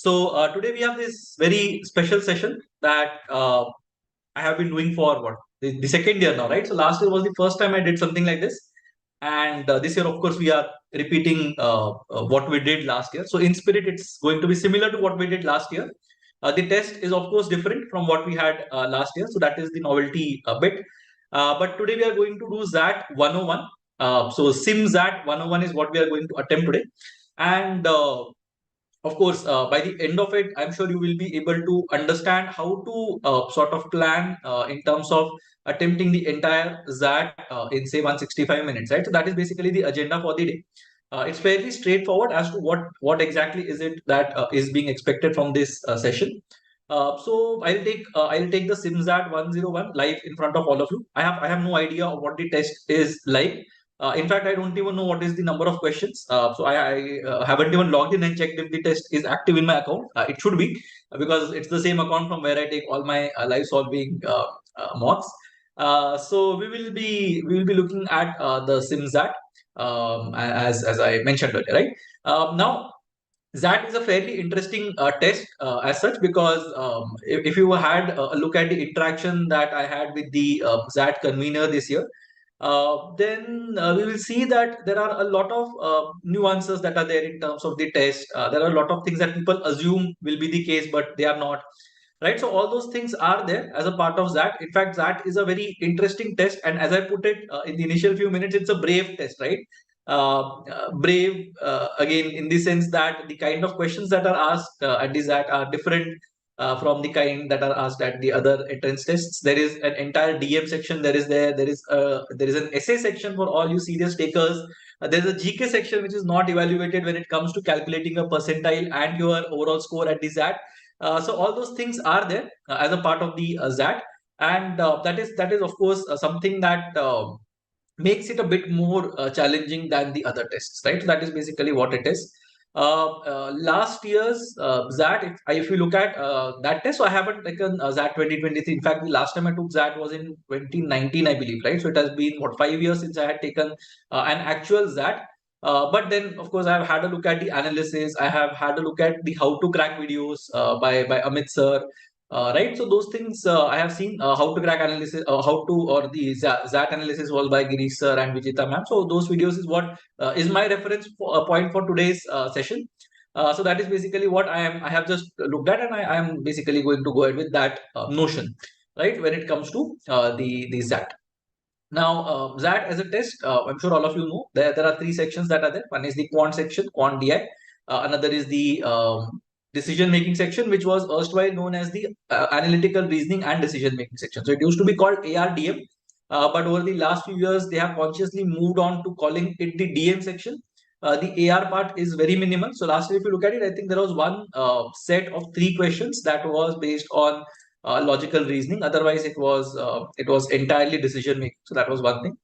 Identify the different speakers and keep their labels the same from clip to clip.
Speaker 1: Today we have this very special session that I have been doing for what the second year now, right? So last year was the first time I did something like this, and this year, of course, we are repeating what we did last year. So in spirit, it's going to be similar to what we did last year. The test is of course different from what we had last year, so that is the novelty bit. But today we are going to do ZAT 101. So Sim ZAT 101 is what we are going to attempt today, and of course, by the end of it, I'm sure you will be able to understand how to sort of plan in terms of attempting the entire ZAT in say 165 minutes, right? So that is basically the agenda for the day. It's fairly straightforward as to what exactly is it that is being expected from this session. So I'll take the SimZat 101 live in front of all of you. I have no idea of what the test is like. In fact, I don't even know what is the number of questions. So I haven't even logged in and checked if the test is active in my account. It should be because it's the same account from where I take all my live solving mocks. So we will be looking at the SimZat as I mentioned earlier, right? Now ZAT is a fairly interesting test as such because if you had a look at the interaction that I had with the ZAT convener this year, then we will see that there are a lot of nuances that are there in terms of the test. There are a lot of things that people assume will be the case, but they are not. Right, so all those things are there as a part of ZAT. In fact, ZAT is a very interesting test, and as I put it in the initial few minutes, it's a brave test, right? Brave again in the sense that the kind of questions that are asked at the ZAT are different from the kind that are asked at the other entrance tests. There is an entire DM section. There is an essay section for all you serious takers. There's a GK section which is not evaluated when it comes to calculating a percentile and your overall score at the ZAT. So all those things are there as a part of the ZAT, and that is of course something that makes it a bit more challenging than the other tests, right? So that is basically what it is. Last year's ZAT, if you look at that test, so I haven't taken ZAT 2023. In fact, the last time I took ZAT was in 2019, I believe, right? So it has been what 5 years since I had taken an actual ZAT. But then, of course, I have had a look at the analysis. I have had a look at the how to crack videos by Amit sir. Right, so those things I have seen how to crack analysis, how to or the ZAT analysis was by Girish sir and Vijita ma'am. So those videos is what is my reference point for today's session. So that is basically what I have just looked at, and I am basically going to go ahead with that notion, right? When it comes to the ZAT. Now, ZAT as a test, I'm sure all of you know, there are three sections that are there. One is the quant section, quant DI. Another is the decision making section, which was erstwhile known as the analytical reasoning and decision making section. So it used to be called ARDM, but over the last few years, they have consciously moved on to calling it the DM section. The AR part is very minimal. So last year, if you look at it, I think there was one set of three questions that was based on logical reasoning. Otherwise, it was entirely decision making. So that was one thing.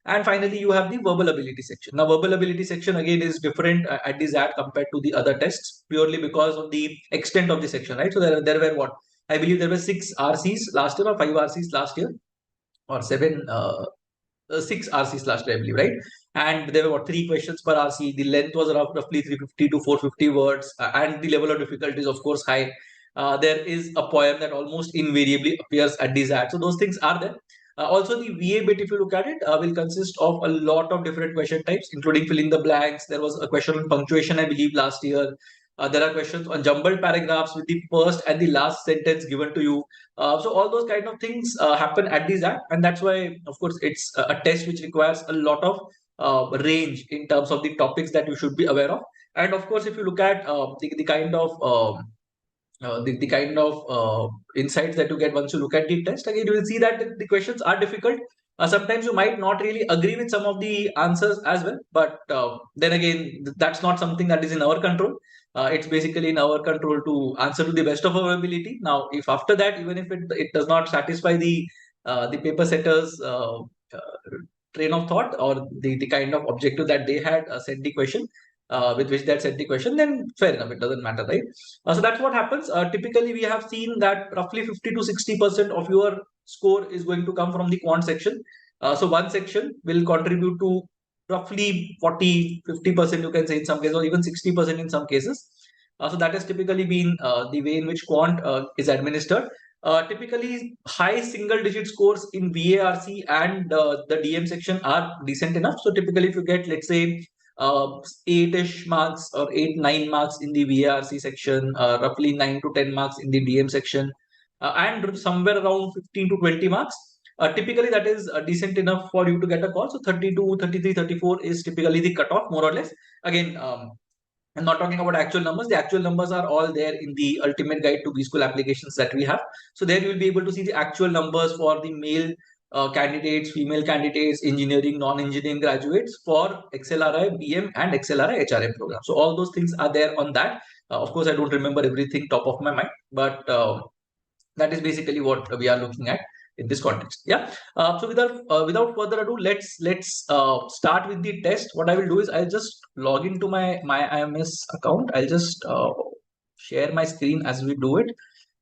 Speaker 1: And finally, you have the verbal ability section. Now, verbal ability section again is different at the ZAT compared to the other tests purely because of the extent of the section, right? So there were what I believe there were 6 RCs last year or 5 RCs last year or seven. 6 RCs last year, I believe, right? And there were what 3 questions per RC. The length was roughly 350 to 450 words, and the level of difficulty is of course high. There is a poem that almost invariably appears at the ZAT. So those things are there. Also, the VA bit, if you look at it, will consist of a lot of different question types, including filling the blanks. There was a question on punctuation, I believe, last year. There are questions on jumbled paragraphs with the first and the last sentence given to you. So all those kind of things happen at the ZAT, and that's why, of course, it's a test which requires a lot of range in terms of the topics that you should be aware of. And of course, if you look at the kind of the kind of insights that you get once you look at the test, again, you will see that the questions are difficult. Sometimes you might not really agree with some of the answers as well, but then again, that's not something that is in our control. It's basically in our control to answer to the best of our ability. Now, if after that, even if it does not satisfy the paper setters train of thought or the kind of objective that they had set the question, with which they had set the question, then fair enough, it doesn't matter, right? So that's what happens. Typically, we have seen that roughly 50 to 60% of your score is going to come from the quant section. So one section will contribute to roughly 40, 50%, you can say in some cases, or even 60% in some cases. So that has typically been the way in which quant is administered. Typically, high single-digit scores in VARC and the DM section are decent enough. So typically, if you get, let's say, 8-ish marks or 8-9 marks in the VARC section, roughly 9 to 10 marks in the DM section, and somewhere around 15 to 20 marks. Typically, that is decent enough for you to get a call. So 32, 33, 34 is typically the cutoff, more or less. Again, I'm not talking about actual numbers. The actual numbers are all there in the ultimate guide to B-School applications that we have. So there you will be able to see the actual numbers for the male candidates, female candidates, engineering, non-engineering graduates for XLRI, BM and XLRI HRM program. So all those things are there on that. Of course, I don't remember everything top of my mind, but that is basically what we are looking at in this context. Yeah. So without further ado, let's start with the test. What I will do is I'll just log into my IMS account. I'll just share my screen as we do it,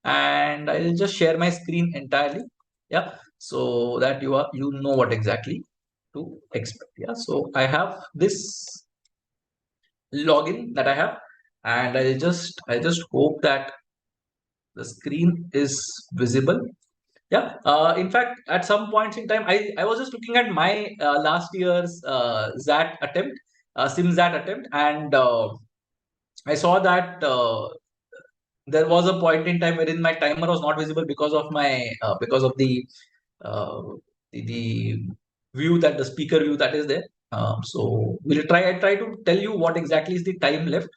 Speaker 1: and I'll just share my screen entirely. Yeah. So that you know what exactly to expect. Yeah. So I have this login that I have, and I'll just hope that the screen is visible. Yeah. In fact, at some points in time, I was just looking at my last year's XAT attempt, SimXAT attempt, and I saw that there was a point in time wherein my timer was not visible because of my because of uh, the view that the speaker view that is there. So I try to tell you what exactly is the time left.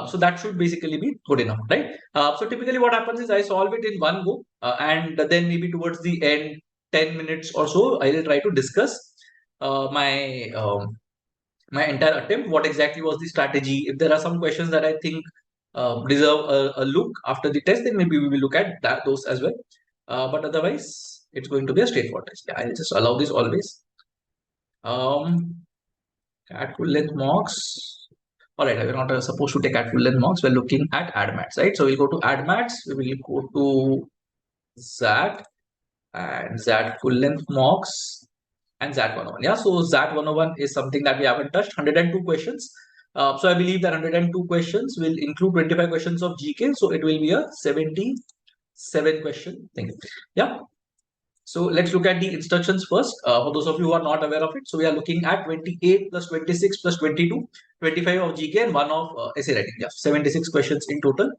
Speaker 1: So that should basically be good enough, right? So typically what happens is I solve it in one go, and then maybe towards the end, 10 minutes or so, I will try to discuss my entire attempt. What exactly was the strategy? If there are some questions that I think deserve a look after the test, then maybe we will look at those as well. But otherwise, it's going to be a straightforward test. Yeah, I'll just allow this always. At full length mocks. All right, we're not supposed to take at full length mocks. We're looking at AdMats, right? So we'll go to AdMats. We will go to XAT and XAT full length mocks and XAT 101. Yeah, so XAT 101 is something that we haven't touched. 102 questions. So I believe that 102 questions will include 25 questions of GK. So it will be a 77 question thing. Yeah. So let's look at the instructions first. For those of you who are not aware of it, so we are looking at 28 plus 26 plus 22, 25 of GK and 1 of essay writing. Yeah, 76 questions in total.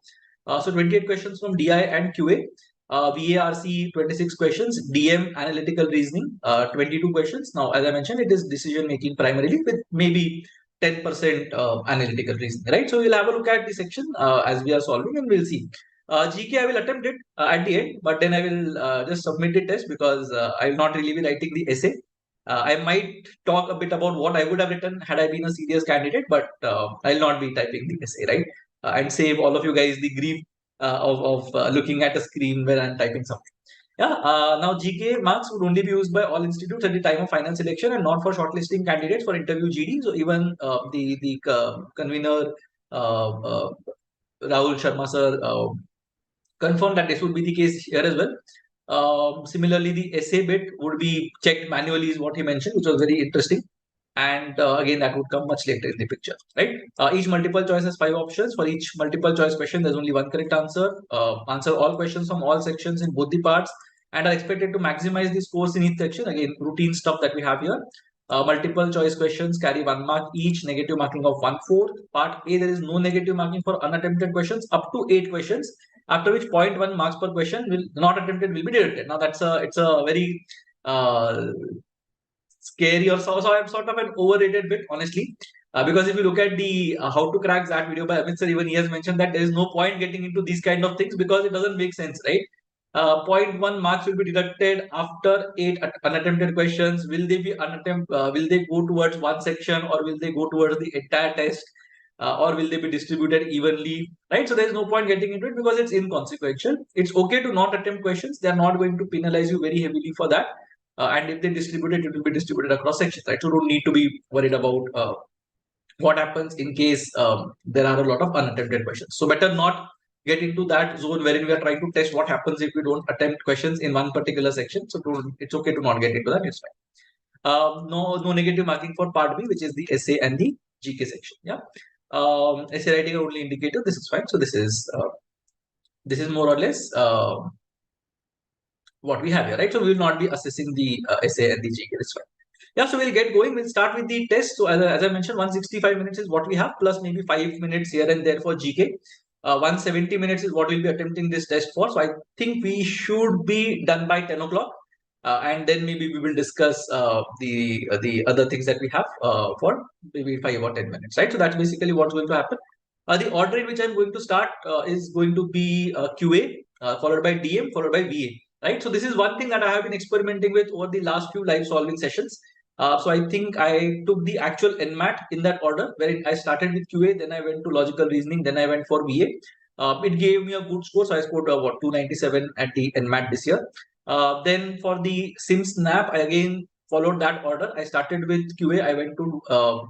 Speaker 1: So 28 questions from DI and QA. VARC 26 questions, DM analytical reasoning 22 questions. Now, as I mentioned, it is decision making primarily with maybe 10% analytical reasoning, right? So we'll have a look at the section as we are solving and we'll see. GK I will attempt it at the end, but then I will just submit the test because I will not really be writing the essay. I might talk a bit about what I would have written had I been a serious candidate, but I'll not be typing the essay, right? And save all of you guys the grief of looking at a screen where I'm typing something. Yeah. Now GK marks would only be used by all institutes at the time of final selection and not for shortlisting candidates for interview GD. So even the convener Rahul Sharma sir confirmed that this would be the case here as well. Similarly, the essay bit would be checked manually, is what he mentioned, which was very interesting. And again, that would come much later in the picture, right? Each multiple choice has 5 options. For each multiple choice question, there's only one correct answer. Answer all questions from all sections in both the parts and are expected to maximize the scores in each section. Again, routine stuff that we have here. Multiple choice questions carry 1 mark each, negative marking of 1/4. Part A, there is no negative marking for unattempted questions up to 8 questions, after which 0.1 marks per question will not attempted will be deducted. Now it's a very scary or so I'm sort of an overrated bit, honestly. Because if you look at the how to crack that video by Amit sir, even he has mentioned that there is no point getting into these kind of things because it doesn't make sense, right? 0.1 marks will be deducted after 8 unattempted questions. Will they be will they go towards one section or will they go towards the entire test? Or will they be distributed evenly, right? So there's no point getting into it because it's inconsequential. It's okay to not attempt questions. They're not going to penalize you very heavily for that. And if they distribute it, it will be distributed across sections, right? So don't need to be worried about what happens in case there are a lot of unattempted questions. So better not get into that zone wherein we are trying to test what happens if we don't attempt questions in one particular section. So it's okay to not get into that. It's fine. No negative marking for part B, which is the essay and the GK section. Yeah. Essay writing are only indicative. This is fine. So this is more or less what we have here, right? So we will not be assessing the essay and the GK. That's fine. Yeah, so we'll get going. We'll start with the test. So as I mentioned, 165 minutes is what we have, plus maybe 5 minutes here and there for GK. 170 minutes is what we'll be attempting this test for. So I think we should be done by 10 o'clock. And then maybe we will discuss the other things that we have for maybe 5 or 10 minutes, right? So that's basically what's going to happen. The order in which I'm going to start is going to be QA, followed by DM, followed by VA, right? So this is one thing that I have been experimenting with over the last few live solving sessions. So I think I took the actual NMAT in that order, where I started with QA, then I went to logical reasoning, then I went for VA. It gave me a good score, so I scored 297 at the NMAT this year. Then for the sim snap, I again followed that order. I started with QA, I went to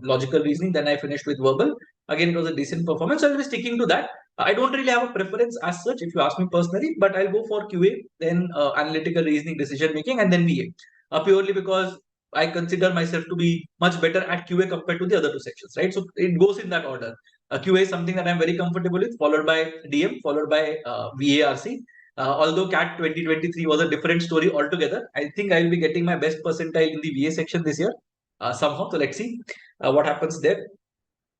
Speaker 1: logical reasoning, then I finished with verbal. Again, it was a decent performance. So I'll be sticking to that. I don't really have a preference as such, if you ask me personally, but I'll go for QA, then analytical reasoning, decision making, and then VA. Purely because I consider myself to be much better at QA compared to the other two sections, right? So it goes in that order. QA is something that I'm very comfortable with, followed by DM, followed by VARC. Although CAT 2023 was a different story altogether, I think I'll be getting my best percentile in the VA section this year somehow. So let's see what happens there.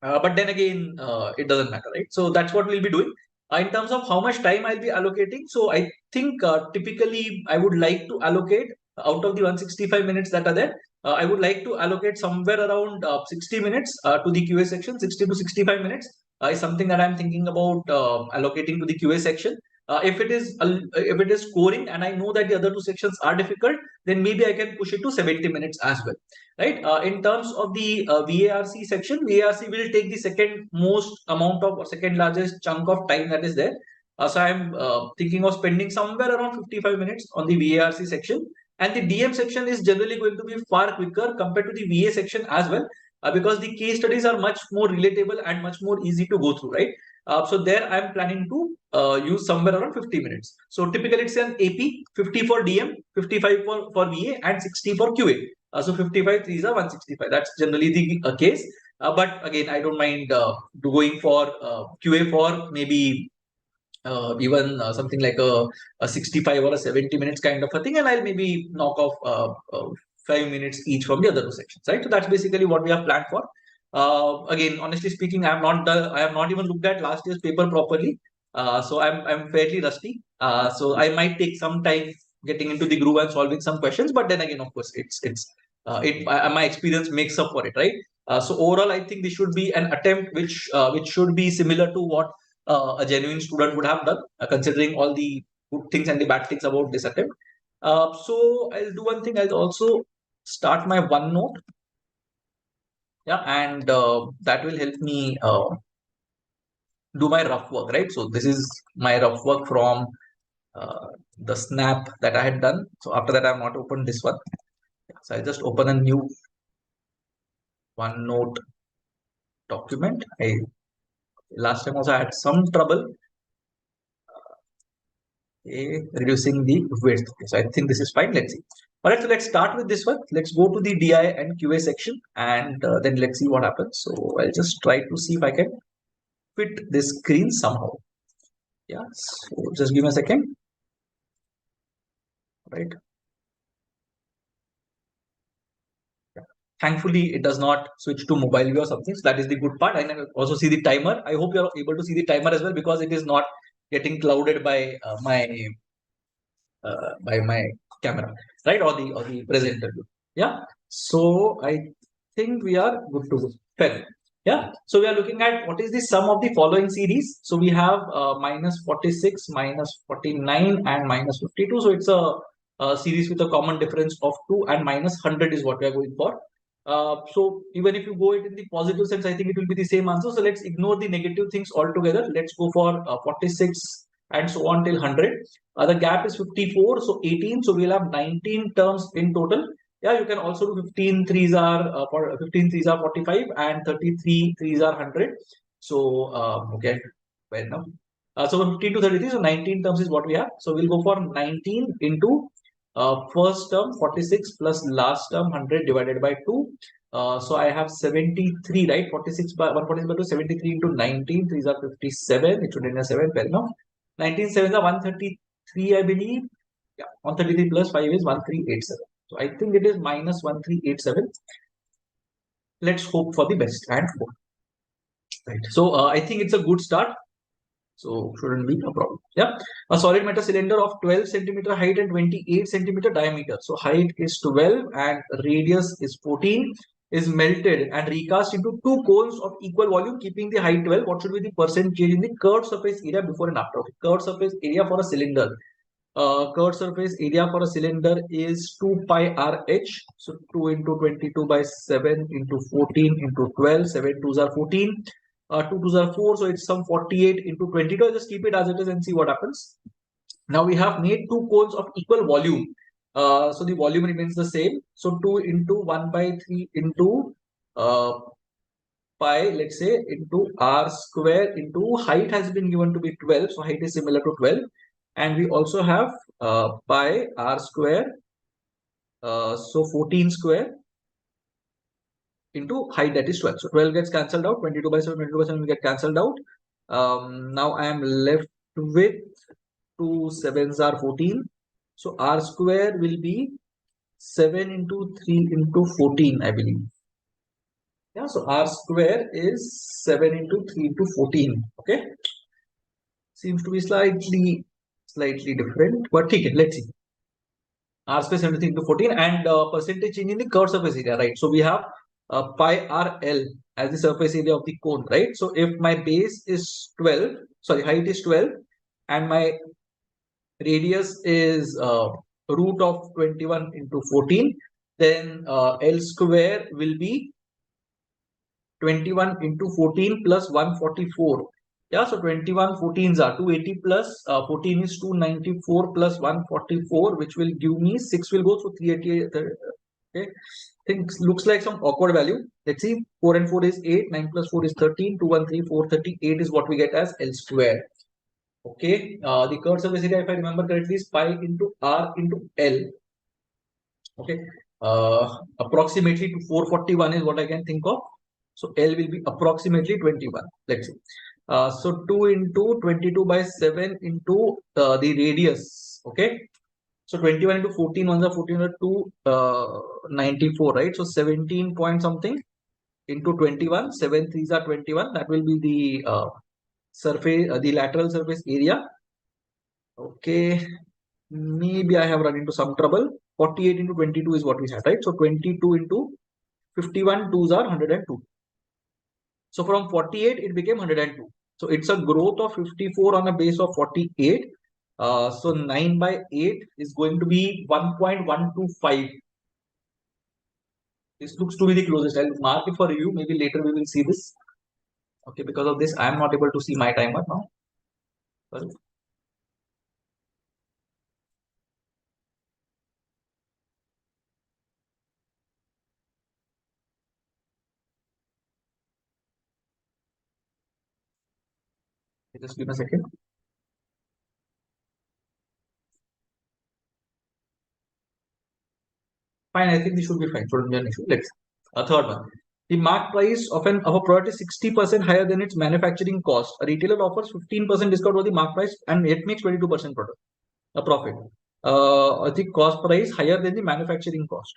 Speaker 1: But then again, it doesn't matter, right? So that's what we'll be doing. In terms of how much time I'll be allocating, so I think typically I would like to allocate out of the 165 minutes that are there, I would like to allocate somewhere around 60 minutes to the QA section. 60 to 65 minutes is something that I'm thinking about allocating to the QA section. If it is scoring and I know that the other two sections are difficult, then maybe I can push it to 70 minutes as well, right? In terms of the VARC section, VARC will take the second most amount of, or second largest chunk of time that is there. So I'm thinking of spending somewhere around 55 minutes on the VARC section, and the DM section is generally going to be far quicker compared to the VA section as well, because the case studies are much more relatable and much more easy to go through, right? So there I'm planning to use somewhere around 50 minutes. So typically it's an AP, 50 for DM, 55 for VA, and 60 for QA. So 55 3s are 165. That's generally the case. But again, I don't mind going for QA for maybe even something like a 65 or a 70 minutes kind of a thing, and I'll maybe knock off 5 minutes each from the other two sections, right? So that's basically what we have planned for. Again, honestly speaking, I have not even looked at last year's paper properly, so I'm fairly rusty. So I might take some time getting into the groove and solving some questions, but then again, of course, my experience makes up for it, right? So overall, I think this should be an attempt which should be similar to what a genuine student would have done, considering all the good things and the bad things about this attempt. So I'll do one thing. I'll also start my OneNote. Yeah, and that will help me do my rough work, right? So this is my rough work from the snap that I had done. So after that, I have not opened this one. So I'll just open a new OneNote document. Last time also I had some trouble reducing the width. So I think this is fine. Let's see. All right, so let's start with this one. Let's go to the DI and QA section, and then let's see what happens. So I'll just try to see if I can fit this screen somehow. Yeah, so just give me a second. Right. Thankfully, it does not switch to mobile view or something. So that is the good part. I can also see the timer. I hope you're able to see the timer as well, because it is not getting clouded by my camera, right? Or the presenter view. Yeah. So I think we are good to go. Fair. Yeah. So we are looking at what is the sum of the following series. So we have minus 46, minus 49, and minus 52. So it's a series with a common difference of 2, and minus 100 is what we are going for. So even if you go it in the positive sense, I think it will be the same answer. So let's ignore the negative things altogether. Let's go for 46 and so on till 100. The gap is 54, so 18. So we'll have 19 terms in total. Yeah, you can also do 15 threes are 15 threes are 45, and 33 threes are 100. So okay, fair enough. So 15 to 33, so 19 terms is what we have. So we'll go for 19 into first term 46 plus last term 100 divided by 2. So I have 73, right? 46 by 146 by 2, 73 into 19. 3s are 57. It should end as 7. Fair enough. 19 sevens are 133, I believe. Yeah, 133 plus 5 is 1387. So I think it is minus 1387. Let's hope for the best and hope. Right. So I think it's a good start. So shouldn't be a problem. Yeah. A solid metal cylinder of 12 centimeter height and 28 centimeter diameter. So height is 12 and radius is 14, is melted and recast into two cones of equal volume, keeping the height 12. What should be the percent change in the curved surface area before and after? Okay. Curved surface area for a cylinder. Curved surface area for a cylinder is 2 pi RH. So 2 into 22 by 7 into 14 into 12. 7 2s are 14. 2 2s are 4. So it's some 48 into 22. I'll just keep it as it is and see what happens. Now we have made two cones of equal volume. So the volume remains the same. So 2 into 1 by 3 into pi, let's say, into r square into height has been given to be 12. So height is similar to 12. And we also have pi r square, so 14 square into height, that is 12. So 12 gets cancelled out, 22 by 7, 22 by 7 will get cancelled out. Now I am left with 2 7s are 14. So r square will be 7 into 3 into 14, I believe. Yeah, so r square is 7 into 3 into 14. Okay. Seems to be slightly different, but okay, let's see. R square 73 into 14 and percentage change in the curved surface area, right? So we have pi RL as the surface area of the cone, right? So if my base is 12, sorry, height is 12 and my radius is root of 21 into 14, then L square will be 21 into 14 plus 144. Yeah, so 21 14s are 280 plus 14 is 294 plus 144, which will give me 6 will go, so 388. Okay, things looks like some awkward value. Let's see, 4 and 4 is 8, 9 plus 4 is 13, 2 1 3 4 38 is what we get as L square. Okay, the curved surface area, if I remember correctly, is pi into R into L. Okay, approximately to 441 is what I can think of. So L will be approximately 21. Let's see. So 2 into 22 by 7 into the radius. Okay. So 21 into 14, 1 are 14 are 2, 94, right? So 17 point something into 21, 7 3s are 21. That will be the surface, the lateral surface area. Okay. Maybe I have run into some trouble. 48 into 22 is what we had, right? So 22 into 51, 2s are 102. So from 48, it became 102. So it's a growth of 54 on a base of 48. So 9 by 8 is going to be 1.125. This looks to be the closest. I'll mark it for you. Maybe later we will see this. Okay, because of this, I am not able to see my timer now. Sorry. Just give me a second. Fine, I think this should be fine. Shouldn't be an issue. Let's a third one. The mark price of a product is 60% higher than its manufacturing cost. A retailer offers 15% discount on the mark price and it makes 22% product a profit. The cost price higher than the manufacturing cost.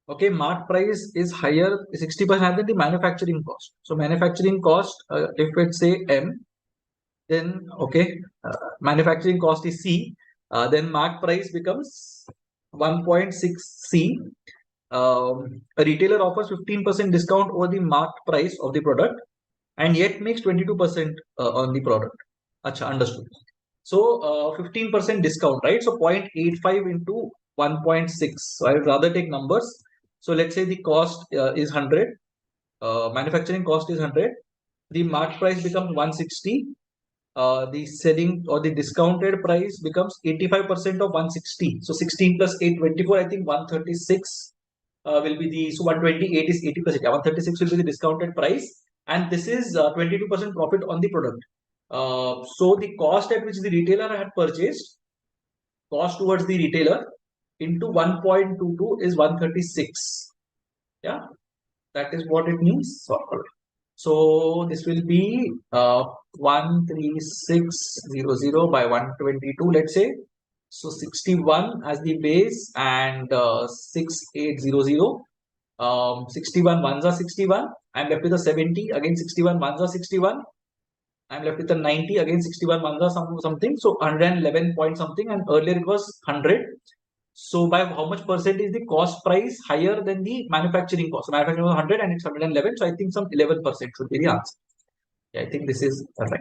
Speaker 1: Okay, mark price is higher, 60% higher than the manufacturing cost. So manufacturing cost, if it's say M, then okay, manufacturing cost is C, then mark price becomes 1.6 C. A retailer offers 15% discount over the marked price of the product and yet makes 22% on the product. Acha, understood. So 15% discount, right? So 0.85 into 1.6. So I would rather take numbers. So let's say the cost is 100. Manufacturing cost is 100. The marked price becomes 160. The selling or the discounted price becomes 85% of 160. So 16 plus 8, 24. I think 136 will be the, so 128 is 80%. Yeah, 136 will be the discounted price. And this is 22% profit on the product. So the cost at which the retailer had purchased, cost towards the retailer into 1.22 is 136. Yeah, that is what it means. So this will be 13600 by 122, let's say. So 61 as the base and 6800. 61 ones are 61. I'm left with a 70. Again 61 ones are 61. I'm left with a 90. Again 61 ones are something. So 111 point something. And earlier it was 100. So by how much percent is the cost price higher than the manufacturing cost? So manufacturing was 100 and it's 111. So I think some 11% should be the answer. Yeah, I think this is right.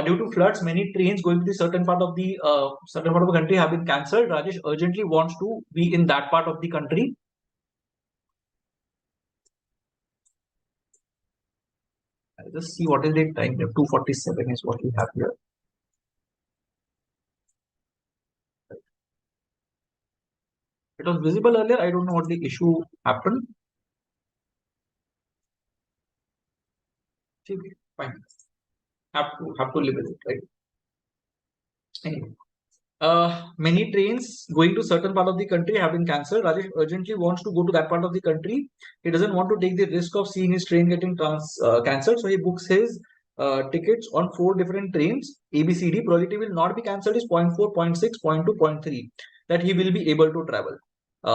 Speaker 1: Due to floods, many trains going to the certain part of the country have been cancelled. Rajesh urgently wants to be in that part of the country. I'll just see what is the time. 2:47 is what we have here. It was visible earlier. I don't know what the issue happened. Fine. Have to live with it, right? Anyway. Many trains going to certain part of the country have been cancelled. Rajesh urgently wants to go to that part of the country. He doesn't want to take the risk of seeing his train getting cancelled. So he books his tickets on 4 different trains. ABCD probability will not be cancelled is 0.4, 0.6, 0.2, 0.3 that he will be able to travel.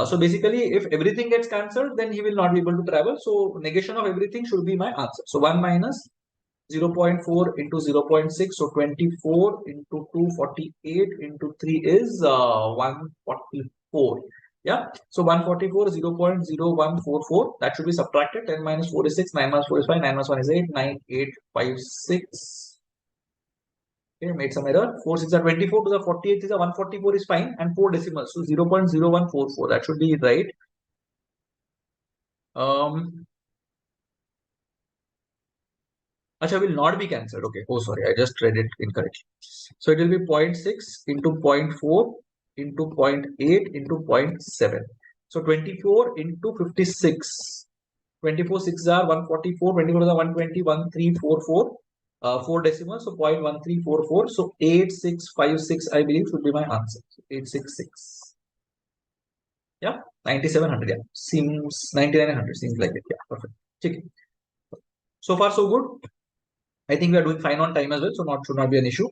Speaker 1: So basically, if everything gets cancelled, then he will not be able to travel. So negation of everything should be my answer. So 1 minus 0.4 into 0.6, so 24 into 248 into 3 is 144. Yeah, so 144 0.0144, that should be subtracted. 10 minus 4 is 6, 9 minus 4 is 5, 9 minus 1 is 8, 9, 8, 5, 6. Okay, made some error. 4 6 are 24 to the 48 is a 144 is fine, and 4 decimals, so 0.0144, that should be right. Acha will not be cancelled. Okay. Oh, sorry. I just read it incorrectly. So it will be 0.6 into 0.4 into 0.8 into 0.7. So 24 into 56. 24 6 are 144. 24 are 120. 1344. 4 decimals. So 0.1344. So 8656, I believe, should be my answer. So 866. Yeah. 9700. Yeah. Seems 9900. Seems like it. Yeah. Perfect. Okay. So far, so good. I think we are doing fine on time as well, so should not be an issue.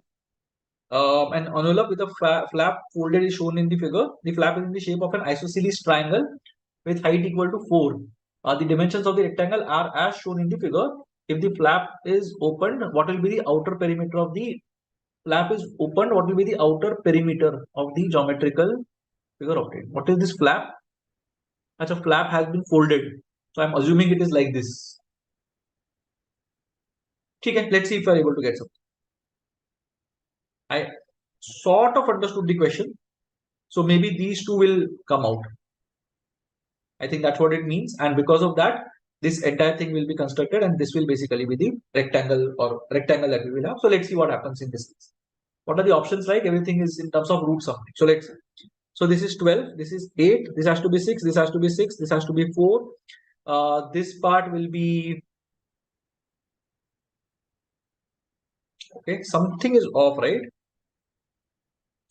Speaker 1: An envelope with a flap folded is shown in the figure. The flap is in the shape of an isosceles triangle with height equal to 4. The dimensions of the rectangle are as shown in the figure. If the flap is opened, what will be the outer perimeter of the flap is opened? What will be the outer perimeter of the geometrical figure obtained? What is this flap? Such a flap has been folded. So I'm assuming it is like this. Okay, let's see if we are able to get something. I sort of understood the question. So maybe these two will come out. I think that's what it means. And because of that, this entire thing will be constructed and this will basically be the rectangle that we will have. So let's see what happens in this case. What are the options like? Everything is in terms of root something. So let's see. So this is 12, this is 8, this has to be 6, this has to be 6, this has to be 4. This part will be, okay, something is off, right?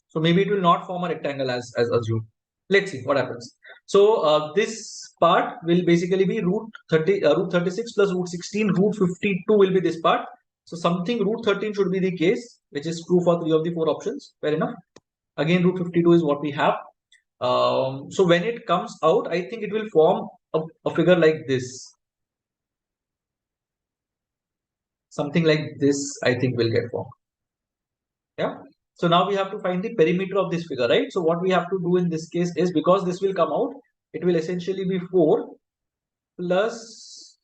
Speaker 1: So maybe it will not form a rectangle as assumed. Let's see what happens. So this part will basically be root 36 plus root 16. Root 52 will be this part. So something root 13 should be the case, which is true for 3 of the 4 options. Fair enough. Again, root 52 is what we have. So when it comes out, I think it will form a figure like this. Something like this, I think, will get formed. Yeah. So now we have to find the perimeter of this figure, right? So what we have to do in this case is, because this will come out, it will essentially be 4 plus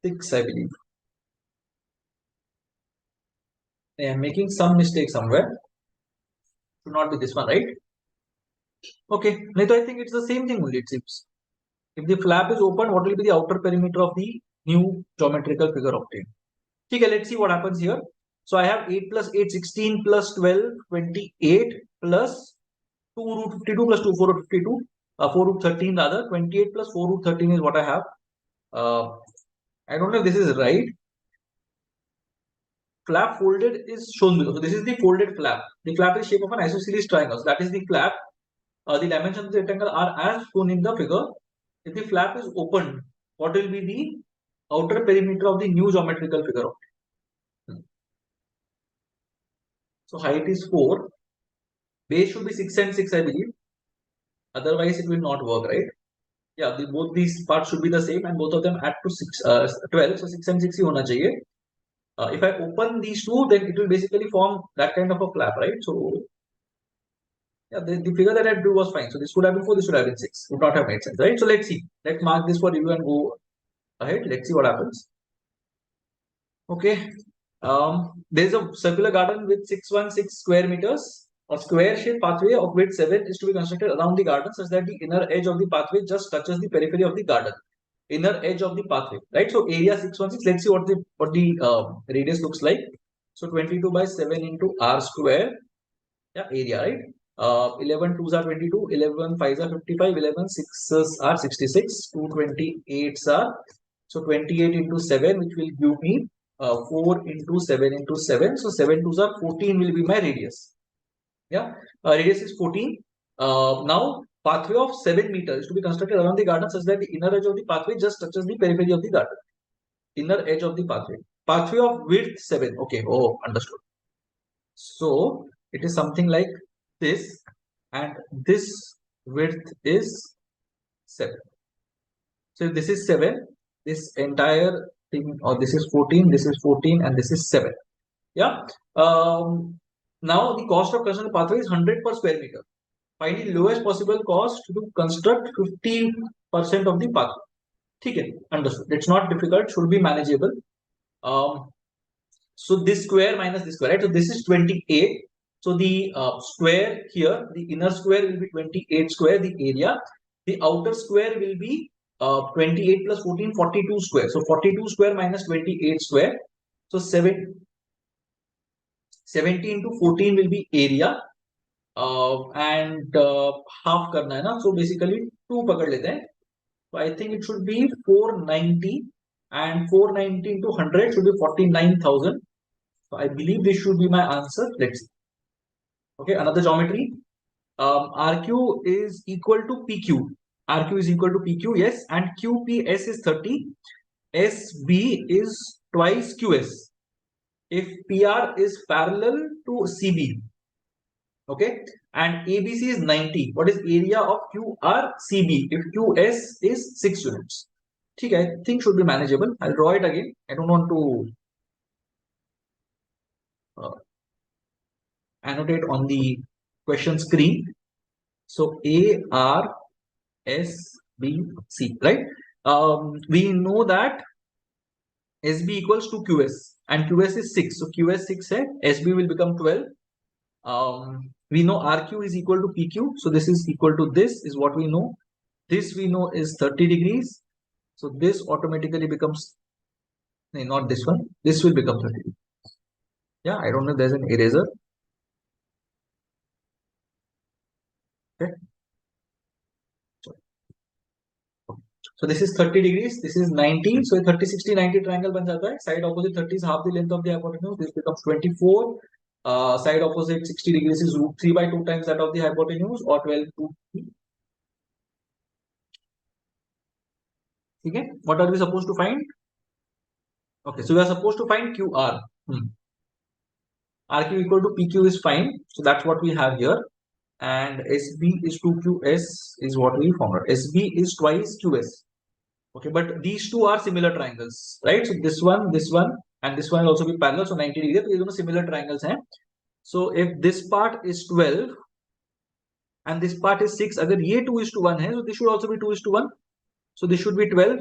Speaker 1: 6, I believe. I am making some mistake somewhere. Should not be this one, right? Okay. Later, I think it's the same thing only, it seems. If the flap is open, what will be the outer perimeter of the new geometrical figure obtained? Okay, let's see what happens here. So I have 8 plus 8, 16 plus 12, 28 plus 2 root 52 plus 2, 4 root 52, 4 root 13 rather, 28 plus 4 root 13 is what I have. I don't know if this is right. flap folded is shown below. So this is the folded flap. The flap is shape of an isosceles triangle. So that is the flap. The dimensions of the rectangle are as shown in the figure. If the flap is opened, what will be the outer perimeter of the new geometrical figure? So height is 4. Base should be 6 and 6, I believe. Otherwise, it will not work, right? Yeah, both these parts should be the same, and both of them add to 12. So 6 and 6 ही होना चाहिए. If I open these two, then it will basically form that kind of a flap, right? So yeah, the figure that I drew was fine. So this would have been 4, this would have been 6. Would not have made sense, right? So let's see. Let's mark this for review and go ahead. Let's see what happens. Okay. There's a circular garden with 616 square meters. A square shaped pathway of width 7 is to be constructed around the garden such that the inner edge of the pathway just touches the periphery of the garden. Inner edge of the pathway, right? So area 616. Let's see what the radius looks like. So 22 by 7 into r square. Yeah, area, right? 11 2s are 22, 11 5s are 55, 11 6s are 66, 228s are, so 28 into 7, which will give me 4 into 7 into 7. So 7 2s are 14 will be my radius. Yeah, radius is 14. Now, pathway of 7 meters is to be constructed around the garden such that the inner edge of the pathway just touches the periphery of the garden. Inner edge of the pathway. Pathway of width 7. Okay, oh, understood. So it is something like this, and this width is 7. So if this is 7, this entire thing, or this is 14, this is 14, and this is 7. Yeah. Now the cost of construction pathway is 100 per square meter. Find the lowest possible cost to construct 50% of the pathway. Okay, understood. It's not difficult, should be manageable. So this square minus this square, right? So this is 28. So the square here, the inner square will be 28 square, the area. The outer square will be 28 plus 14, 42 square. So 42 square minus 28 square. So 70 into 14 will be area. And half karna hai na. So basically 2 pakad lete hain. So I think it should be 490, and 490 into 100 should be 49,000. So I believe this should be my answer. Let's see. Okay, another geometry. RQ is equal to PQ. RQ is equal to PQ, yes, and QPS is 30. SB is twice QS. If PR is parallel to CB, okay, and ABC is 90. What is area of QRCB? If QS is 6 units. Okay, I think should be manageable. I'll draw it again. I don't want to annotate on the question screen. So A, R, S, B, C, right? We know that SB equals to QS, and QS is 6. So QS 6 hai, SB will become 12. We know RQ is equal to PQ. So this is equal to this is what we know. This we know is 30 degrees. So this automatically becomes, not this one. This will become 30 degrees. Yeah, I don't know if there's an eraser. Okay. So this is 30 degrees, this is 90. So 30, 60, 90 triangle ban jata hai. Side opposite 30 is half the length of the hypotenuse. This becomes 24. Side opposite 60 degrees is root 3 by 2 times that of the hypotenuse, or 12 root 3. Okay. What are we supposed to find? Okay, so we are supposed to find QR. RQ equal to PQ is fine. So that's what we have here. And SB is 2QS is what we found out. SB is twice QS. Okay, but these two are similar triangles, right? So this one, and this one will also be parallel. So 90 degrees. These are similar triangles. Hai? So if this part is 12 and this part is 6, agar ye 2 is to 1 hai, so this should also be 2 is to 1. So this should be 12.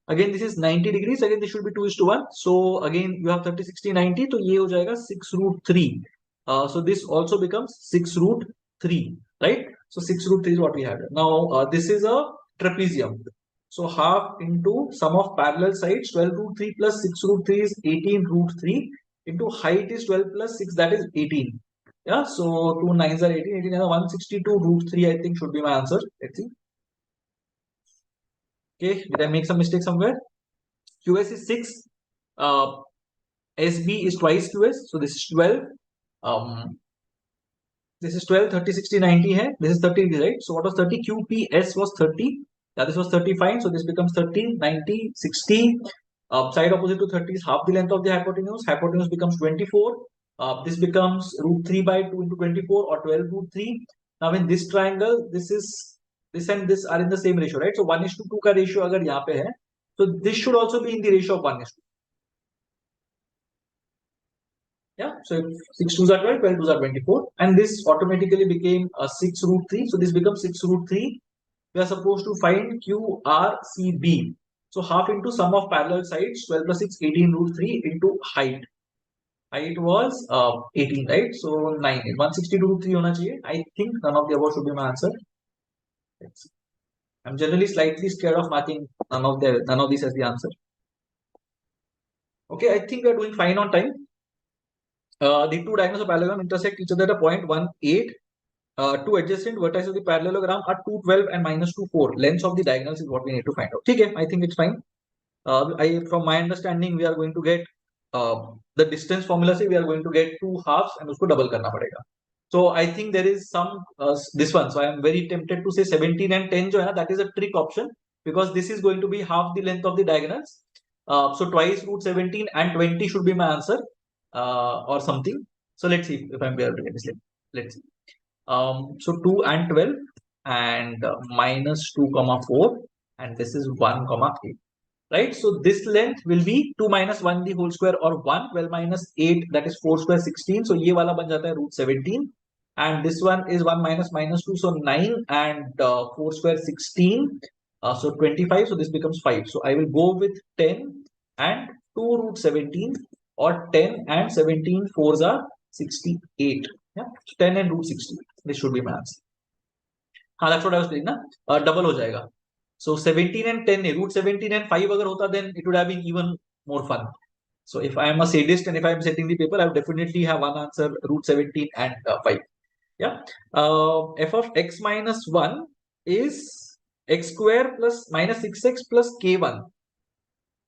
Speaker 1: Again, this is 90 degrees. Again, this should be 2 is to 1. So again, you have 30, 60, 90. So ye ho jayega 6 root 3. So this also becomes 6 root 3, right? So 6 root 3 is what we had. Now, this is a trapezium. So half into sum of parallel sides, 12 root 3 plus 6 root 3 is 18 root 3 into height is 12 plus 6, that is 18. Yeah, so 2 9s are 18, 18 and 162 root 3 I think should be my answer. Let's see. Okay, did I make some mistake somewhere? QS is 6. SB is twice QS, so this is 12. This is 12, 30, 60, 90 hai. This is 30, right? So what was 30? QPS was 30. Yeah, this was 30, fine. So this becomes 30, 90, 60. Side opposite to 30 is half the length of the hypotenuse. Hypotenuse becomes 24. This becomes root 3 by 2 into 24 or 12 root 3. Now in this triangle, this and this are in the same ratio, right? So 1:2 का ratio अगर यहाँ पे है, so this should also be in the ratio of 1:2. Yeah, so 6 2s are 12, 12 2s are 24, and this automatically became a 6 root 3. So this becomes 6 root 3. We are supposed to find QRCB. So half into sum of parallel sides, 12 plus 6, 18 root 3 into height. Height was 18, right? So 9, 162 root 3 hona chahiye. I think none of the above should be my answer. I'm generally slightly scared of marking none of these as the answer. Okay, I think we are doing fine on time. The two diagonals of parallelogram intersect each other at a point 1, 8. Two adjacent vertices of the parallelogram are 2, 12 and minus 2, 4. Lengths of the diagonals is what we need to find out. Okay, I think it's fine. From my understanding, we are going to get the distance formula. Say we are going to get two halves and usko double karna padega. So I think there is some this one. So I am very tempted to say 17 and 10. Jo hai na, that is a trick option because this is going to be half the length of the diagonals. So twice root 17 and 20 should be my answer or something. So let's see if I'm able to get this. Let's see. So 2 and 12 and minus 2 comma 4 and this is 1 comma 8. Right, so this length will be 2 minus 1 the whole square or 1, 12 minus 8 that is 4 square 16. So ये वाला बन जाता है root 17 and this one is 1 minus minus 2 so 9 and 4 square 16 so 25. So this becomes 5. So I will go with 10 and 2 root 17 or 10 and 17 4s are 68. Yeah, so 10 and root 60. This should be my answer. हाँ, that's what I was saying ना, double हो जाएगा. So 17 and 10, root 17 and 5 agar hota, then it would have been even more fun. So if I am a sadist and if I am setting the paper, I would definitely have one answer, root 17 and 5. Yeah. F of x minus 1 is x square plus minus 6x plus k1.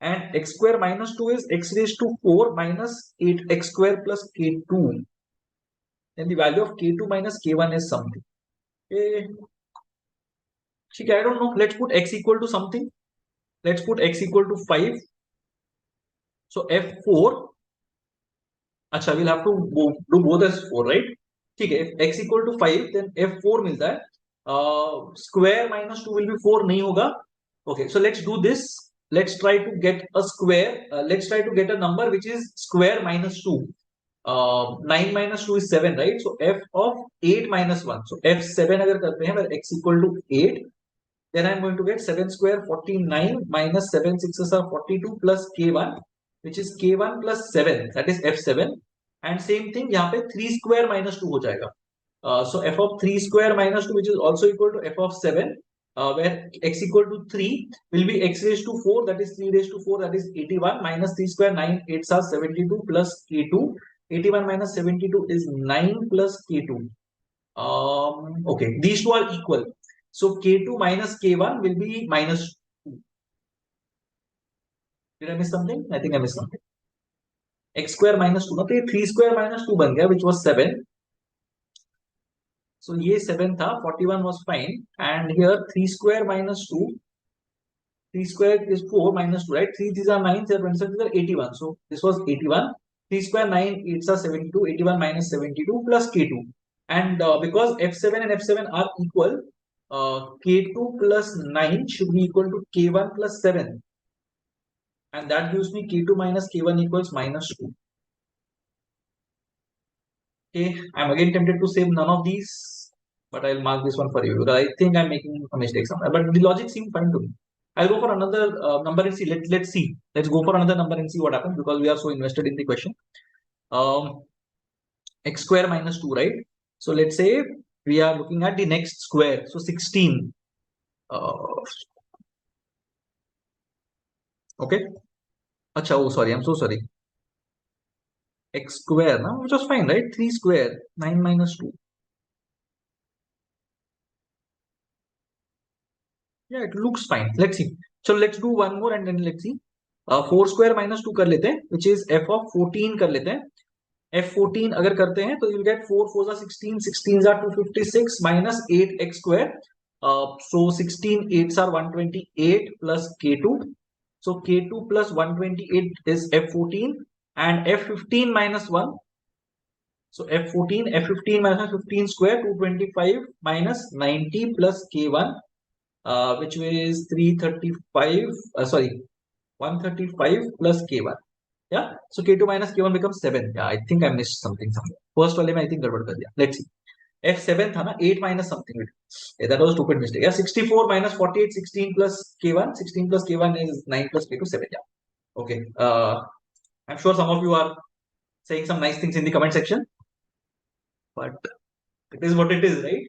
Speaker 1: And x square minus 2 is x raised to 4 minus 8x square plus k2. Then the value of k2 minus k1 is something. Okay. I don't know. Let's put x equal to something. Let's put x equal to 5. So f4. अच्छा, we'll have to do both as 4, right? ठीक है. If x equal to 5, then f4 मिलता है. Square minus 2 will be 4 नहीं होगा. Okay, so let's do this. Let's try to get a square. Let's try to get a number which is square minus 2. 9 minus 2 is 7, right? So f of 8 minus 1. So f7 अगर करते हैं where x equal to 8. Then I'm going to get 7 square 49 minus 7 6s are 42 plus k1 which is k1 plus 7 that is f7 and same thing यहाँ पे 3 square minus 2 हो जाएगा. So f of 3 square minus 2 which is also equal to f of 7 where x equal to 3 will be x raised to 4 that is 3 raised to 4 that is 81 minus 3 square 9 8s are 72 plus k2. 81 minus 72 is 9 plus k2. Okay, these two are equal. So k2 minus k1 will be minus 2. Did I miss something? I think I missed something. X square minus 2. Okay, 3 square minus 2 बन गया which was 7. So ये 7 था, 41 was fine. And here 3 square minus 2. 3 square is 4 minus 2, right? 3 these are 9, 7 these are 81. So this was 81. 3 square 9, 8s are 72. 81 minus 72 plus k2. And because f7 and f7 are equal, k2 plus 9 should be equal to k1 plus 7. And that gives me k2 minus k1 equals minus 2. Okay, I'm again tempted to say none of these, but I'll mark this one for you because I think I'm making a mistake somewhere. But the logic seemed fine to me. I'll go for another number and see. Let's see. Let's go for another number and see what happens because we are so invested in the question. X square minus 2, right? So let's say we are looking at the next square. So 16. Okay. Acha, oh sorry, I'm so sorry. X square, no? Which was fine, right? 3 square, 9 minus 2. Yeah, it looks fine. Let's see. So let's do one more and then let's see. 4 square minus 2 कर लेते हैं, which is f of 14 कर लेते हैं. F14 अगर करते हैं तो you'll get 4 4s are 16, 16s are 256 minus 8x square. So 16 8s are 128 plus K2. So K2 plus 128 is F14 and F15 minus 1. So F15 minus 15 square 225 minus 90 plus K1, which is 335. Sorry, 135 plus K1. Yeah, so K2 minus K1 becomes 7. Yeah, I think I missed something somewhere. First वाले में I think गड़बड़ कर दिया. Let's see. F7 था ना, 8 minus something. Yeah, that was a stupid mistake. Yeah, 64 minus 48, 16 plus K1. 16 plus K1 is 9 plus K2, 7. Yeah. Okay. I'm sure some of you are saying some nice things in the comment section, but it is what it is, right?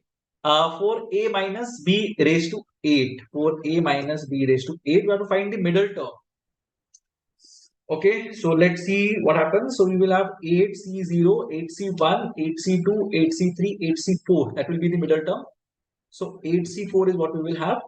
Speaker 1: For a minus b raised to 8. For a minus b raised to 8, we have to find the middle term. Okay, so let's see what happens. So we will have 8C0, 8C1, 8C2, 8C3, 8C4. That will be the middle term. So 8C4 is what we will have.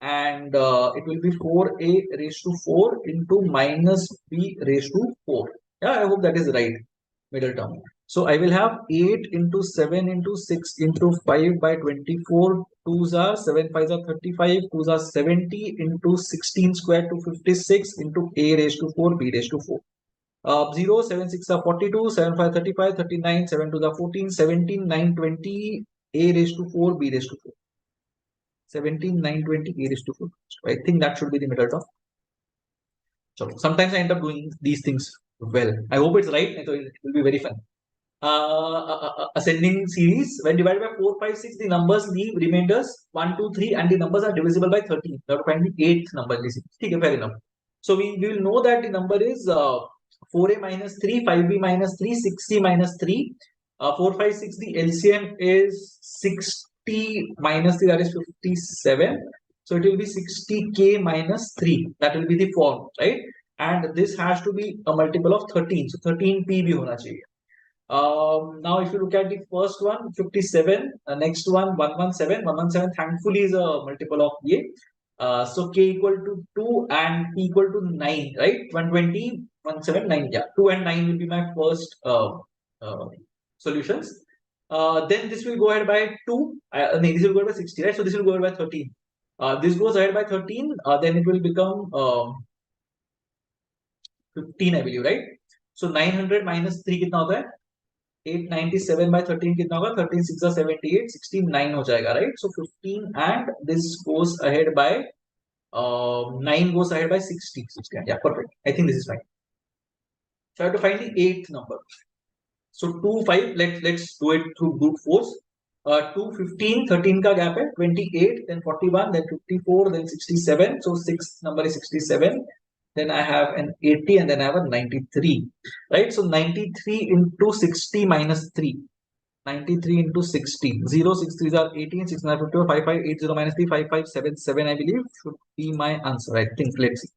Speaker 1: And it will be 4a raised to 4 into minus b raised to 4. Yeah, I hope that is right. Middle term. So I will have 8 into 7 into 6 into 5 by 24. 2s are 7 5s are 35. 2s are 70 into 16 square to 56 into a raised to 4 b raised to 4. 0 7 6 are 42. 7 5 35 39. 7 2 are 14. 17 9 20 a raised to 4 b raised to 4. 17 9 20 a raised to 4. So I think that should be the middle term. So sometimes I end up doing these things well. I hope it's right. So it will be very fun. Ascending series, when divided by 4 5 6, the numbers leave remainders 1 2 3 and the numbers are divisible by 13. We have to find the 8th number. Okay, fair enough. So we will know that the number is 4a minus 3, 5b minus 3, 6c minus 3. 4 5 6, the LCM is 60 minus 3, that is 57. So it will be 60k minus 3. That will be the form, right? And this has to be a multiple of 13. So 13p bhi hona chahiye. Now, if you look at the first one, 57, next one, 117. 117 thankfully is a multiple of A. So K equal to 2 and P equal to 9, right? 120, 179, yeah. 2 and 9 will be my first solutions. Then this will go ahead by 2. This will go ahead by 60, right? So this will go ahead by 13. This goes ahead by 13. Then it will become 15, I believe, right? So 900 minus 3 कितना होता है? 897 by 13 कितना होगा? 13 6 are 78, 16 9 हो जाएगा, right? So 15 and this goes ahead by 9 goes ahead by 60. Yeah, perfect. I think this is fine. So I have to find the 8th number. So 2 5, let's do it through brute force. 2 15, 13 का gap है, 28, then 41, then 54, then 67. So 6th number is 67. Then I have an 80 and then I have a 93, right? So 93 into 60 minus 3. 93 into 60. 0, 6 3s are 18, 6 9 54, 5 5 8 0 minus 3, 5 5 7 7, I believe should be my answer. I think. Let's see.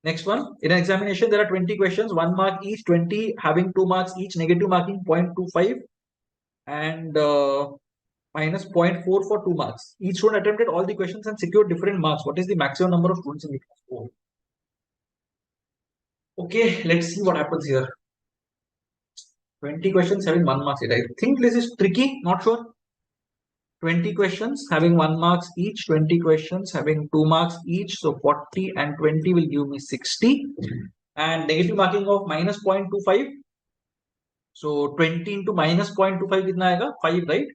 Speaker 1: Next one. In an examination, there are 20 questions, 1 mark each, 20 having 2 marks each, negative marking 0.25 and minus 0.4 for 2 marks. Each student attempted all the questions and secured different marks. What is the maximum number of students in the class? Oh. Okay, let's see what happens here. 20 questions having 1 mark. I think this is tricky, not sure. 20 questions having 1 marks each, 20 questions having 2 marks each. So 40 and 20 will give me 60. And negative marking of minus 0.25. So 20 into minus 0.25 kitna aega? 5, right?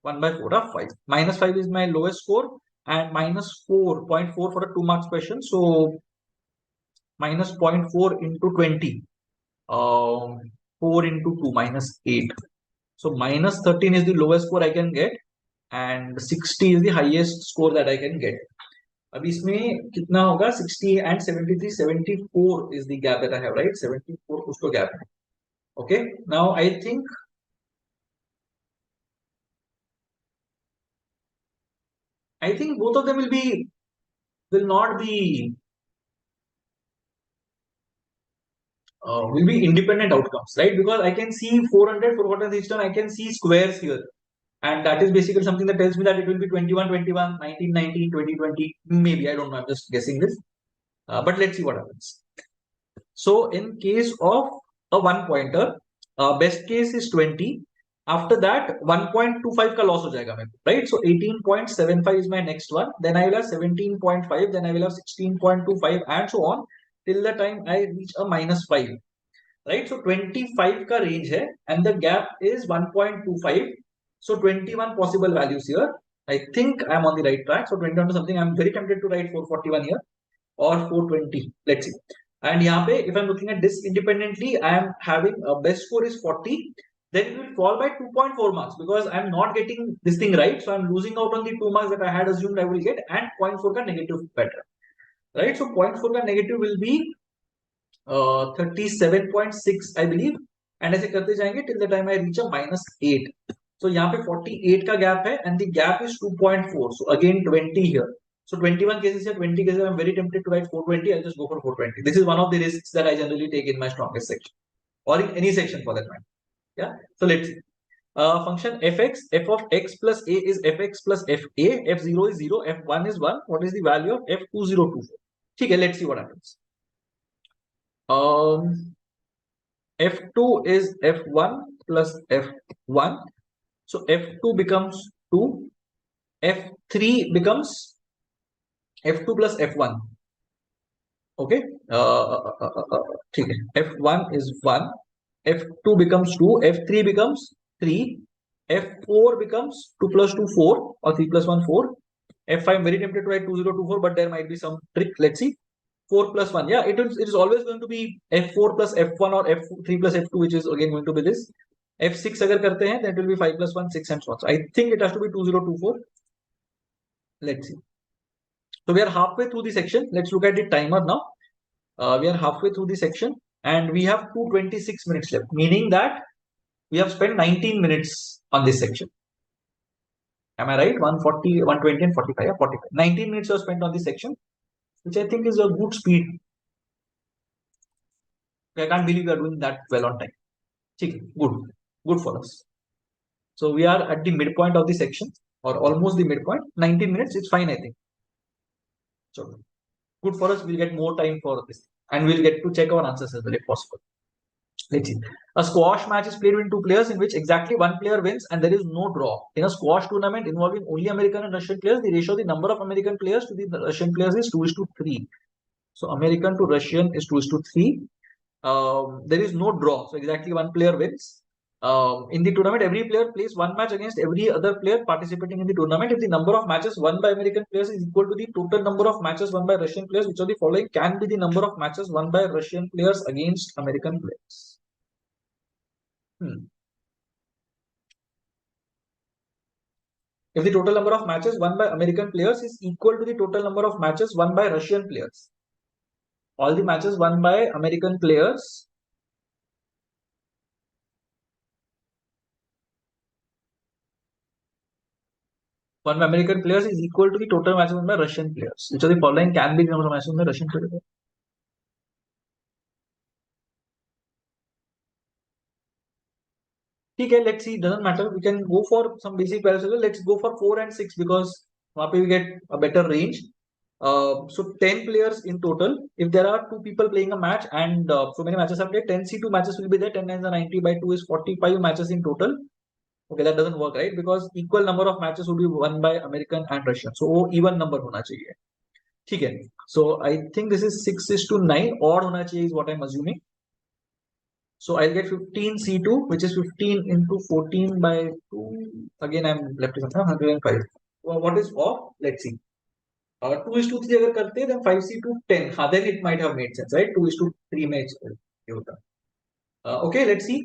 Speaker 1: 1 by 4 of 5. Minus 5 is my lowest score and minus 4.4 for a 2 marks question. So minus 0.4 into 20. 4 into 2 minus 8. So minus 13 is the lowest score I can get and 60 is the highest score that I can get. अभी इसमें कितना होगा? 60 and 73, 74 is the gap that I have, right? 74 कुछ तो gap है. Okay, now I think both of them will not be will be independent outcomes, right? Because I can see 400 for what is done, I can see squares here. And that is basically something that tells me that it will be 21, 21, 19, 19, 20, 20. Maybe, I don't know. I'm just guessing this. But let's see what happens. So in case of a one pointer, best case is 20. After that 1.25 का loss हो जाएगा मेरे को, right? So 18.75 is my next one. Then I will have 17.5. Then I will have 16.25 and so on till the time I reach a -5. Right? So 25 का range है and the gap is 1.25. So 21 possible values here. I think I'm on the right track. So 21 to something. I'm very tempted to write 441 here or 420. Let's see. And यहाँ पे if I'm looking at this independently, I am having a best score is 40. Then it will fall by 2.4 marks because I'm not getting this thing right. So I'm losing out on the 2 marks that I had assumed I will get, and 0.4 का negative better. Right? So 0.4 का negative will be 37.6 I believe, and ऐसे करते जाएंगे till the time I reach a -8. So यहाँ पे 48 का gap है and the gap is 2.4. So again 20 here. So 21 cases here, 20 cases. I'm very tempted to write 420. I'll just go for 420. This is one of the risks that I generally take in my strongest section or in any section for that matter. Yeah. So let's see. Function fx, f of x plus a is fx plus fa. F0 is 0. F1 is 1. What is the value of f2024? Okay, let's see what happens. F2 is F1 plus F1. So F2 becomes 2. F3 becomes F2 plus F1. Okay. F1 is 1. F2 becomes 2. F3 becomes 3. F4 becomes 2 plus 2, 4, or 3 plus 1, 4. F5, I'm very tempted to write 2024, but there might be some trick. Let's see. 4 plus 1. Yeah, it is always going to be F4 plus F1 or F3 plus F2, which is again going to be this. F6 अगर करते हैं, then it will be 5 plus 1, 6 and so on. So I think it has to be 2024. Let's see. So we are halfway through the section. Let's look at the timer now. We are halfway through the section and we have 226 minutes left, meaning that we have spent 19 minutes on this section. Am I right? 140, 120 and 45. Yeah, 45. 19 minutes are spent on this section, which I think is a good speed. I can't believe we are doing that well on time. Good for us. So we are at the midpoint of the section or almost the midpoint. 19 minutes, it's fine, I think. So good for us. We'll get more time for this and we'll get to check our answers as well if possible. Let's see. A squash match is played between two players in which exactly one player wins and there is no draw. In a squash tournament involving only American and Russian players, the ratio of the number of American players to the Russian players is 2:3. So American to Russian is 2:3. There is no draw. So exactly one player wins. In the tournament, every player plays one match against every other player participating in the tournament. If the number of matches won by American players is equal to the total number of matches won by Russian players, which of the following can be the number of matches won by Russian players against American players? If the total number of matches won by American players is equal to the total number of matches won by Russian players, all the matches won by American players won by American players is equal to the total matches won by Russian players, which of the following can be the number of matches won by Russian players? Okay, let's see. Doesn't matter. We can go for some basic values. Let's go for 4 and 6 because we get a better range. So 10 players in total. If there are two people playing a match and so many matches are played, 10 C2 matches will be there. 10 9 are 90 by 2 is 45 matches in total. Okay, that doesn't work, right? Because equal number of matches would be won by American and Russian. So even number होना चाहिए. ठीक है. So I think this is 6:9. Odd होना चाहिए is what I'm assuming. So I'll get 15 C2, which is 15 into 14 by 2. Again, I'm left with 105. Well, what is off? Let's see. 2:3 अगर करते हैं, then 5C2 10. Then it might have made sense, right? 2:3 में ये होता. Okay, let's see.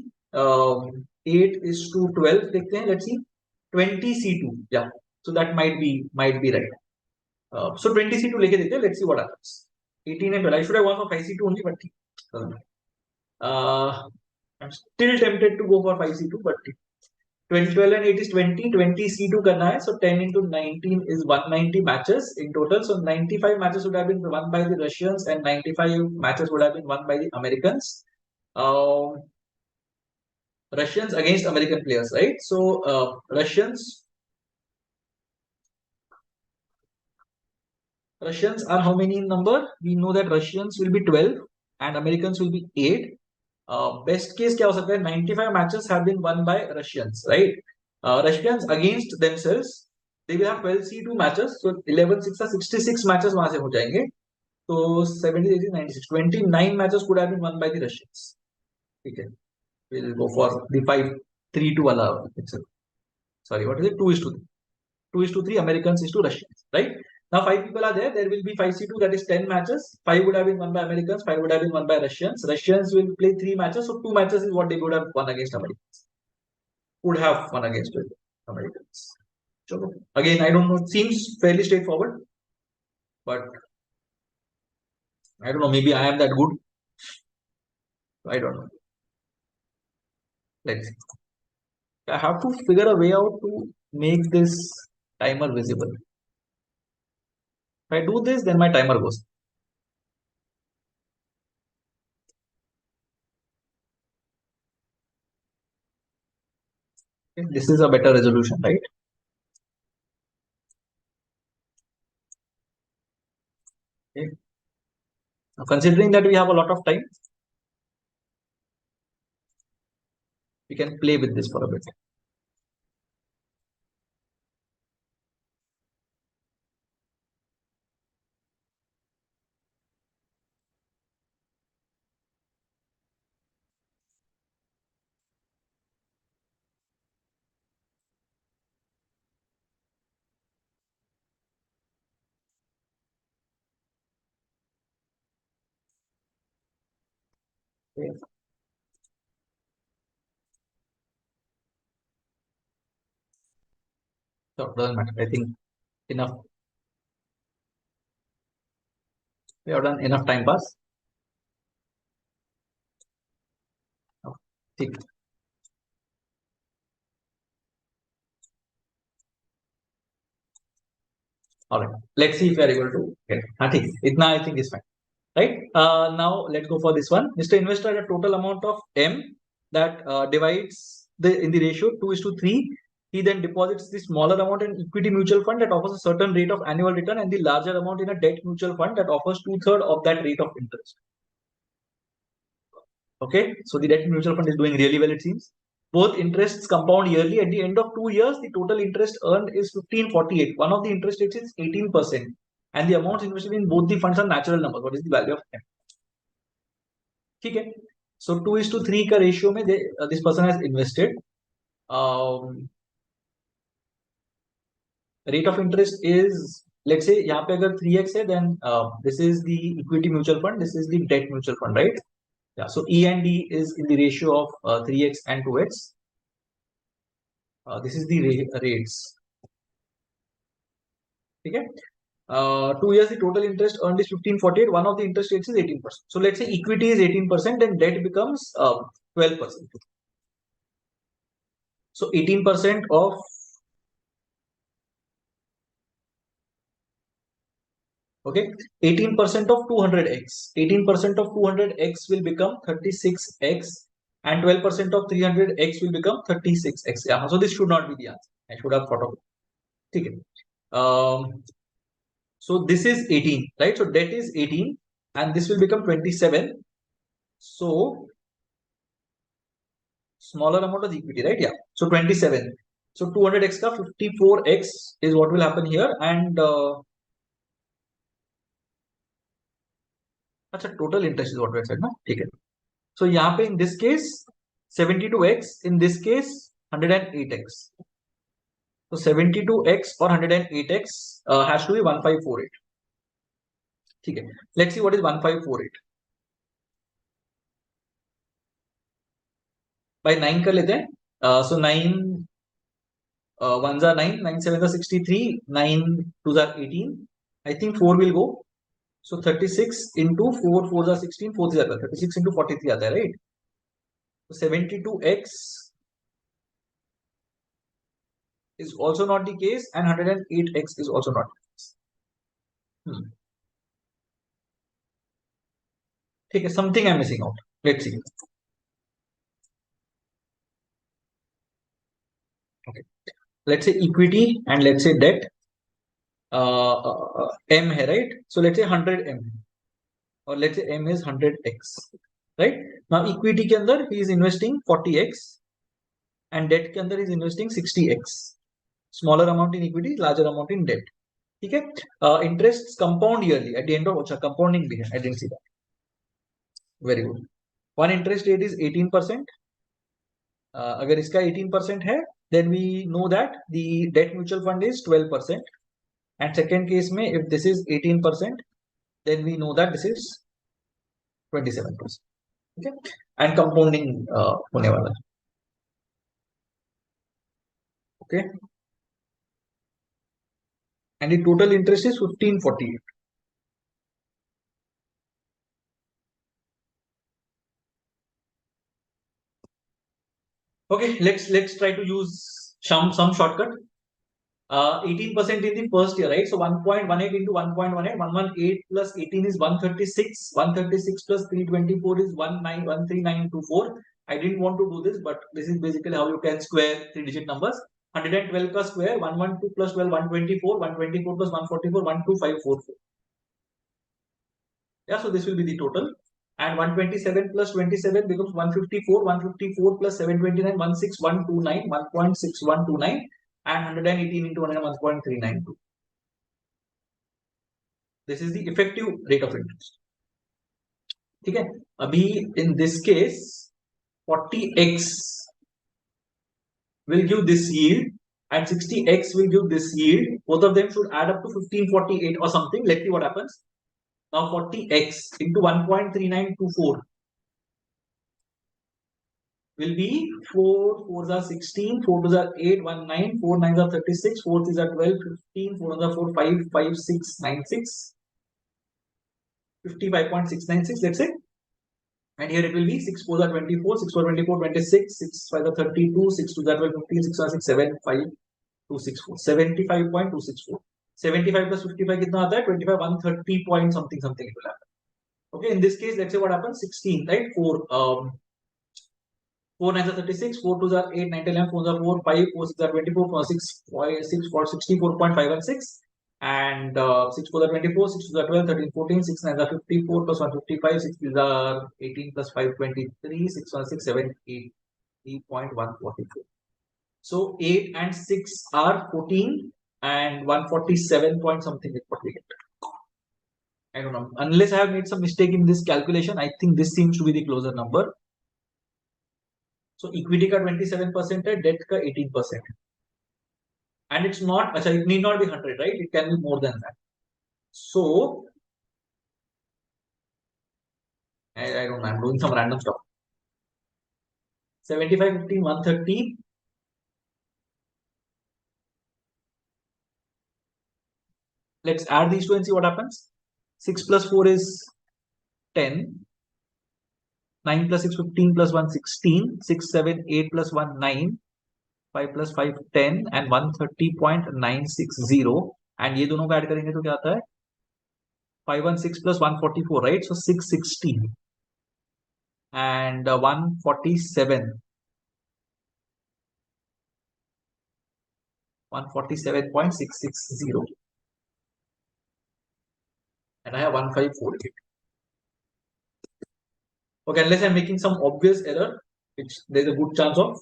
Speaker 1: 8:12 देखते हैं. Let's see. 20 C2. Yeah. So that might be right. So 20 C2 लेके देखते हैं. Let's see what happens. 18 and 12. I should have gone for 5C2 only, but I'm still tempted to go for 5C2, but 12 and 8 is 20. 20 C2 करना है. So 10 into 19 is 190 matches in total. So 95 matches would have been won by the Russians and 95 matches would have been won by the Americans. Russians against American players, right? So Russians Russians are how many in number? We know that Russians will be 12 and Americans will be 8. Best case क्या हो सकता है? 95 matches have been won by Russians, right? Russians against themselves, they will have 12 C2 matches, so 11 6 are 66 matches वहां से हो जाएंगे. So 70, 80, 96, 29 matches could have been won by the Russians. Okay, we'll go for the 5-3-2 wala. Sorry, what is it? 2:3. 2:3 Americans is to Russians, right? Now 5 people are there. There will be 5C2, that is 10 matches. 5 would have been won by Americans, 5 would have been won by Russians. Russians will play 3 matches, so 2 matches is what they would have won against Americans. Would have won against Americans. So again, I don't know. It seems fairly straightforward, but I don't know. Maybe I am that good. I don't know. Let's see. I have to figure a way out to make this timer visible. If I do this, then my timer goes. Okay, this is a better resolution, right? Okay. Now, considering that we have a lot of time, we can play with this for a bit. Okay. So doesn't matter. I think enough. We have done enough time pass. Okay. All right. Let's see if we are able to get it. Nothing. Itna I think is fine. Right. Now let's go for this one. Mr. Investor had a total amount of M that divides the in the ratio 2:3. He then deposits the smaller amount in equity mutual fund that offers a certain rate of annual return and the larger amount in a debt mutual fund that offers 2/3 of that rate of interest. Okay, so the debt mutual fund is doing really well, it seems. Both interests compound yearly. At the end of 2 years, the total interest earned is 1548. One of the interest rates is 18%. And the amounts invested in both the funds are natural numbers. What is the value of M? Okay. So 2:3 का ratio में this person has invested. Rate of interest is, let's say यहाँ पे अगर 3x है, then this is the equity mutual fund, this is the debt mutual fund, right? Yeah. So E and D is in the ratio of 3x and 2x. This is the rates. Okay. 2 years, the total interest earned is 1548. One of the interest rates is 18%. So let's say equity is 18%, then debt becomes 12%. So 18% of okay, 18% of 200x. 18% of 200x will become 36x, and 12% of 300x will become 36x. Yeah. So this should not be the answer. I should have thought of it. Okay. So this is 18, right? So debt is 18 and this will become 27. So smaller amount of equity, right? Yeah. So 27. So 200x ka 54x is what will happen here. And total interest is what we have said, no? Okay. So यहाँ पे in this case 72x, in this case 108x. So 72x or 108x has to be 1548. Okay. Let's see what is 1548. By 9 कर लेते हैं. So 9 ones are 9, 9 sevens are 63, 9 twos are 18. I think 4 will go. So 36 into 4 fours are 16, 4 is 36 into 43 आता है, right? So 72x is also not the case and 108x is also not the case. Okay, something I'm missing out. Let's see. Okay, let's say equity and let's say debt. M है, right? So let's say 100 M, or let's say M is 100x, right? Now equity के अंदर he is investing 40x and debt के अंदर he is investing 60x. Smaller amount in equity, larger amount in debt. ठीक है? Interests compound yearly at the end of, अच्छा compounding भी है, I didn't see that. Very good. One interest rate is 18%. अगर इसका 18% है, then we know that the debt mutual fund is 12%. And second case में, if this is 18%, then we know that this is 27%. Okay, and compounding होने वाला है. Okay, and the total interest is 1548. Okay, let's try to use some shortcut. 18% in the first year, right? So 1.18 into 1.18, 118 plus 18 is 136. 136 plus 324 is 13924. I didn't want to do this, but this is basically how you can square 3-digit numbers. 112 plus square, 112 plus 12, 124, 124 plus 144, 12544. Yeah, so this will be the total. And 127 plus 27 becomes 154, 154 plus 729, 16129, 1.6129, and 118 into 101.392. This is the effective rate of interest. ठीक है? अभी in this case 40x will give this yield and 60x will give this yield. Both of them should add up to 1548 or something. Let's see what happens. Now 40x into 1.3924 will be 4 4s are 16, 4 2s are 8, 1 9, 4 9s are 36, 4 3s are 12, 15, 4 are 4 5 5 6 9 6, 55.696, let's say. And here it will be 6 4s are 24, 6 4 24, 26, 6 5 are 32, 6 2s are 12, 15, 6 are 6 7 5 2 6 4, 75.264. 75 plus 55 कितना आता है? 25, 130 point something something it will happen. Okay, in this case, let's say what happens? 16, right? 4 9s are 36, 4 2s are 8, 9 10 11, 4s are 4, 5, 4 6 are 24, 4 6 6 4 64.516, and 6 4 are 24, 6 2s are 12, 13 14, 6 9s are 54 plus 155, 6 3s are 18 plus 5 23, 6 1 6 7 8 3.144. So 8 and 6 are 14 and 147 point something is what we get. I don't know. Unless I have made some mistake in this calculation, I think this seems to be the closer number. So equity ka 27% hai, debt ka 18%. And it's not, it need not be 100, right? It can be more than that. So, I don't know, I'm doing some random stuff. 75, 15, 130. Let's add these two and see what happens. 6 plus 4 is 10. 9 plus 6, 15 plus 1, 16. 6, 7, 8 plus 1, 9. 5 plus 5, 10. And 130.960. And ये दोनों को add करेंगे तो क्या आता है? 516 plus 144, right? So 660. And 147. 147.660. And I have 1548. Okay, unless I'm making some obvious error, which there's a good chance of,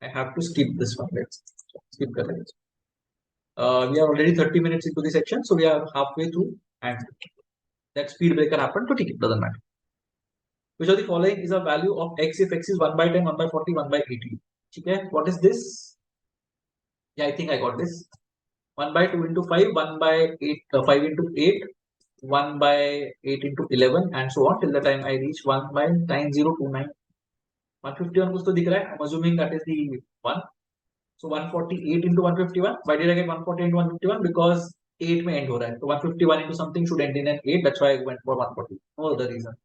Speaker 1: I have to skip this one. Let's skip the rest. We are already 30 minutes into the section, so we are halfway through, and that speed breaker happened to take it, doesn't matter. Which of the following is a value of x if x is 1 by 10, 1 by 40, 1 by 80? Okay, what is this? Yeah, I think I got this. 1 by 2 into 5, 1 by 8, 5 into 8, 1 by 8 into 11, and so on till the time I reach 1 by 9029. 151 कुछ तो दिख रहा है. I'm assuming that is the one. So 148 into 151. Why did I get 148 into 151? Because 8 में end हो रहा है. So 151 into something should end in an 8. That's why I went for 140. No other reason.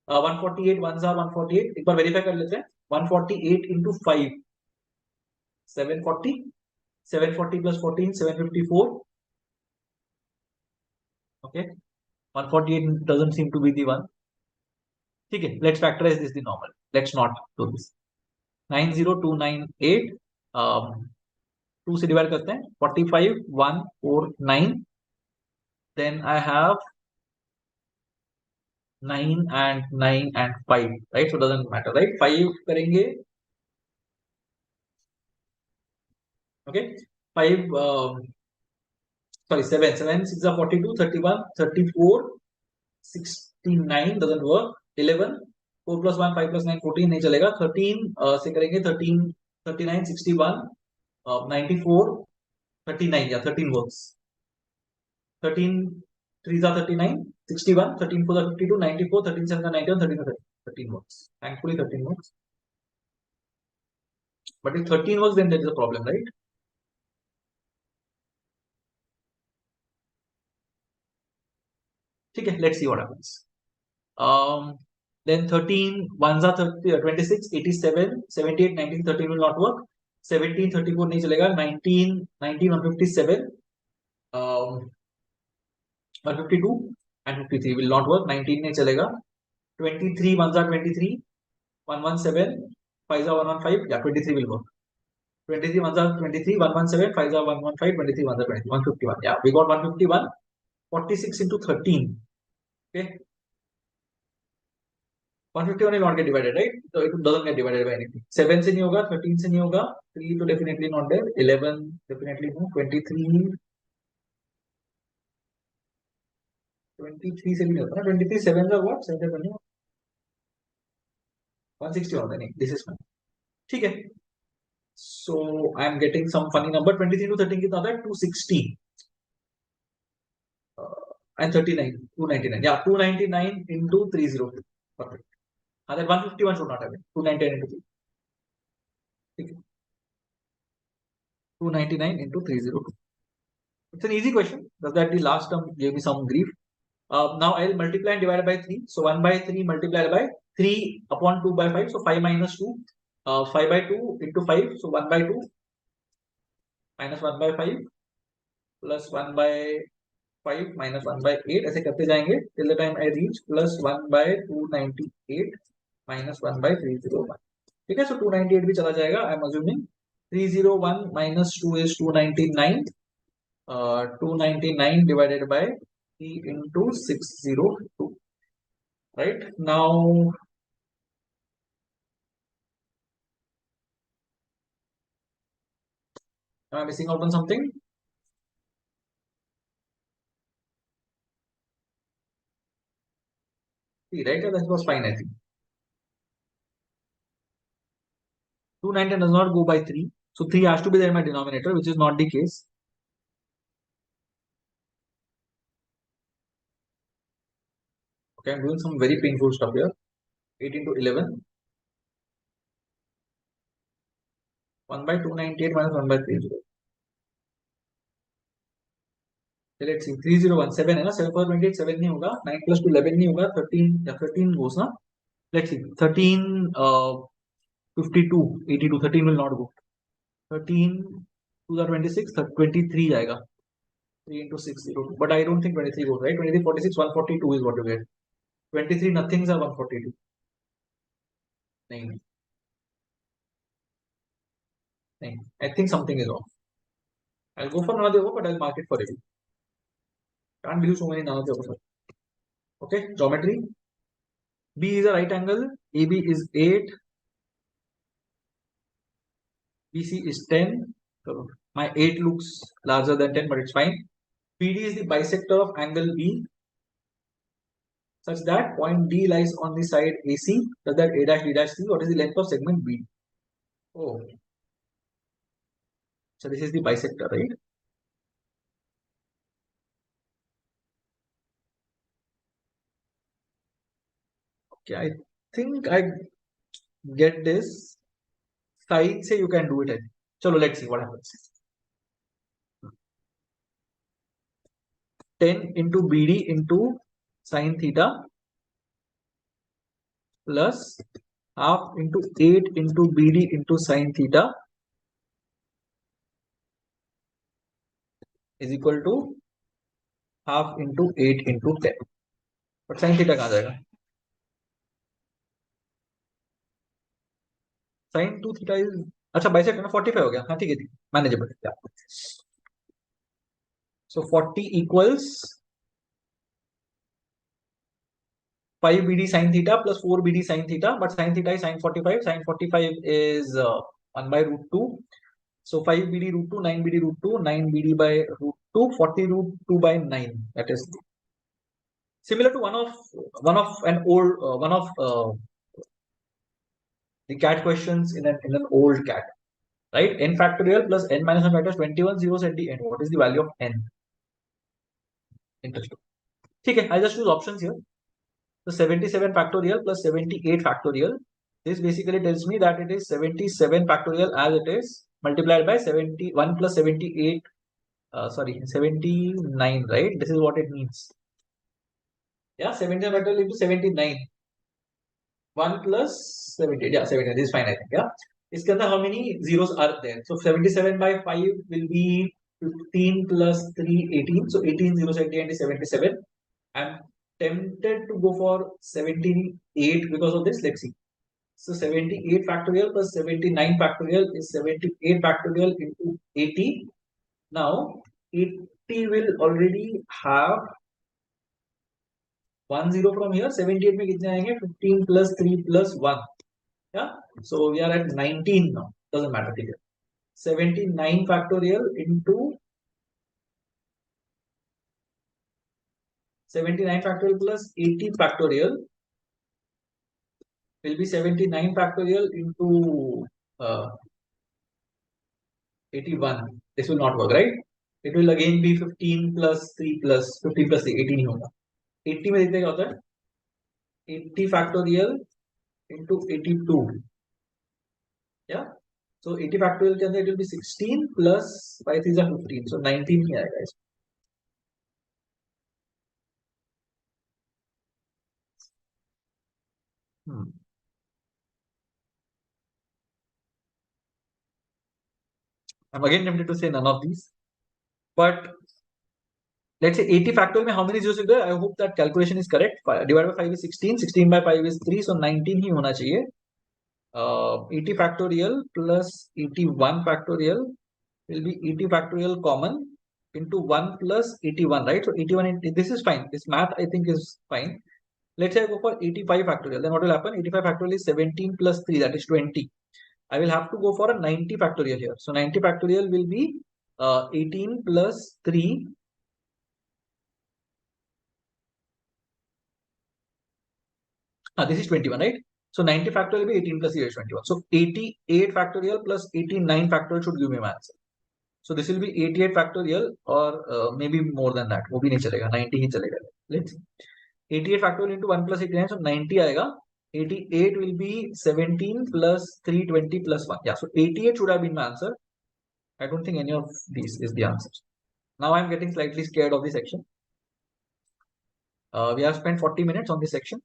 Speaker 1: 148 ones are 148. एक बार verify कर लेते हैं. 148 into 5. 740. 740 plus 14, 754. Okay. 148 doesn't seem to be the one. Okay, let's factorize this the normal. Let's not do this. 90298 2 से divide करते हैं. 45 149 Then I have 9 and 9 and 5, right? So doesn't matter, right? 5 करेंगे, okay? 5, sorry, 7, 7, 6 are 42, 31, 34, 69 doesn't work. 11, 4 plus 1, 5 plus 9, 14 नहीं चलेगा. 13 से करेंगे 13, 39, 61, 94, 39, yeah, 13 works. 13 3s are 39, 61, 13 4s are 52, 94, 13 7s are 91, 13 are 13 works. Thankfully 13 works. But if 13 works, then there is a problem, right? Okay, let's see what happens. Then 13 ones are 30, 26, 87, 78, 19, 13 will not work. 17, 34 नहीं चलेगा. 19, 19, 157, 152 and 53 will not work. 19 नहीं चलेगा. 23 ones are 23, 117, 5s are 115, yeah, 23 will work. 23 ones are 23, 117, 5s are 115, 23 ones are 20, 151. Yeah, we got 151. 46 into 13. Okay. 151 will not get divided, right? So it doesn't get divided by anything. 7 से नहीं होगा, 13 से नहीं होगा, 3 तो definitely not there, 11 definitely no, 23, 23 से भी नहीं होता ना, 23 7 का what? 7 का नहीं, 160 होता नहीं, this is fine. ठीक है. So I am getting some funny number. 23 to 13 कितना होता है? 260 and 39, 299. Yeah, 299 into 302. Perfect. And then 151 should not have it. 299 into 3. ठीक है. 299 into 302. It's an easy question. Does that the last term gave me some grief? Now I'll multiply and divide by 3. So 1 by 3 multiplied by 3 upon 2 by 5. So 5 minus 2. 5 by 2 into 5. So 1 by 2 minus 1 by 5 plus 1 by 5 minus 1 by 8. ऐसे करते जाएंगे till the time I reach plus 1 by 298 minus 1 by 301. ठीक है. So 298 भी चला जाएगा. I'm assuming 301 minus 2 is 299. 299 divided by 3 into 602. Right now, am I missing out on something? See, right? That was fine, I think. 290 does not go by 3. So 3 has to be there in my denominator, which is not the case. Okay, I'm doing some very painful stuff here. 8 into 11. 1 by 298 minus 1 by 30. So let's see. 301. 7 है ना? 7 for 28, 7 नहीं होगा. 9 plus 2, 11 नहीं होगा. 13, yeah, 13 goes ना. Let's see. 13, 52, 82. 13 will not go. 13, 2 are 26, 23 जाएगा. 3 into 602. But I don't think 23 goes, right? 23, 46, 142 is what you get. 23 nothings are 142. नहीं, नहीं. I think something is off. I'll go for another one, but I'll mark it for you. Can't believe so many numbers. Okay, geometry. B is a right angle. AB is 8. BC is 10. So my 8 looks larger than 10, but it's fine. PD is the bisector of angle B such that point D lies on the side AC, such that A dash D dash C. What is the length of segment B? Oh, so this is the bisector, right? Okay, I think I get this. Side say you can do it. So let's see what happens. 10 into BD into sine theta plus half into 8 into BD into sine theta is equal to half into 8 into 10. But sine theta कहाँ जाएगा? Sine 2 theta is अच्छा bisect ना 45 हो गया. हाँ ठीक है manageable. So 40 equals 5 BD sin theta plus 4 BD sin theta, but sin theta is sin 45. Sin 45 is 1 by root 2. So 5 BD root 2, 9 BD root 2, 9 BD by root 2, 40 root 2 by 9. That is similar to one of the CAT questions in an old CAT, right? N factorial plus n minus 1 factor 21 zeros at the end. What is the value of n? Interesting. Okay, I just choose options here. So 77 factorial plus 78 factorial. This basically tells me that it is 77 factorial as it is multiplied by 71 plus 78. Sorry, 79, right? This is what it means. Yeah, 79 factorial into 79. 1 plus 78. Yeah, 79. This is fine, I think. Yeah. इसके अंदर how many zeros are there? So 77 by 5 will be 15 plus 3, 18. So 18 zeros at the end is 77. I'm tempted to go for 78 because of this. Let's see. So 78 factorial plus 79 factorial is 78 factorial into 80. Now 80 will already have 1 0 from here. 78 में कितने आएंगे? 15 plus 3 plus 1. Yeah. So we are at 19 now. Doesn't matter. 79 factorial into 79 factorial plus 80 factorial will be 79 factorial into 81. This will not work, right? It will again be 15 plus 3 plus 15 plus 3, 18 ही होगा. 80 में देखते क्या होता है? 80 factorial into 82. Yeah. So 80 factorial के अंदर it will be 16 plus 5 3 is 15. So 19 ही आएगा इसमें. I'm again tempted to say none of these. But let's say 80 factorial में how many zeros there? I hope that calculation is correct. Divided by 5 is 16. 16 by 5 is 3. So 19 ही होना चाहिए. 80 factorial plus 81 factorial will be 80 factorial common into 1 plus 81, right? So 81, this is fine. This math I think is fine. Let's say I go for 85 factorial. Then what will happen? 85 factorial is 17 plus 3, that is 20. I will have to go for a 90 factorial here. So 90 factorial will be 18 plus 3. This is 21, right? So 90 factorial will be 18 plus 3 is 21. So 88 factorial plus 89 factorial should give me my answer. So this will be 88 factorial or maybe more than that. वो भी नहीं चलेगा, 90 ही चलेगा. Let's see. 88 factorial into 1 plus 89, so 90 आएगा. 88 will be 17 plus 320 plus 1. Yeah, so 88 should have been my answer. I don't think any of these is the answer. Now I'm getting slightly scared of this section. We have spent 40 minutes on this section.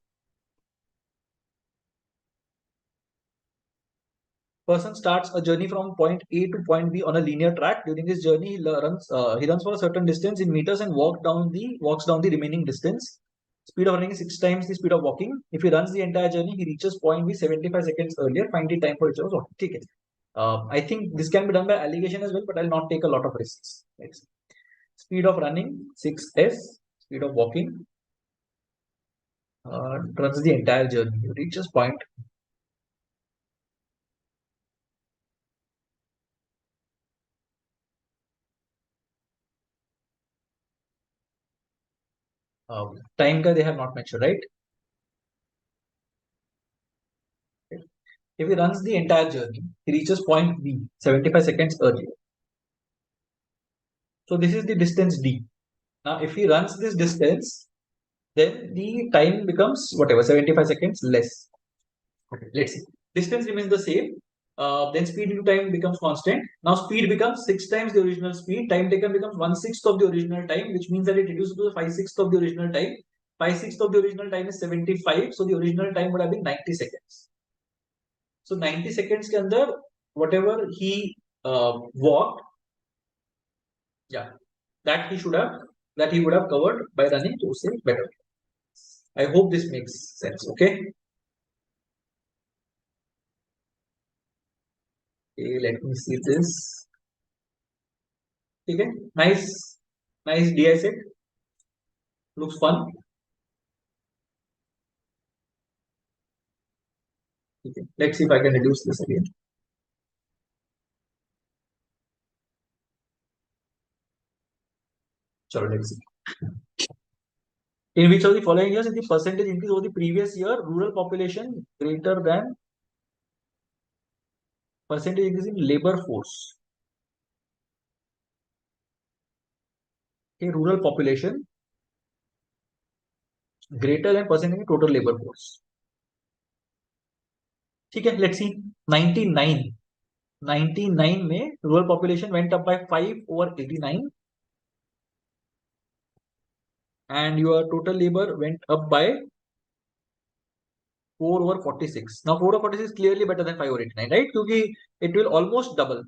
Speaker 1: Person starts a journey from point A to point B on a linear track. During this journey, he runs for a certain distance in meters and walks down the remaining distance. Speed of running is 6 times the speed of walking. If he runs the entire journey, he reaches point B 75 seconds earlier. Find the time for each of walking. Okay. I think this can be done by allegation as well, but I'll not take a lot of risks. Next. Speed of running 6s. Speed of walking runs the entire journey. He reaches point. Time they have not mentioned, right? If he runs the entire journey, he reaches point B 75 seconds earlier. So this is the distance D. Now, if he runs this distance, then the time becomes whatever 75 seconds less. Okay, let's see. Distance remains the same. Then speed into time becomes constant. Now speed becomes 6 times the original speed. Time taken becomes 1/6 of the original time, which means that it reduces to 5/6 of the original time. 5/6 of the original time is 75. So the original time would have been 90 seconds. So 90 seconds के अंदर whatever he walked, yeah, that he would have covered by running to say better. I hope this makes sense. Okay. Okay, let me see this. Okay, nice DI set. Looks fun. Let's see if I can reduce this again. So let's see. In which of the following years is the percentage increase over the previous year rural population greater than percentage increase in labor force? Okay, rural population greater than percentage in total labor force. ठीक है, let's see. 99 में rural population went up by 5/89 and your total labor went up by 4/46. Now 4/46 is clearly better than 5/89, right? क्योंकि it will almost double.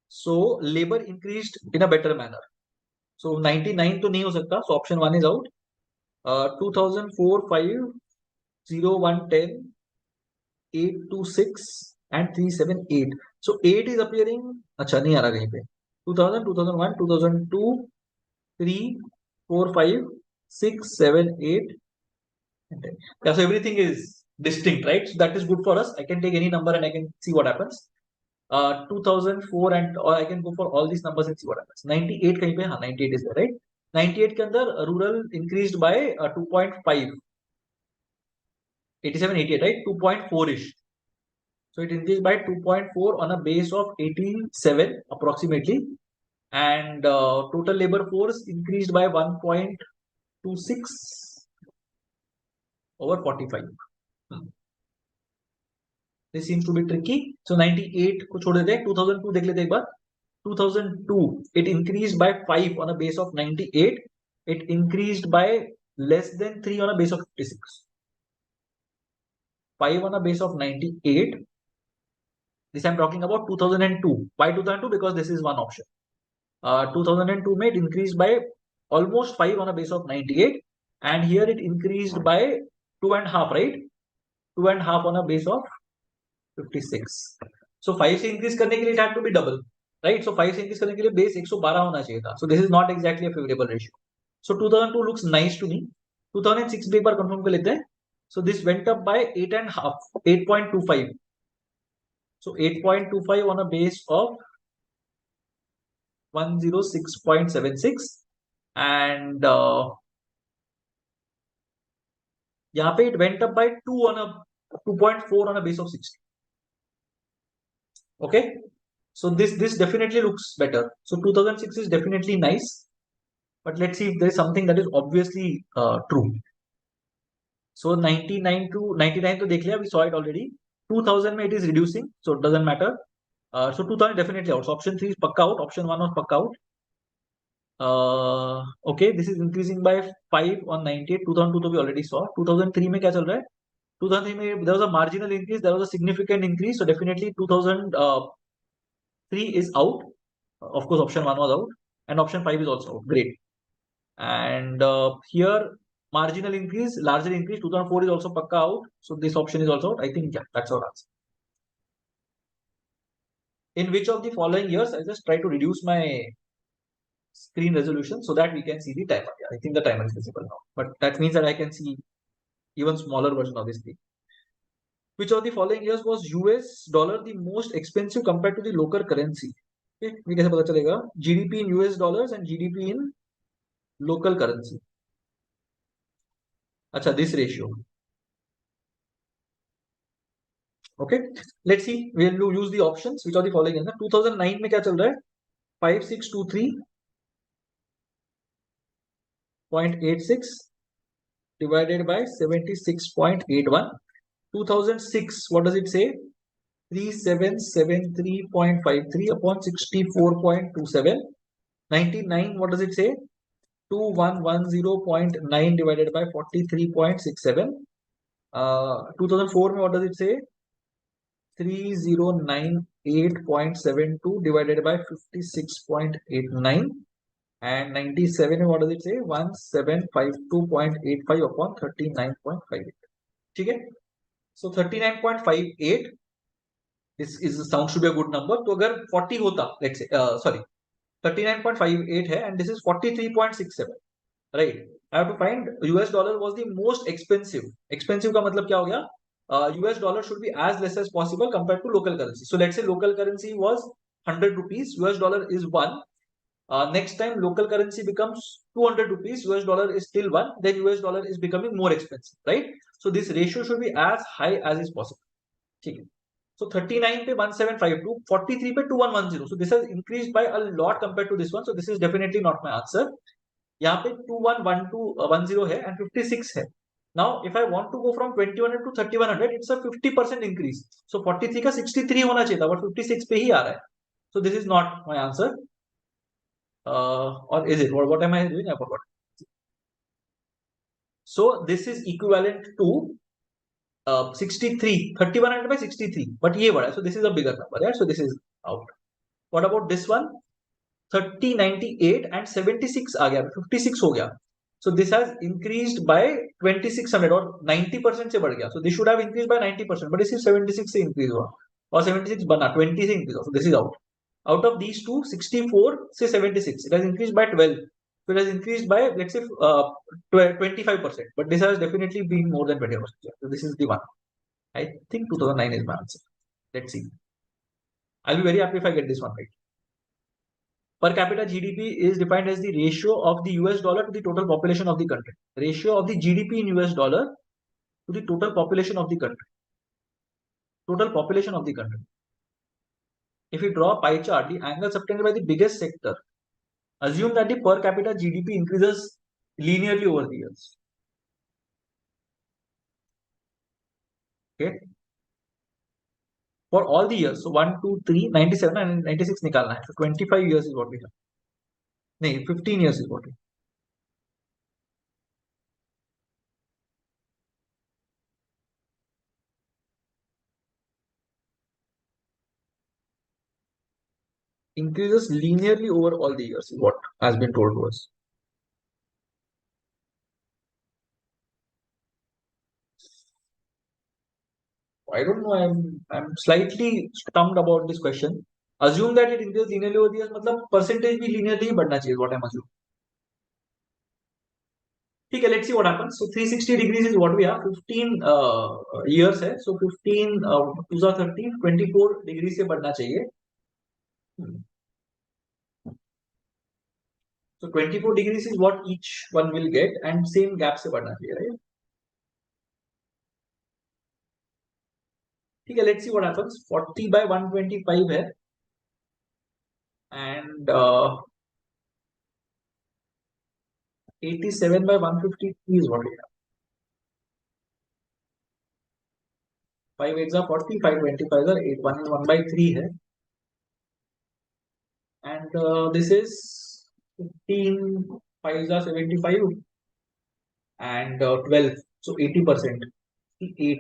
Speaker 1: So labor increased in a better manner. So 99 तो नहीं हो सकता. So option 1 is out. 2004, 5, 0, 1, 10, 8, 2, 6 and 3, 7, 8. So 8 is appearing. अच्छा नहीं आ रहा कहीं पे. 2000, 2001, 2002, 3, 4, 5, 6, 7, 8 and 10. Yeah, so everything is distinct, right? So that is good for us. I can take any number and I can see what happens. 2004 and or I can go for all these numbers and see what happens. 98 कहीं पे, हाँ 98 is there, right? 98 के अंदर rural increased by 2.5. 87, 88, right? 2.4 ish. So it increased by 2.4 on a base of 87 approximately, and total labor force increased by 1.26 over 45. This seems to be tricky. So 98 को छोड़ देते हैं. 2002 देख लेते हैं एक बार. 2002 it increased by 5 on a base of 98. It increased by less than 3 on a base of 56. 5 on a base of 98. This I'm talking about 2002. Why 2002? Because this is one option. 2002 may it increased by almost 5 on a base of 98, and here it increased by 2.5, right? 2.5 on a base of 56. So 5 से increase करने के लिए it had to be double, right? So 5 से increase करने के लिए base 112 होना चाहिए था. So this is not exactly a favorable ratio. So 2002 looks nice to me. 2006 भी एक बार confirm कर लेते हैं. So this went up by 8.5, 8.25. So 8.25 on a base of 106.76, and यहाँ पे it went up by 2.4 on a base of 60. Okay, so this definitely looks better. So 2006 is definitely nice, but let's see if there is something that is obviously true. So 99 to 99 तो देख लिया, we saw it already. 2000 में it is reducing, so it doesn't matter. So 2000 definitely out. So option 3 is pakka out. Option 1 was pakka out. Okay, this is increasing by 5 on 98. 2002 तो we already saw. 2003 में क्या चल रहा है? 2003 में there was a marginal increase, there was a significant increase, so definitely 2003 is out. Of course option 1 was out, and option 5 is also out. Great. And here marginal increase, larger increase, 2004 is also pakka out, so this option is also out. I think, yeah, that's our answer. In which of the following years, I just try to reduce my screen resolution so that we can see the timer. Yeah, I think the timer is visible now, but that means that I can see even smaller version of this thing. Which of the following years was US dollar the most expensive compared to the local currency? Okay, we कैसे पता चलेगा? GDP in US dollars and GDP in local currency. अच्छा, this ratio. Okay, let's see. We'll use the options. Which of the following years? 2009 में क्या चल रहा है? 5623.86 divided by 76.81. 2006, what does it say? 3773.53 upon 64.27. 99, what does it say? 2110.9 divided by 43.67. 2004, what does it say? 3098.72 divided by 56.89. And 97, what does it say? 1752.85 upon 39.58. ठीक है? So 39.58. This sounds to be a good number. तो अगर 40 होता, let's say, sorry, 39.58 है, and this is 43.67, right? I have to find US dollar was the most expensive. Expensive का मतलब क्या हो गया? US dollar should be as less as possible compared to local currency. So let's say local currency was 100 rupees, US dollar is 1. Next time local currency becomes 200 rupees, US dollar is still 1, then US dollar is becoming more expensive, right? So this ratio should be as high as is possible. Okay. So 39 पे 1752, 43 पे 2110. So this has increased by a lot compared to this one. So this is definitely not my answer. यहाँ पे 211210 है and 56 है. Now if I want to go from 2100 to 3100, it's a 50% increase. So 43 का 63 होना चाहिए था, but 56 पे ही आ रहा है. So this is not my answer. Or is it? What am I doing? I forgot. So this is equivalent to 63, 3100 by 63. But ये बड़ा है. So this is a bigger number. Yeah? So this is out. What about this one? 30, 98 and 76 आ गया, 56 हो गया. So this has increased by 2600 or 90% से बढ़ गया. So this should have increased by 90%, but this is 76 से increase हुआ और 76 बना 20 से increase हुआ. So this is out. Out of these two, 64 से 76, it has increased by 12. So it has increased by, let's say, 25%, but this has definitely been more than 20%. So this is the one. I think 2009 is my answer. Let's see. I'll be very happy if I get this one right. Per capita GDP is defined as the ratio of the US dollar to the total population of the country. Ratio of the GDP in US dollar to the total population of the country. Total population of the country. If we draw a pie chart, the angle subtended by the biggest sector, assume that the per capita GDP increases linearly over the years. Okay. For all the years, so 1, 2, 3, 97 and 96 निकालना है. So 25 years is what we have. No, 15 years is what we have. Increases linearly over all the years is what has been told to us. I don't know. I'm slightly stumped about this question. Assume that it increases linearly over the years. मतलब percentage भी linearly ही बढ़ना चाहिए. What I'm assuming. ठीक है. Let's see what happens. So 360 degrees is what we have. 15 years है. So 15 2 30 24 degrees से बढ़ना चाहिए. So 24 degrees is what each one will get, and same gap से बढ़ना चाहिए, right? ठीक है. Let's see what happens. 40 by 125 है, and 87 by 153 is what we have. 5 8s are 40, 5 25s are 8. 1 is 1 by 3 है, and this is 15 5s are 75 and 12, so 80%. 8.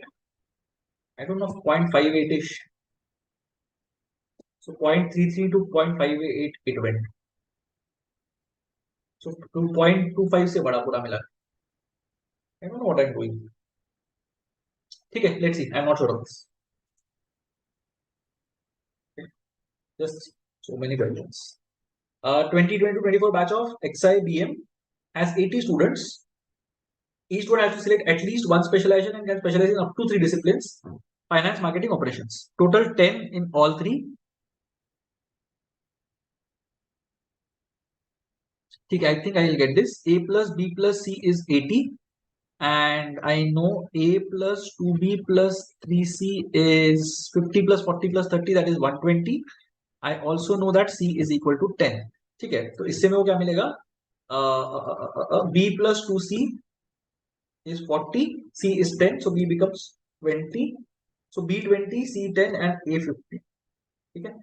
Speaker 1: I don't know, 0.58 ish. So 0.33 to 0.58 it went. So 2.25 से बड़ा पूरा मिला. I don't know what I'm doing. ठीक है, let's see. I'm not sure of this. Okay. Just so many questions. 2020-24 batch of XIBM has 80 students. Each student has to select at least one specialization and can specialize in up to 3 disciplines: finance, marketing, operations. Total 10 in all 3. ठीक है, I think I will get this. A plus B plus C is 80. And I know A plus 2B plus 3C is 50 plus 40 plus 30, that is 120. I also know that C is equal to 10. ठीक है, तो इससे मेरे को क्या मिलेगा? B plus 2C is 40, C is 10, so B becomes 20. So B 20, C 10 and A 50. ठीक है.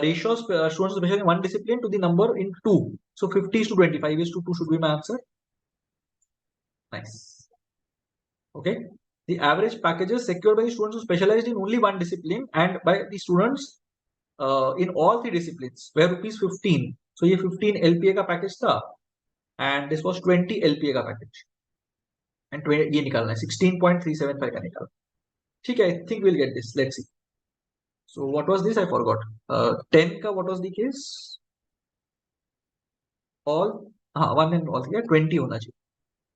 Speaker 1: Ratio of students specializing in one discipline to the number in 2. So 50 is to 25 is to 2 should be my answer. Nice. Okay. The average packages secured by the students who specialized in only one discipline and by the students in all 3 disciplines were rupees 15. So ये 15 LPA का package था and this was 20 LPA का package. And 20 ये निकालना है 16.375 का निकालना. ठीक है, I think we'll get this. Let's see. So what was this? I forgot. 10 का what was the case? All हाँ 1 and all. Yeah, 20 होना चाहिए.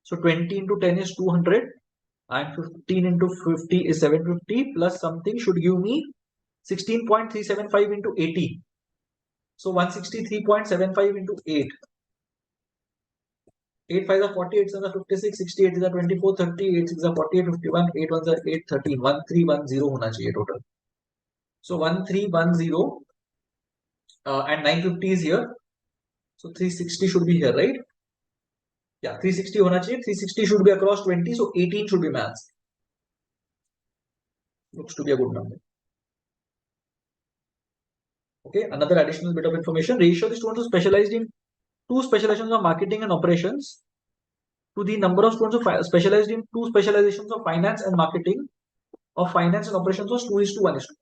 Speaker 1: So 20 into 10 is 200. And 15 into 50 is 750 plus something should give me 16.375 into 80. So 163.75 into 8. 8 5 are 40, 8 7 are 56, 68 is 24, 30, 8 6 are 48, 51, 8 1 are 8, 13, 1310 होना चाहिए total. So 1310 and 950 is here. So 360 should be here, right? Yeah, 360 होना चाहिए. 360 should be across 20, so 18 should be maths. Looks to be a good number. Okay, another additional bit of information. Ratio the students who specialized in 2 specializations of marketing and operations to the number of students who specialized in 2 specializations of finance and marketing of finance and operations was 2 is to 1 is to.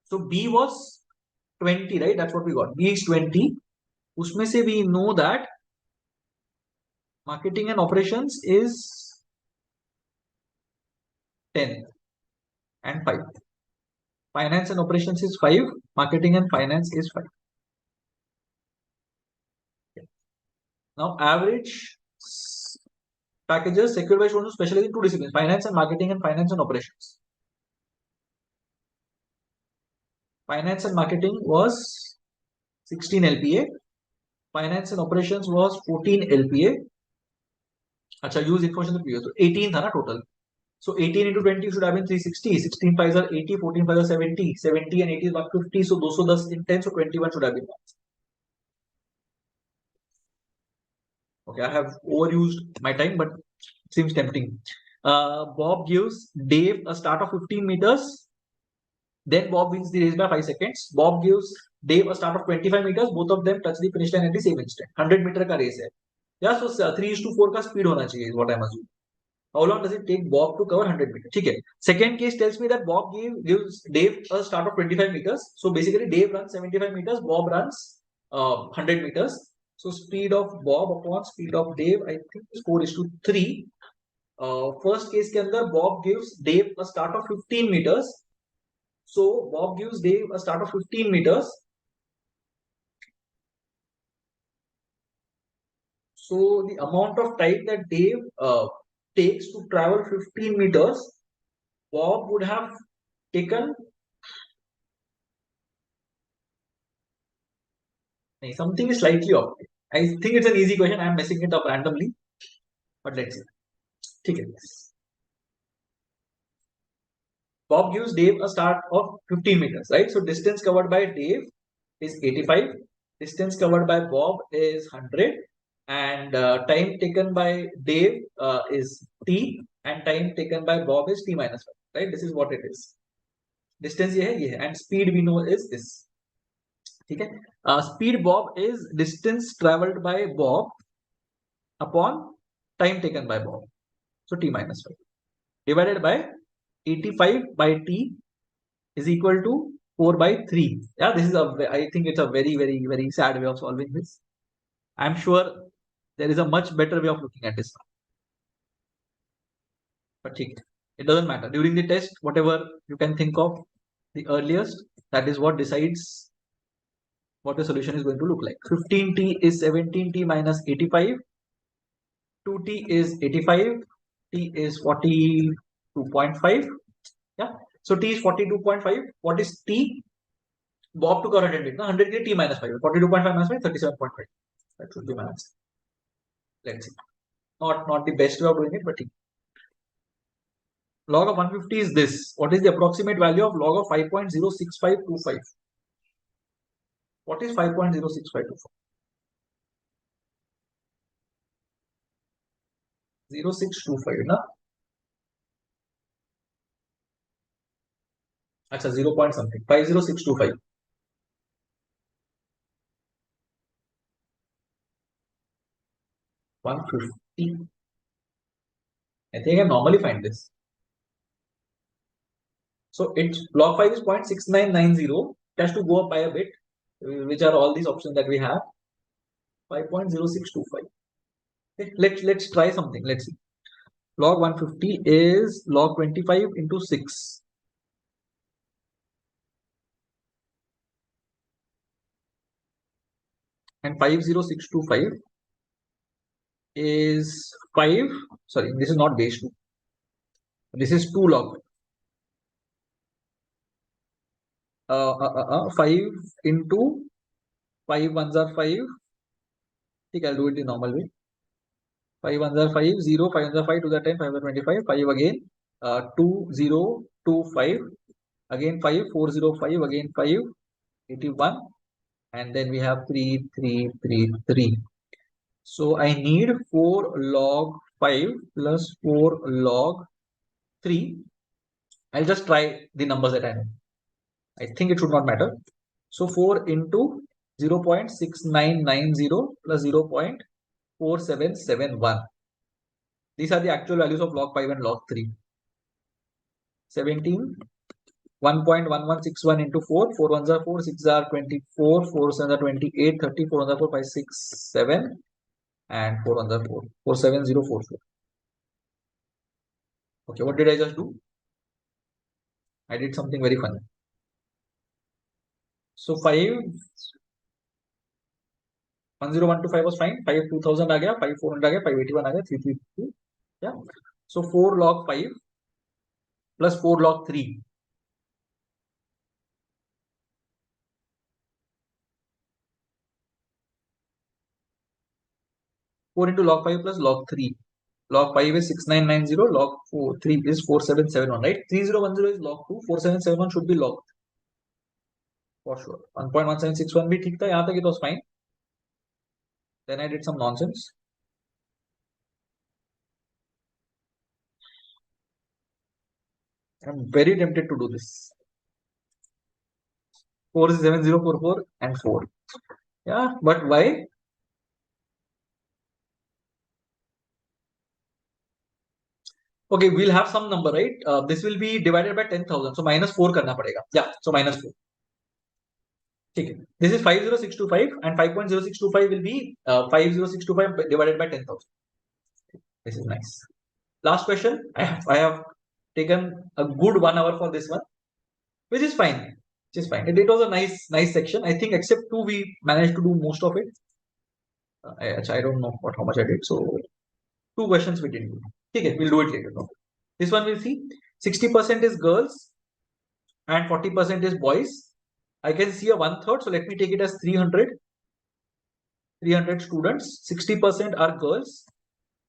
Speaker 1: So B was 20, right? That's what we got. B is 20. Usme se we know that marketing and operations is 10 and 5. Finance and operations is 5. Marketing and finance is 5. Now average packages secured by students who specialize in 2 disciplines, finance and marketing and finance and operations. Finance and marketing was 16 LPA. Finance and operations was 14 LPA. Acha, use information the previous. So 18 था ना total. So 18 into 20 should have been 360. 16 5s are 80, 14 5s are 70. 70 and 80 is 150. So 210 in 10, so 21 should have been. Okay, I have overused my time, but it seems tempting. Bob gives Dave a start of 15 meters. Then Bob wins the race by 5 seconds. Bob gives Dave a start of 25 meters. Both of them touch the finish line at the same instant. 100 meter का race है. Yeah, so 3:4 का speed होना चाहिए is what I'm assuming. How long does it take Bob to cover 100 meters? ठीक है. Second case tells me that Bob gives Dave a start of 25 meters. So basically Dave runs 75 meters. Bob runs 100 meters. So speed of Bob upon speed of Dave, I think is 4 is to 3. First case के अंदर Bob gives Dave a start of 15 meters. So Bob gives Dave a start of 15 meters. So the amount of time that Dave takes to travel 15 meters, Bob would have taken something is slightly off. I think it's an easy question. I'm messing it up randomly, but let's see. Okay. Bob gives Dave a start of 15 meters, right? So distance covered by Dave is 85. Distance covered by Bob is 100. And time taken by Dave is T. And time taken by Bob is T minus 5, right? This is what it is. Distance ये है, and speed we know is this. Okay. Speed Bob is distance traveled by Bob upon time taken by Bob. So T minus 5 divided by 85 by T is equal to 4 by 3. Yeah, this is I think it's a very, very, very sad way of solving this. I'm sure there is a much better way of looking at this. But it doesn't matter. During the test, whatever you can think of the earliest, that is what decides what the solution is going to look like. 15T is 17T minus 85. 2T is 85. T is 42.5. Yeah. So T is 42.5. What is T? Bob took 100 meters. 100 is T minus 5. 42.5 minus 5, 37.5. That should be my answer. Let's see. Not the best way of doing it, but log of 150 is this. What is the approximate value of log of 5.06525? What is 5.06525? 0625, na? Achha, 0 point something. 50625. 150. I think I normally find this. So it's log 5 is 0.6990. It has to go up by a bit, which are all these options that we have. 5.0625. Okay, let's try something. Let's see. Log 150 is log 25 into 6. And 50625 is 5. Sorry, this is not base 2. This is 2 log. 5 into 5 ones are 5. I think I'll do it in normal way. 5 ones are 5, 0, 5 ones are 5, 2 are 10, 5 are 25, 5 again, 2, 0, 2, 5, again 5, 4, 0, 5, again 5, 81, and then we have 3, 3, 3, 3. So I need 4 log 5 plus 4 log 3. I'll just try the numbers that I know. I think it should not matter. So 4 into 0.6990 plus 0.4771. These are the actual values of log 5 and log 3. 17, 1.1161 into 4, 4 ones are 4, 6 are 24, 4 7 are 28, 30, 4 ones are 4, 5, 6, 7, and 4 ones are 4, 47044. Okay, what did I just do? I did something very funny. So 5, 10125 was fine, 5 2000 आ गया, 5 400 आ गया, 581 आ गया, 332. Yeah. So 4 log 5 plus 4 log 3. 4 into log 5 plus log 3. Log 5 is 6990, log 3 is 4771, right? 3010 is log 2, 4771 should be log for sure. 1.1761 भी ठीक था, यहाँ तक it was fine. Then I did some nonsense. I'm very tempted to do this. 4 is 7044 and 4. Yeah, but why? Okay, we'll have some number, right? This will be divided by 10,000. So minus 4 करना पड़ेगा. Yeah, so minus 4. Okay. This is 50625 and 5.0625 will be 50625 divided by 10,000. This is nice. Last question. I have taken a good 1 hour for this one, which is fine. Which is fine. It was a nice section. I think except 2 we managed to do most of it. I don't know how much I did. So 2 questions we didn't do. Okay, we'll do it later. No? This one we'll see. 60% is girls and 40% is boys. I can see a 1/3. So let me take it as 300. 300 students. 60% are girls.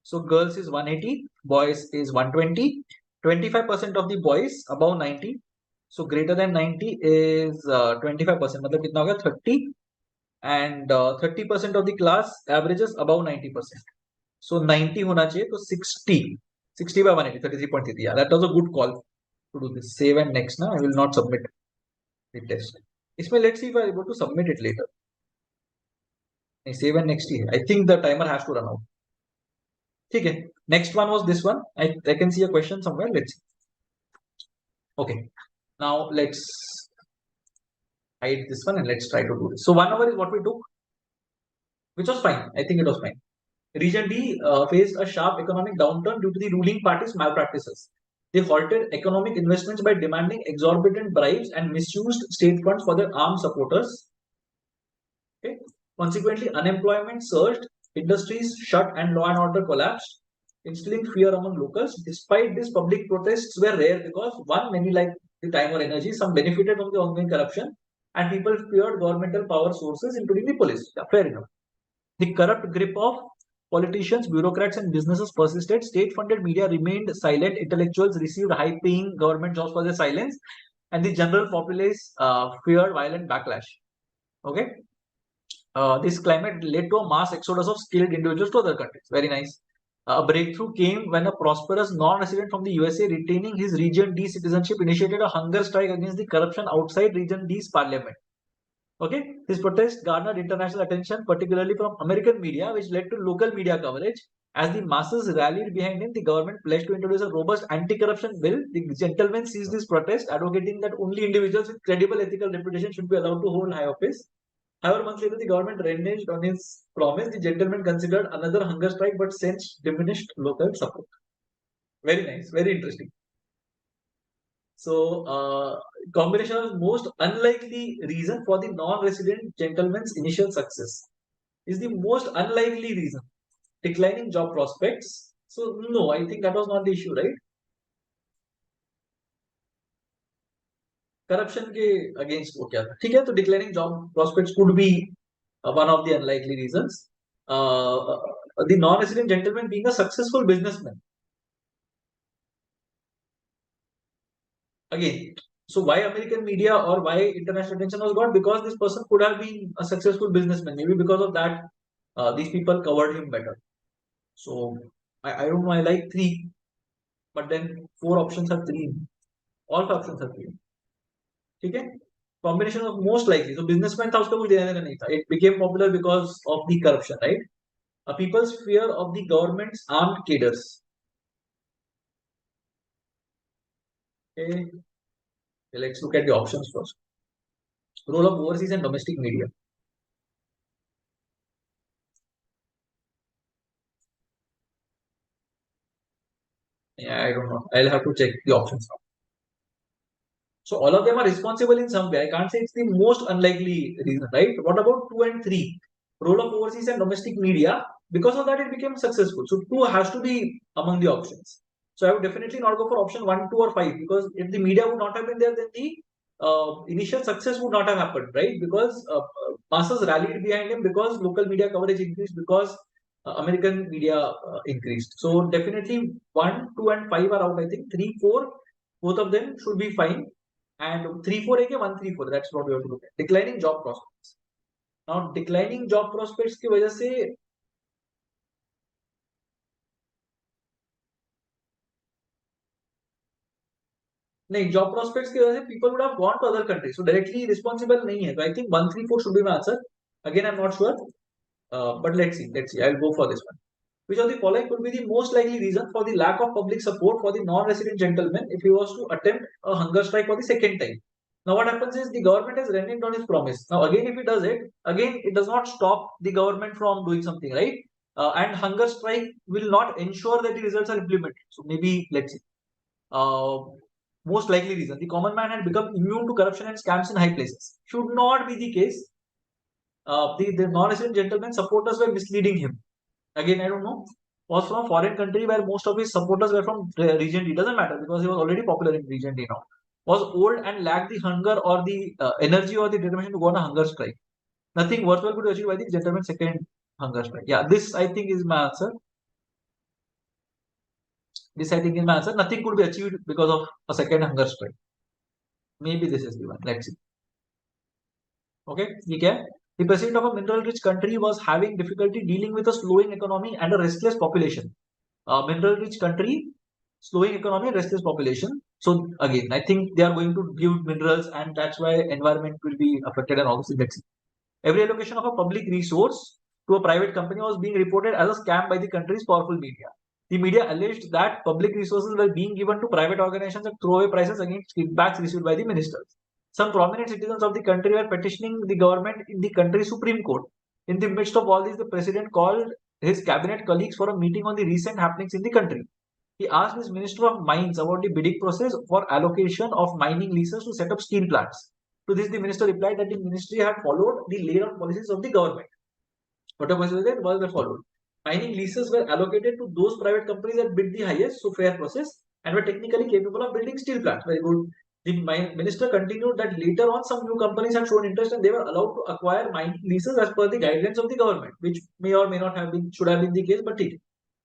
Speaker 1: So girls is 180, boys is 120. 25% of the boys above 90. So greater than 90 is 25%. मतलब कितना होगा 30, and 30% of the class averages above 90%. So 90 होना चाहिए, तो 60 by 180, 33.33. Yeah, that was a good call to do this. Save and next. Now I will not submit the test. इसमें let's see if I am able to submit it later. Save and next here. I think the timer has to run out. Okay. Next one was this one. I can see a question somewhere. Let's see. Okay. Now let's hide this one and let's try to do this. So 1 hour is what we took, which was fine. I think it was fine. Region D faced a sharp economic downturn due to the ruling party's malpractices. They halted economic investments by demanding exorbitant bribes and misused state funds for their armed supporters. Okay. Consequently, unemployment surged, industries shut, and law and order collapsed, instilling fear among locals. Despite this, public protests were rare because one, many like the time or energy, some benefited from the ongoing corruption, and people feared governmental power sources, including the police. Yeah, fair enough. The corrupt grip of politicians, bureaucrats, and businesses persisted. State-funded media remained silent. Intellectuals received high-paying government jobs for their silence, and the general populace feared violent backlash. Okay. This climate led to a mass exodus of skilled individuals to other countries. Very nice. A breakthrough came when a prosperous non-resident from the USA retaining his Region D citizenship initiated a hunger strike against the corruption outside Region D's parliament. Okay, this protest garnered international attention, particularly from American media, which led to local media coverage. As the masses rallied behind him, the government pledged to introduce a robust anti-corruption bill. The gentleman seized this protest, advocating that only individuals with credible ethical reputation should be allowed to hold high office. However, months later, the government reneged on his promise. The gentleman considered another hunger strike but sensed diminished local support. Very nice, very interesting. So, combination of most unlikely reason for the non-resident gentleman's initial success is the most unlikely reason. Declining job prospects. So, no, I think that was not the issue, right? Corruption के against वो क्या था, ठीक है, तो declining job prospects could be one of the unlikely reasons. The non-resident gentleman being a successful businessman. Again, so why American media or why international attention was got? Because this person could have been a successful businessman. Maybe because of that, these people covered him better. So I don't know. I like three, but then four options are three. All options are three. Okay. Combination of most likely. So businessman था उसका कुछ देना देना नहीं था. It became popular because of the corruption, right? A people's fear of the government's armed cadres. Okay. Let's look at the options first. Role of overseas and domestic media. Yeah, I don't know. I'll have to check the options now. So all of them are responsible in some way. I can't say it's the most unlikely reason, right? What about two and three? Role of overseas and domestic media. Because of that, it became successful. So two has to be among the options. So I would definitely not go for option one, two, or five, because if the media would not have been there, then the initial success would not have happened, right? Because masses rallied behind him, because local media coverage increased, because American media increased. So definitely one, two, and five are out. I think three, four, both of them should be fine. And 3-4 again 1-3-4, that's what we have to look at. Declining job prospects. Now declining job prospects की वजह से नहीं, job prospects की वजह से people would have gone to other countries, so directly responsible नहीं है. So I think 1-3-4 should be my answer. Again, I'm not sure, but let's see. I'll go for this one. Which of the following could be the most likely reason for the lack of public support for the non-resident gentleman if he was to attempt a hunger strike for the second time? Now, what happens is the government has reneged on its promise. Now, again, if it does it, again, it does not stop the government from doing something, right? And hunger strike will not ensure that the results are implemented. So, maybe let's see. Uh, Most likely reason, the common man had become immune to corruption and scams in high places. Should not be the case. The non-resident gentleman supporters were misleading him. Again, I don't know. Was from a foreign country where most of his supporters were from region D. Doesn't matter, because he was already popular in region D now. Was old and lacked the hunger or the energy or the determination to go on a hunger strike. Nothing worthwhile could be achieved by the gentleman's second hunger strike. Yeah, this I think is my answer. This I think is my answer. Nothing could be achieved because of a second hunger strike. Maybe this is the one. Let's see. Okay, ठीक है. The president of a mineral-rich country was having difficulty dealing with a slowing economy and a restless population. Mineral-rich country, slowing economy, restless population. So again, I think they are going to give minerals, and that's why environment will be affected and all this. Let's see. Every allocation of a public resource to a private company was being reported as a scam by the country's powerful media. The media alleged that public resources were being given to private organizations at throwaway prices against kickbacks received by the ministers. Some prominent citizens of the country were petitioning the government in the country's Supreme Court. In the midst of all this, the president called his cabinet colleagues for a meeting on the recent happenings in the country. He asked his Minister of Mines about the bidding process for allocation of mining leases to set up steel plants. To this, the minister replied that the ministry had followed the laid-out policies of the government. Whatever was there was the followed. Mining leases were allocated to those private companies that bid the highest, so fair process, and were technically capable of building steel plants. Very good. The minister continued that later on some new companies had shown interest and they were allowed to acquire mining leases as per the guidelines of the government, which may or may not have been, should have been the case, but it.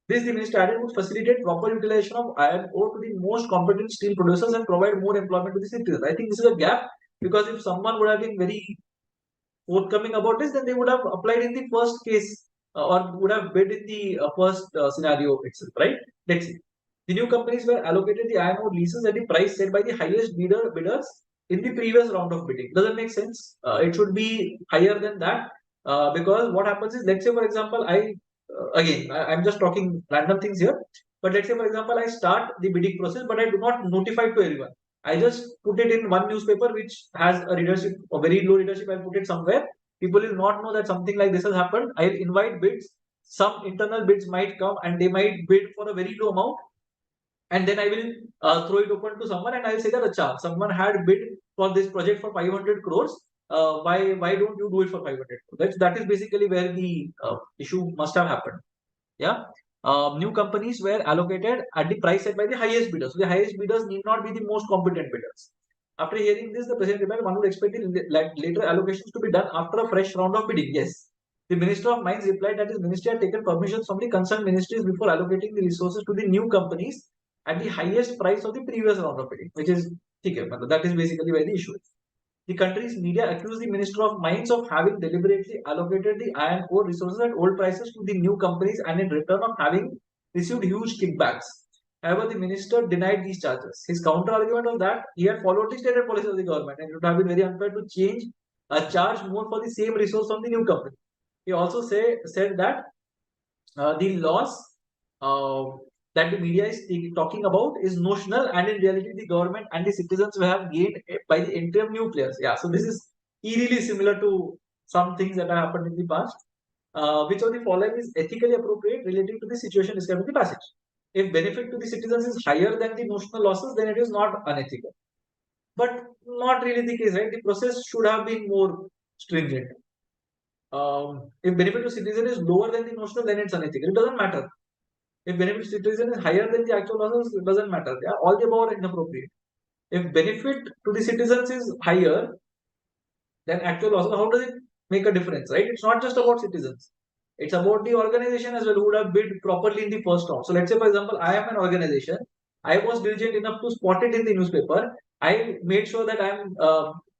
Speaker 1: This, the minister added, would facilitate proper utilization of iron ore to the most competent steel producers and provide more employment to the citizens. I think this is a gap, because if someone would have been very forthcoming about this, then they would have applied in the first case, or would have bid in the first scenario itself, right? Let's see. The new companies were allocated the iron ore leases at the price set by the highest bidders in the previous round of bidding. Doesn't make sense. It should be higher than that, because what happens is, let's say for example, I'm just talking random things here. But let's say for example, I start the bidding process, but I do not notify to everyone. I just put it in one newspaper which has a readership, a very low readership. I'll put it somewhere. People will not know that something like this has happened. I'll invite bids. Some internal bids might come and they might bid for a very low amount. And then I will throw it open to someone and I'll say that, Acha, someone had bid for this project for 500 crores. Why don't you do it for 500 crores? That is basically where the issue must have happened. Yeah. New companies were allocated at the price set by the highest bidders. So the highest bidders need not be the most competent bidders. After hearing this, the president replied, one would expect the later allocations to be done after a fresh round of bidding. Yes. The Minister of Mines replied that his ministry had taken permissions from the concerned ministries before allocating the resources to the new companies at the highest price of the previous round of bidding, which is okay. That is basically where the issue is. The country's media accused the Minister of Mines of having deliberately allocated the iron ore resources at old prices to the new companies and in return of having received huge kickbacks. However, the minister denied these charges. His counter argument was that he had followed the stated policy of the government and it would have been very unfair to change a charge more for the same resource from the new company. He also said that the loss uh, that the media is talking about is notional, and in reality, the government and the citizens will have gained by the entry of new players. Yeah, so this is eerily similar to some things that have happened in the past. Which of the following is ethically appropriate relating to the situation described in the passage? If benefit to the citizens is higher than the notional losses, then it is not unethical. But not really the case, right? The process should have been more stringent. If benefit to citizen is lower than the notional, then it's unethical. It doesn't matter. If benefit to citizen is higher than the actual losses, it doesn't matter. Yeah, all the above are inappropriate. If benefit to the citizens is higher than actual losses, how does it make a difference, right? It's not just about citizens. It's about the organization as well who would have bid properly in the first round. So let's say, for example, I am an organization. I was diligent enough to spot it in the newspaper. I made sure that I'm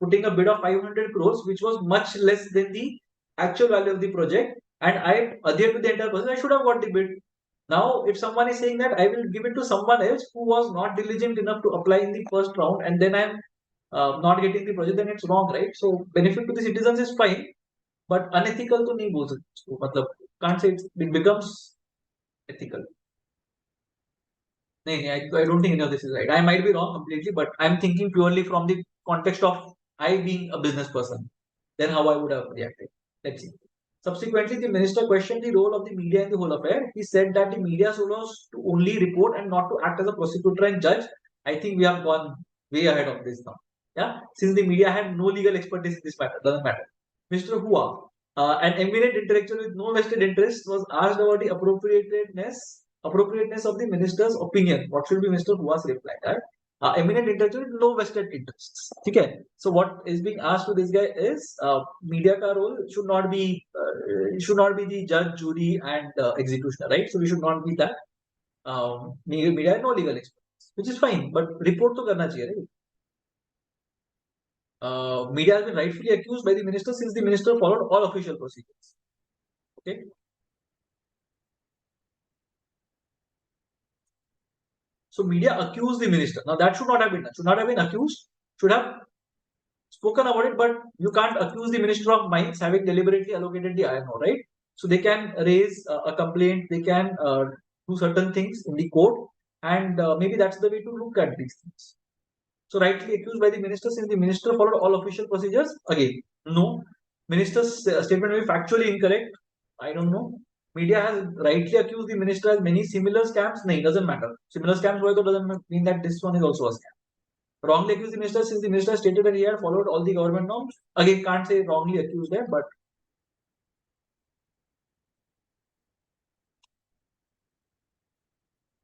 Speaker 1: putting a bid of 500 crores, which was much less than the actual value of the project. And I adhered to the entire process. I should have got the bid. Now, if someone is saying that I will give it to someone else who was not diligent enough to apply in the first round, and then I'm not getting the project, then it's wrong, right? So benefit to the citizens is fine, but unethical to नहीं बोल सकते इसको. मतलब can't say it becomes ethical. नहीं, I don't think any of this is right. I might be wrong completely, but I'm thinking purely from the context of I being a business person. Then how I would have reacted. Let's see. Subsequently, the minister questioned the role of the media in the whole affair. He said that the media is supposed to only report and not to act as a prosecutor and judge. I think we have gone way ahead of this now. Yeah, since the media had no legal expertise in this matter, doesn't matter. Mr. Hua, an eminent intellectual with no vested interest, was asked about the appropriateness of the minister's opinion. What should be Mr. Hua's reply? Right? Eminent intellectual with no vested interests. Okay. So what is being asked to this guy is media ka role should not be the judge, jury, and executioner, right? So we should not be that. Media no legal expertise, which is fine, but report to karna chahiye, right? Media has been rightfully accused by the minister since the minister followed all official procedures. Okay. So media accused the minister. Now that should not have been done. Should not have been accused. Should have spoken about it, but you can't accuse the Minister of Mines having deliberately allocated the iron ore, right? So they can raise a complaint, they can do certain things in the court, and maybe that's the way to look at these things. So rightly accused by the minister since the minister followed all official procedures. Again, no. Minister's statement may be factually incorrect. I don't know. Media has rightly accused the minister as many similar scams. No, it doesn't matter. Similar scams doesn't mean that this one is also a scam. Wrongly accused the minister since the minister stated that he had followed all the government norms. Again, can't say wrongly accused there, but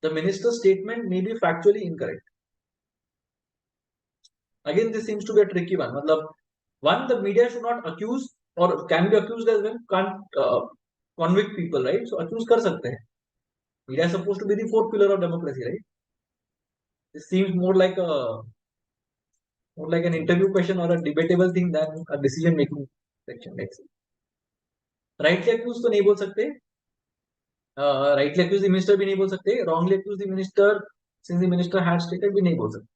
Speaker 1: the minister's statement may be factually incorrect. Again, this seems to be a tricky one. One, the media should not accuse or can be accused as well, can't convict people, right? So accuse kar sakte hain. Media is supposed to be the fourth pillar of democracy, right? This seems more like an interview question or a debatable thing than a decision making section. Let's see. Rightly accused तो नहीं बोल सकते. Rightly accused the minister भी नहीं बोल सकते. Wrongly accused the minister since the minister had stated भी नहीं बोल सकते.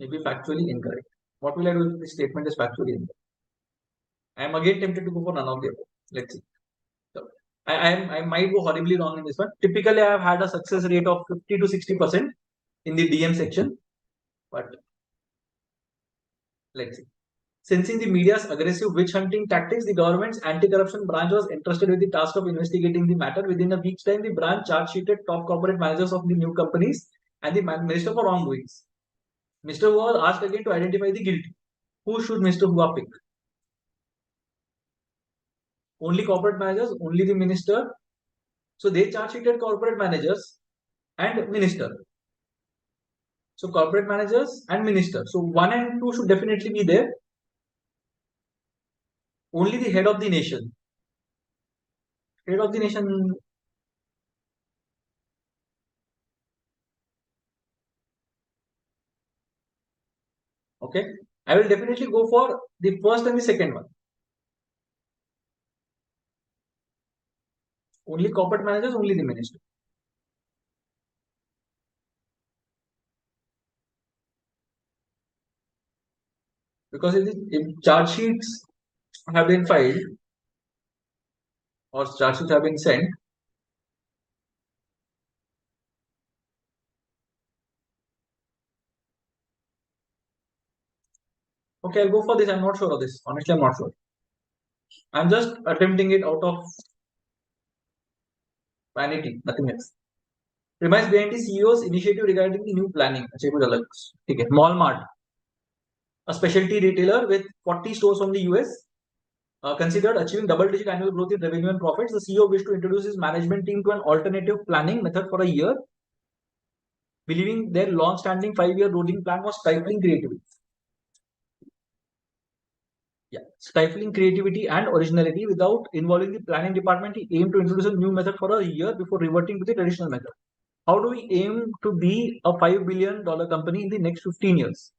Speaker 1: Maybe factually incorrect. What will I do if the statement is factually incorrect? I am again tempted to go for none of the above. Let's see. So, I might go horribly wrong in this one. Typically, I have had a success rate of 50 to 60% in the DM section, but let's see. Sensing the media's aggressive witch hunting tactics, the government's anti-corruption branch was entrusted with the task of investigating the matter. Within a week's time, the branch charge sheeted top corporate managers of the new companies and the minister for wrongdoings. Mr. Hua was asked again to identify the guilty. Who should Mr. Hua pick? Only corporate managers, only the minister. So they charge sheeted corporate managers and minister. So corporate managers and minister. So 1 and 2 should definitely be there. Only the head of the nation. Head of the nation. Okay. I will definitely go for the first and the second one. Only corporate managers, only the minister. Because if charge sheets have been filed or charge sheets have been sent, okay, I'll go for this. I'm not sure of this. Honestly, I'm not sure. I'm just attempting it out of vanity, nothing else. Premise behind the CEO's initiative regarding the new planning. अच्छा, ये कुछ अलग. ठीक है. Walmart, a specialty retailer with 40 stores from the US, considered achieving double-digit annual growth in revenue and profits. The CEO wished to introduce his management team to an alternative planning method for a year, believing their long-standing 5-year rolling plan was stifling creativity. Yeah, stifling creativity and originality without involving the planning department. He aimed to introduce a new method for a year before reverting to the traditional method. How do we aim to be a $5 billion company in the next 15 years?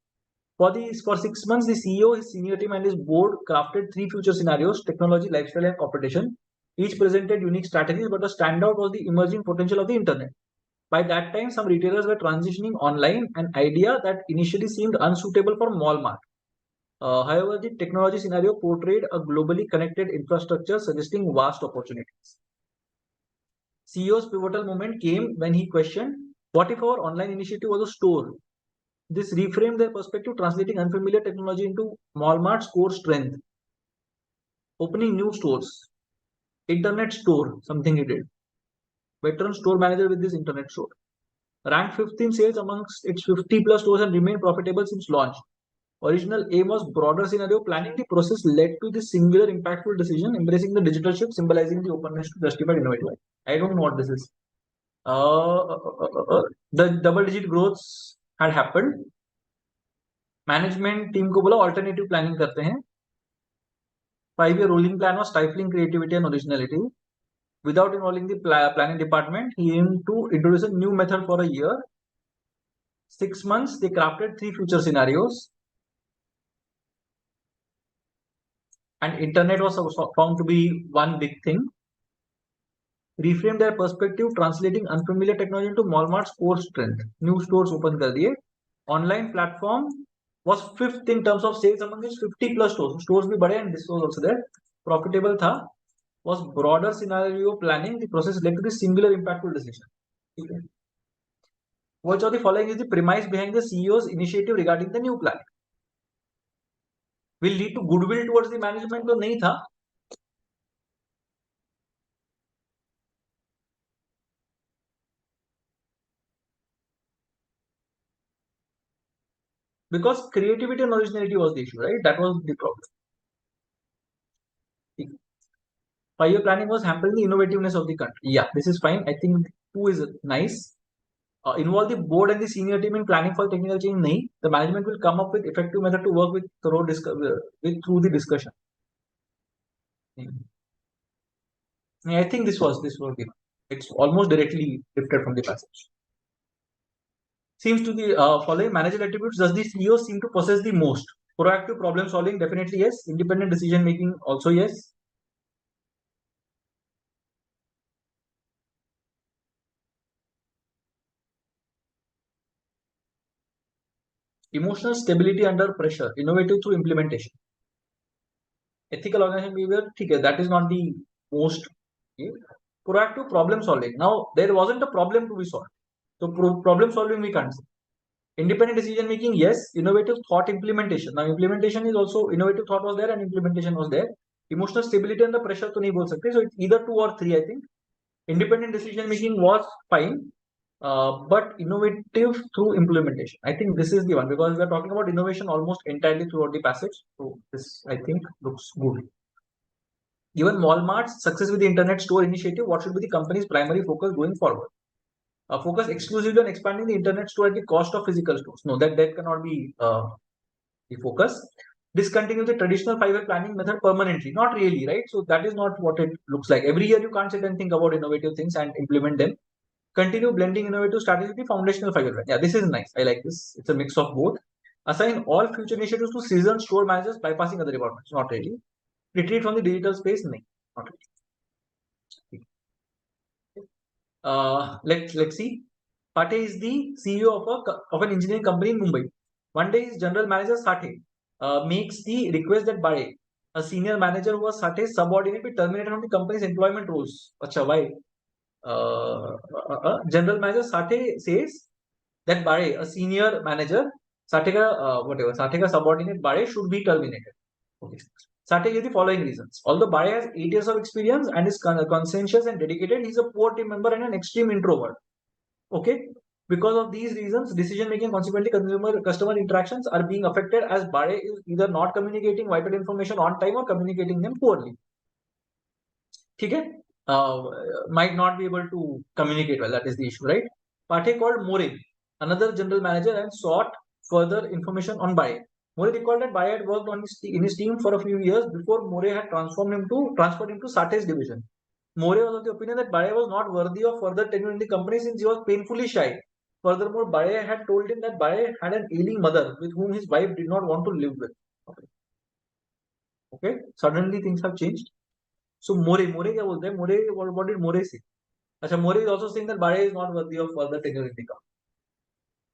Speaker 1: For 6 months, the CEO, his senior team, and his board crafted 3 future scenarios: technology, lifestyle, and competition. Each presented unique strategies, but a standout was the emerging potential of the internet. By that time, some retailers were transitioning online, an idea that initially seemed unsuitable for Walmart. However, the technology scenario portrayed a globally connected infrastructure, suggesting vast opportunities. CEO's pivotal moment came when he questioned, what if our online initiative was a store? This reframed their perspective, translating unfamiliar technology into Walmart's core strength. Opening new stores. Internet store, something he did. Veteran store manager with this internet store. Ranked 5th in sales amongst its 50 plus stores and remained profitable since launch. Original aim was broader scenario planning. The process led to this singular impactful decision, embracing the digital shift, symbolizing the openness to justified innovative. I don't know what this is. The double-digit growths had happened. Management team को बोला alternative planning करते हैं 5-year rolling plan was stifling creativity and originality without involving the planning department. He aimed to introduce a new method for a year. 6 months they crafted 3 future scenarios and internet was found to be one big thing. Reframed their perspective, translating unfamiliar technology into Walmart's core strength. New stores open कर दिए. Online platform was 5th in terms of sales among its 50 plus stores. Stores भी बड़े and this was also there. Profitable था. Was broader scenario planning. The process led to the singular impactful decision. Okay. Which of the following is the premise behind the CEO's initiative regarding the new plan? Will lead to goodwill towards the management? तो नहीं था. Because creativity and originality was the issue, right? That was the problem. 5-year planning was hampering the innovativeness of the country. Yeah, this is fine. I think 2 is nice. Involve the board and the senior team in planning for technical change. Nahi. The management will come up with effective method to work with through the discussion. I think this was given. It's almost directly lifted from the passage. Seems to the following managerial attributes does the CEO seem to possess the most? Proactive problem solving, definitely yes. Independent decision making, also yes. Emotional stability under pressure, innovative through implementation. Ethical organization behavior, okay, that is not the most. Okay. Proactive problem solving. Now, there wasn't a problem to be solved. So, problem solving we can't say. Independent decision making, yes. Innovative thought implementation. Now, implementation is also, innovative thought was there and implementation was there. Emotional stability under pressure to nahi bol sakte. So, it's either 2 or 3, I think. Independent decision making was fine. But innovative through implementation. I think this is the one because we are talking about innovation almost entirely throughout the passage. So this I think looks good. Given Walmart's success with the internet store initiative, what should be the company's primary focus going forward? Focus exclusively on expanding the internet store at the cost of physical stores. No, that cannot be the focus. Discontinue the traditional 5-year planning method permanently. Not really, right? So that is not what it looks like. Every year you can't sit and think about innovative things and implement them. Continue blending innovative strategy with the foundational 5-year plan. Yeah, this is nice. I like this. It's a mix of both. Assign all future initiatives to seasoned store managers, bypassing other departments. Not really. Retreat from the digital space. No, not really. Let's see. Pate is the CEO of an engineering company in Mumbai. One day, his general manager Sathe makes the request that Bade, a senior manager who was Sathe's subordinate, be terminated from the company's employment roles. Acha, why? General manager Sathe says that Bade, a senior manager, Sathe subordinate Bade should be terminated. Okay. Sathe gave the following reasons. Although Bade has 8 years of experience and is conscientious and dedicated, he's a poor team member and an extreme introvert. Okay. Because of these reasons, decision making, consequently customer interactions are being affected as Bade is either not communicating vital information on time or communicating them poorly. Okay? Might not be able to communicate well. That is the issue, right? Pate called More, another general manager, and sought further information on Bade. More recalled that Bade had worked in his team for a few years before More had transferred him to Sate's division. More was of the opinion that Bade was not worthy of further tenure in the company since he was painfully shy. Furthermore, Bade had told him that Bade had an ailing mother with whom his wife did not want to live with. Okay. Suddenly things have changed. So More क्या बोलते हैं? What did More say? अच्छा, More is also saying that Bade is not worthy of further tenure in the company.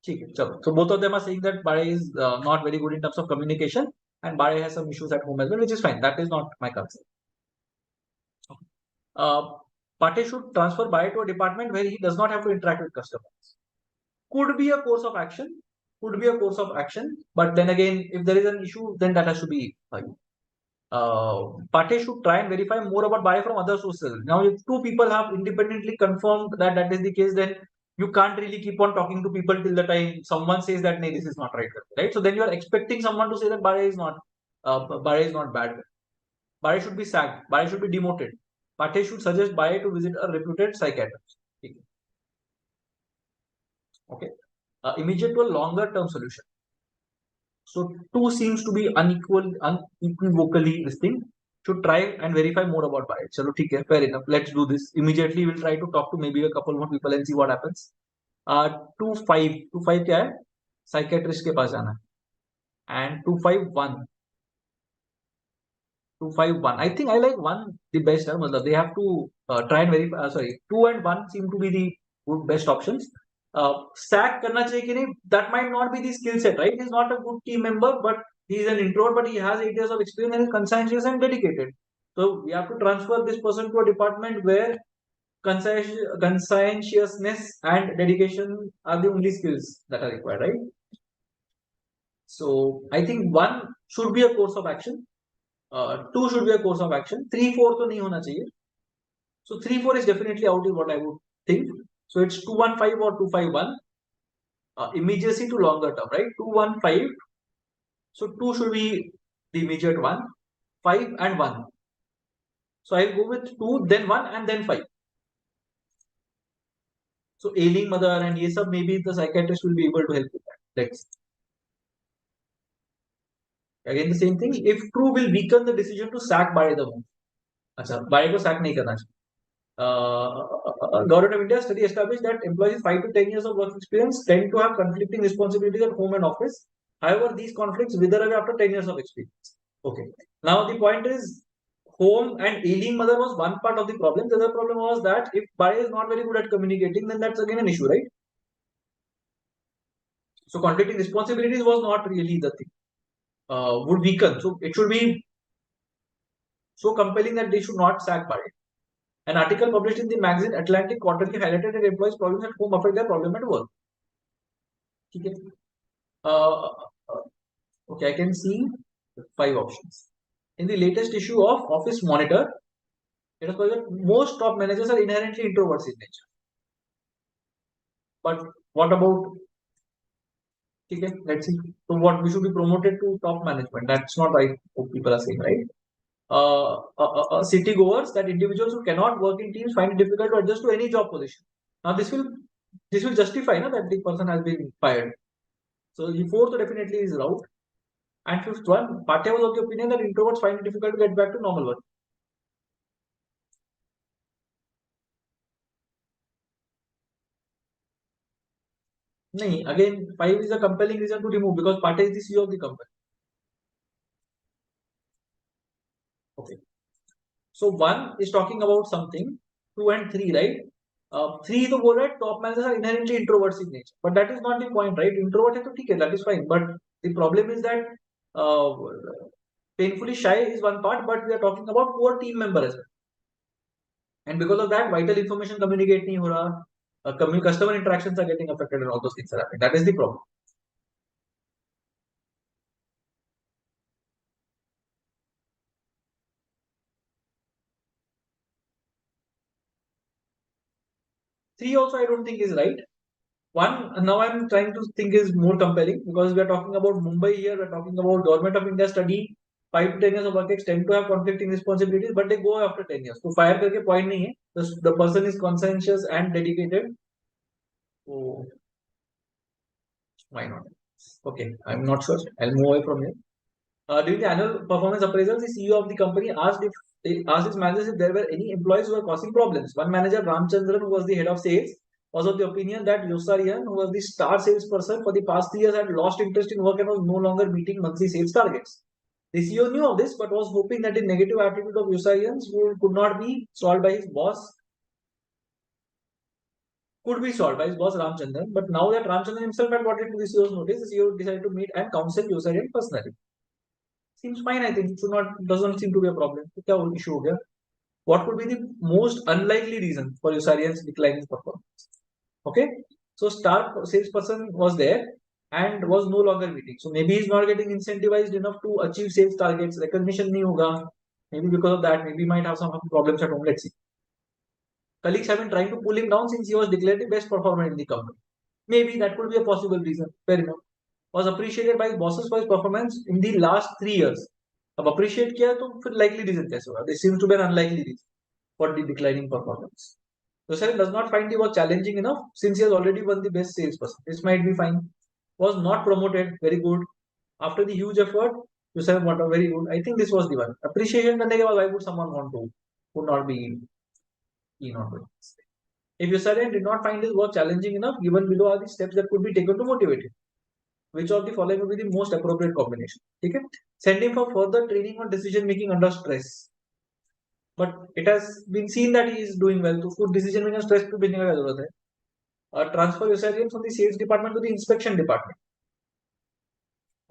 Speaker 1: ठीक है, चलो. So both of them are saying that Bade is not very good in terms of communication, and Bade has some issues at home as well, which is fine. That is not my concern. Pate should transfer Bade to a department where he does not have to interact with customers. Could be a course of action. Could be a course of action. But then again, if there is an issue, then that has to be Pate should try and verify more about Bade from other sources. Now, if two people have independently confirmed that that is the case, then you can't really keep on talking to people till the time someone says that this is not right? So then you are expecting someone to say that Bade is not bad. Bade should be sacked. Bade should be demoted. Pate should suggest Bade to visit a reputed psychiatrist. Okay. Immediate to a longer term solution. So 2 seems to be unequivocally distinct. Should try and verify more about Bade. Chalo, okay, fair enough. Let's do this. Immediately we'll try to talk to maybe a couple more people and see what happens. 2.5 क्या है? Psychiatrist के पास जाना है. And 2.5.1. 2.5.1. I think I like 1 the best. They have to try and verify. 2 and 1 seem to be the good best options. Sack करना चाहिए कि नहीं? That might not be the skill set, right? He's not a good team member, but he is an introvert, but he has 8 years of experience and is conscientious and dedicated. So we have to transfer this person to a department where conscientiousness and dedication are the only skills that are required, right? So I think 1 should be a course of action. 2 should be a course of action. 3-4 तो नहीं होना चाहिए. So 3-4 is definitely out is what I would think. So it's 2.15 or 2.5.1. Immediacy to longer term, right? 2.15. So 2 should be the immediate one. 5 and 1. So I'll go with 2, then 1 and then 5. So ailing mother and ye sab, maybe the psychiatrist will be able to help with that. Next. Again the same thing. If true, will weaken the decision to sack Bade the most. अच्छा, Bade को sack नहीं करना चाहिए. Government of India study established that employees 5 to 10 years of work experience tend to have conflicting responsibilities at home and office. However, these conflicts wither away after 10 years of experience. Okay. Now the point is, home and ailing mother was one part of the problem. The other problem was that if Bade is not very good at communicating, then that's again an issue, right? So conflicting responsibilities was not really the thing. Would weaken. So it should be so compelling that they should not sack Bade. An article published in the magazine Atlantic Quarterly highlighted that employees' problems at home affect their problem at work. Okay. Okay, I can see 5 options. In the latest issue of Office Monitor, it was called that most top managers are inherently introverts in nature. But what about? Okay, let's see. So what we should be promoted to top management? That's not right. What people are saying, right? City goers, that individuals who cannot work in teams find it difficult to adjust to any job position. Now this will this will justify na, that the person has been fired. So the fourth definitely is route. And fifth one, Pathya was of the opinion that introverts find it difficult to get back to normal work. No, again, 5 is a compelling reason to remove because Pathya is the CEO of the company. Okay. So 1 is talking about something, 2 and 3, right? 3 तो बोल रहा है top managers are inherently introverts in nature, but that is not the point, right? Introvert है तो ठीक है, that is fine. But the problem is that uh, painfully shy is one part, but we are talking about poor team member as well. And because of that, vital information communicate नहीं हो रहा, customer interactions are getting affected, and all those things are happening. That is the problem. Three also I don't think is right. One, now I'm trying to think is more compelling because we are talking about Mumbai here, we're talking about Government of India study, 5 to 10 years of work tend to have conflicting responsibilities, but they go after 10 years. So fire करके point नहीं है. The person is conscientious and dedicated. So why not? Okay, I'm not sure. I'll move away from here. During the annual performance appraisal, the CEO of the company asked his managers if there were any employees who were causing problems. One manager, Ramchandran, who was the head of sales, was of the opinion that Yosarian, who was the star salesperson for the past 3 years, had lost interest in work and was no longer meeting monthly sales targets. The CEO knew of this, but was hoping that the negative attitude of Yosarians could not be solved by his boss, could be solved by his boss Ramchandran. But now that Ramchandran himself had got into the CEO's notice, the CEO decided to meet and counsel Yosarian personally. Seems fine, I think. Should not, doesn't seem to be a problem. क्या issue हो गया? What could be the most unlikely reason for Usarian's declining performance? Okay, so star salesperson was there and was no longer meeting. So maybe he's not getting incentivized enough to achieve sales targets. Recognition नहीं होगा. Maybe because of that, maybe he might have some problems at home. Let's see. Colleagues have been trying to pull him down since he was declared the best performer in the company. Maybe that could be a possible reason. Fair enough. Was appreciated by his bosses for his performance in the last 3 years. अब appreciate किया तो फिर likely reason कैसे होगा? This seems to be an unlikely reason for the declining performance. Joseph does not find the work challenging enough since he has already won the best salesperson. This might be fine. Was not promoted. Very good. After the huge effort, Joseph got a very good. I think this was the one. Appreciation करने के बाद why would someone want to? Would not be keen on doing this. If Yusarian did not find his work challenging enough, given below are the steps that could be taken to motivate him. Which of the following would be the most appropriate combination? Okay? Send him for further training on decision making under stress. But it has been seen that he is doing well. So, food decision making stress to be transfer Yusarian from the sales department to the inspection department.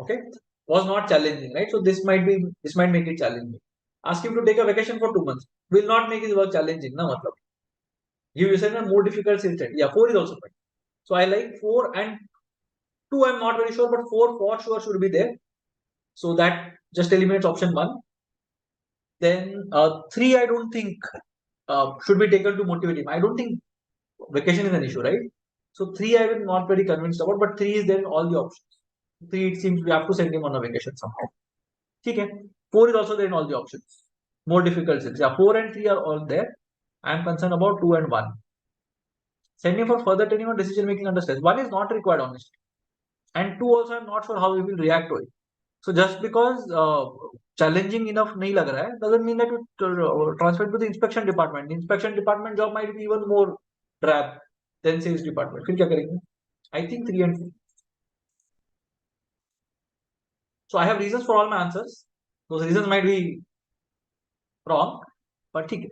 Speaker 1: Okay, was not challenging, right? So this might make it challenging. Ask him to take a vacation for 2 months. Will not make his work challenging, na matlab. Give Yusarian a more difficult sales set. Yeah, 4 is also fine. So I like 4 and 2. I'm not very sure, but 4 for sure should be there. So that just eliminates option 1. Then 3, I don't think should be taken to motivate him. I don't think vacation is an issue, right? So 3, I am not very convinced about, but 3 is there in all the options. 3, it seems we have to send him on a vacation somehow. Okay. 4 is also there in all the options. More difficult six. Yeah, 4 and 3 are all there. I am concerned about 2 and 1. Send him for further training on decision making under stress. 1 is not required, honestly. And 2 also, I'm not sure how he will react to it. So just because challenging enough nahi lag raha hai, doesn't mean that you transfer to the inspection department. The inspection department job might be even more drab than sales department. फिर क्या करेंगे? I think 3 and 4. So I have reasons for all my answers. Those reasons might be wrong, but ठीक है.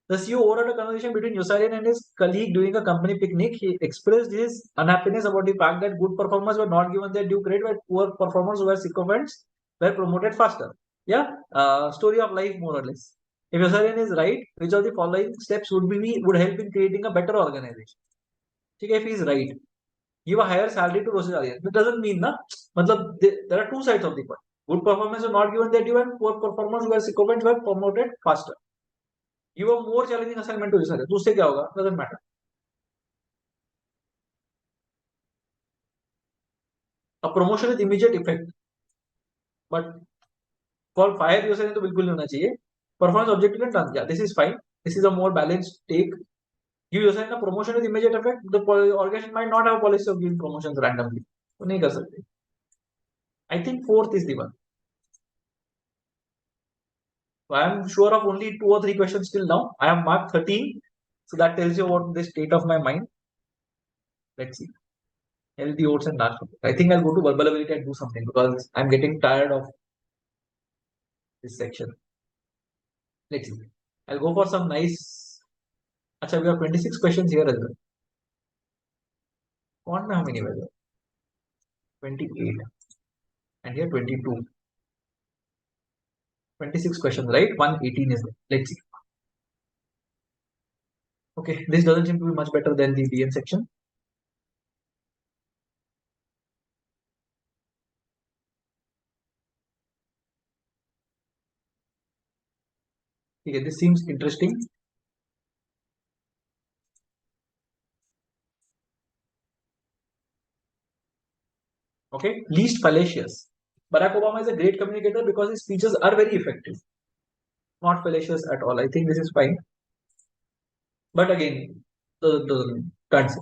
Speaker 1: The CEO overheard a conversation between Yusarian and his colleague during a company picnic. He expressed his unhappiness about the fact that good performers were not given their due credit, while poor performers who were sycophants were promoted faster. Yeah, story of life more or less. If Yusarian is right, which of the following steps would help in creating a better organization? Okay, if he is right, give a higher salary to Rosarian. That doesn't mean na. Matlab, there are two sides of the coin. Good performers were not given their due, and poor performers who were sycophants were promoted faster. Give a more challenging assignment to Yusarian. तो उससे क्या होगा? Doesn't matter. A promotion with immediate effect, but for fire Yusarian तो बिल्कुल नहीं होना चाहिए. Performance objective and done. Yeah, this is fine. This is a more balanced take. give yourself a promotion with immediate effect, the organization might not have a policy of giving promotions randomly. तो नहीं कर सकते. I think fourth is the one. So I am sure of only 2 or 3 questions till now. I have marked 13. So that tells you about the state of my mind. Let's see. Healthy oats and dark chocolate. I think I'll go to verbal ability and do something because I'm getting tired of this section. Let's see. I'll go for some nice. Achha, we have 26 questions here as well. How many were there? 28. And here 22. 26 questions, right? 118 is there. Let's see. Okay, this doesn't seem to be much better than the DM section. Okay, this seems interesting. Okay, least fallacious. Barack Obama is a great communicator because his speeches are very effective. Not fallacious at all. I think this is fine. But again, the can't say.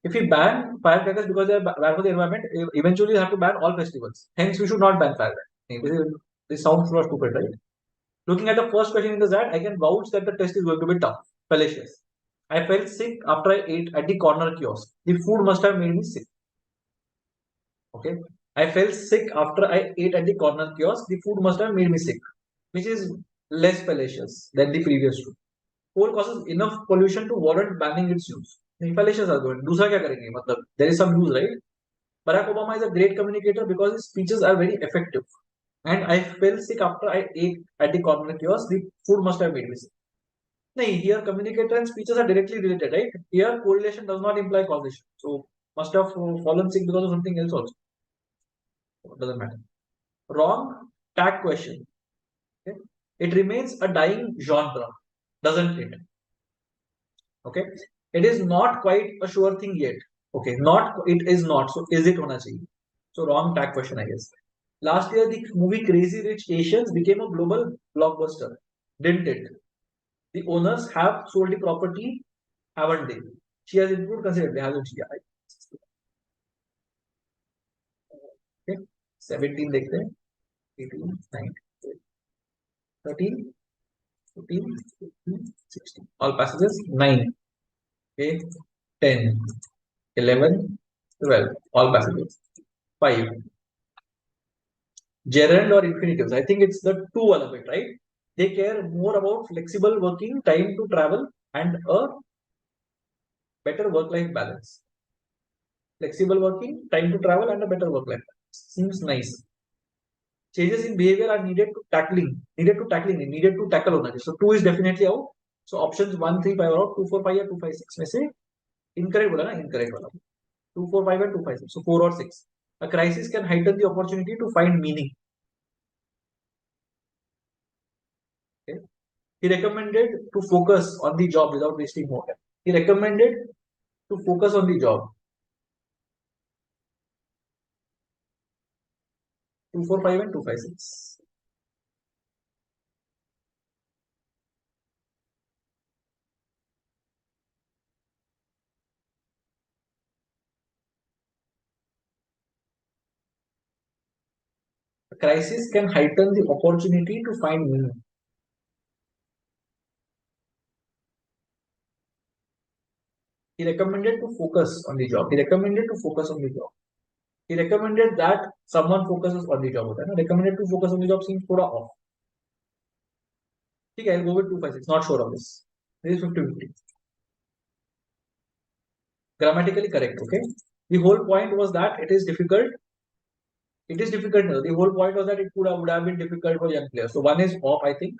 Speaker 1: If we ban firecrackers because they are bad for the environment, eventually we have to ban all festivals. Hence, we should not ban firecrackers. This sounds so stupid, right? Looking at the first question in the ZAT, I can vouch that the test is going to be tough. Fallacious. I felt sick after I ate at the corner kiosk. The food must have made me sick. Okay. I felt sick after I ate at the corner kiosk. The food must have made me sick, which is less fallacious than the previous two. Coal causes enough pollution to warrant banning its use. Fallacious are going. दूसरा क्या करेंगे? मतलब there is some use, right? Barack Obama is a great communicator because his speeches are very effective. And I felt sick after I ate at the corner kiosk. The food must have made me sick. No, here communicator and speeches are directly related, right? Here correlation does not imply causation. So must have fallen sick because of something else also. It doesn't matter. Wrong tag question. Okay? It remains a dying genre, doesn't it? Okay. It is not quite a sure thing yet. Okay. Not it is not. So is it hona chahiye? So wrong tag question, I guess. Last year, the movie Crazy Rich Asians became a global blockbuster, didn't it? The owners have sold the property, haven't they? She has improved considerably, hasn't she? Okay. 17 देखते हैं. 18, 19, 13, 14, 15, 16. All passages 9. Okay. 10, 11, 12. All passages. 5. Gerund or infinitives. I think it's the two of it, right? They care more about flexible working, time to travel, and a better work-life balance. Flexible working, time to travel, and a better work-life balance. Seems nice. Changes in behavior are needed to tackle hona chahiye. So 2 is definitely out. So options 1, 3, 5 are out. 2, 4, 5 या 2, 5, 6 में से incorrect बोला ना, incorrect वाला. 2, 4, 5 and 2, 5, 6. So 4 or 6. A crisis can heighten the opportunity to find meaning. Okay. He recommended to focus on the job without wasting more time. He recommended to focus on the job. 2, 4, 5 and 2, 5, 6. A crisis can heighten the opportunity to find meaning. He recommended to focus on the job. He recommended to focus on the job. He recommended that someone focuses on the job. Recommended to focus on the job seems thoda off. Okay, I'll go with 2, 5, 6. Not sure of this. This is 50-50. Grammatically correct. Okay. The whole point was that it is difficult. It is difficult now. The whole point was that it would have been difficult for young players. So 1 is off, I think.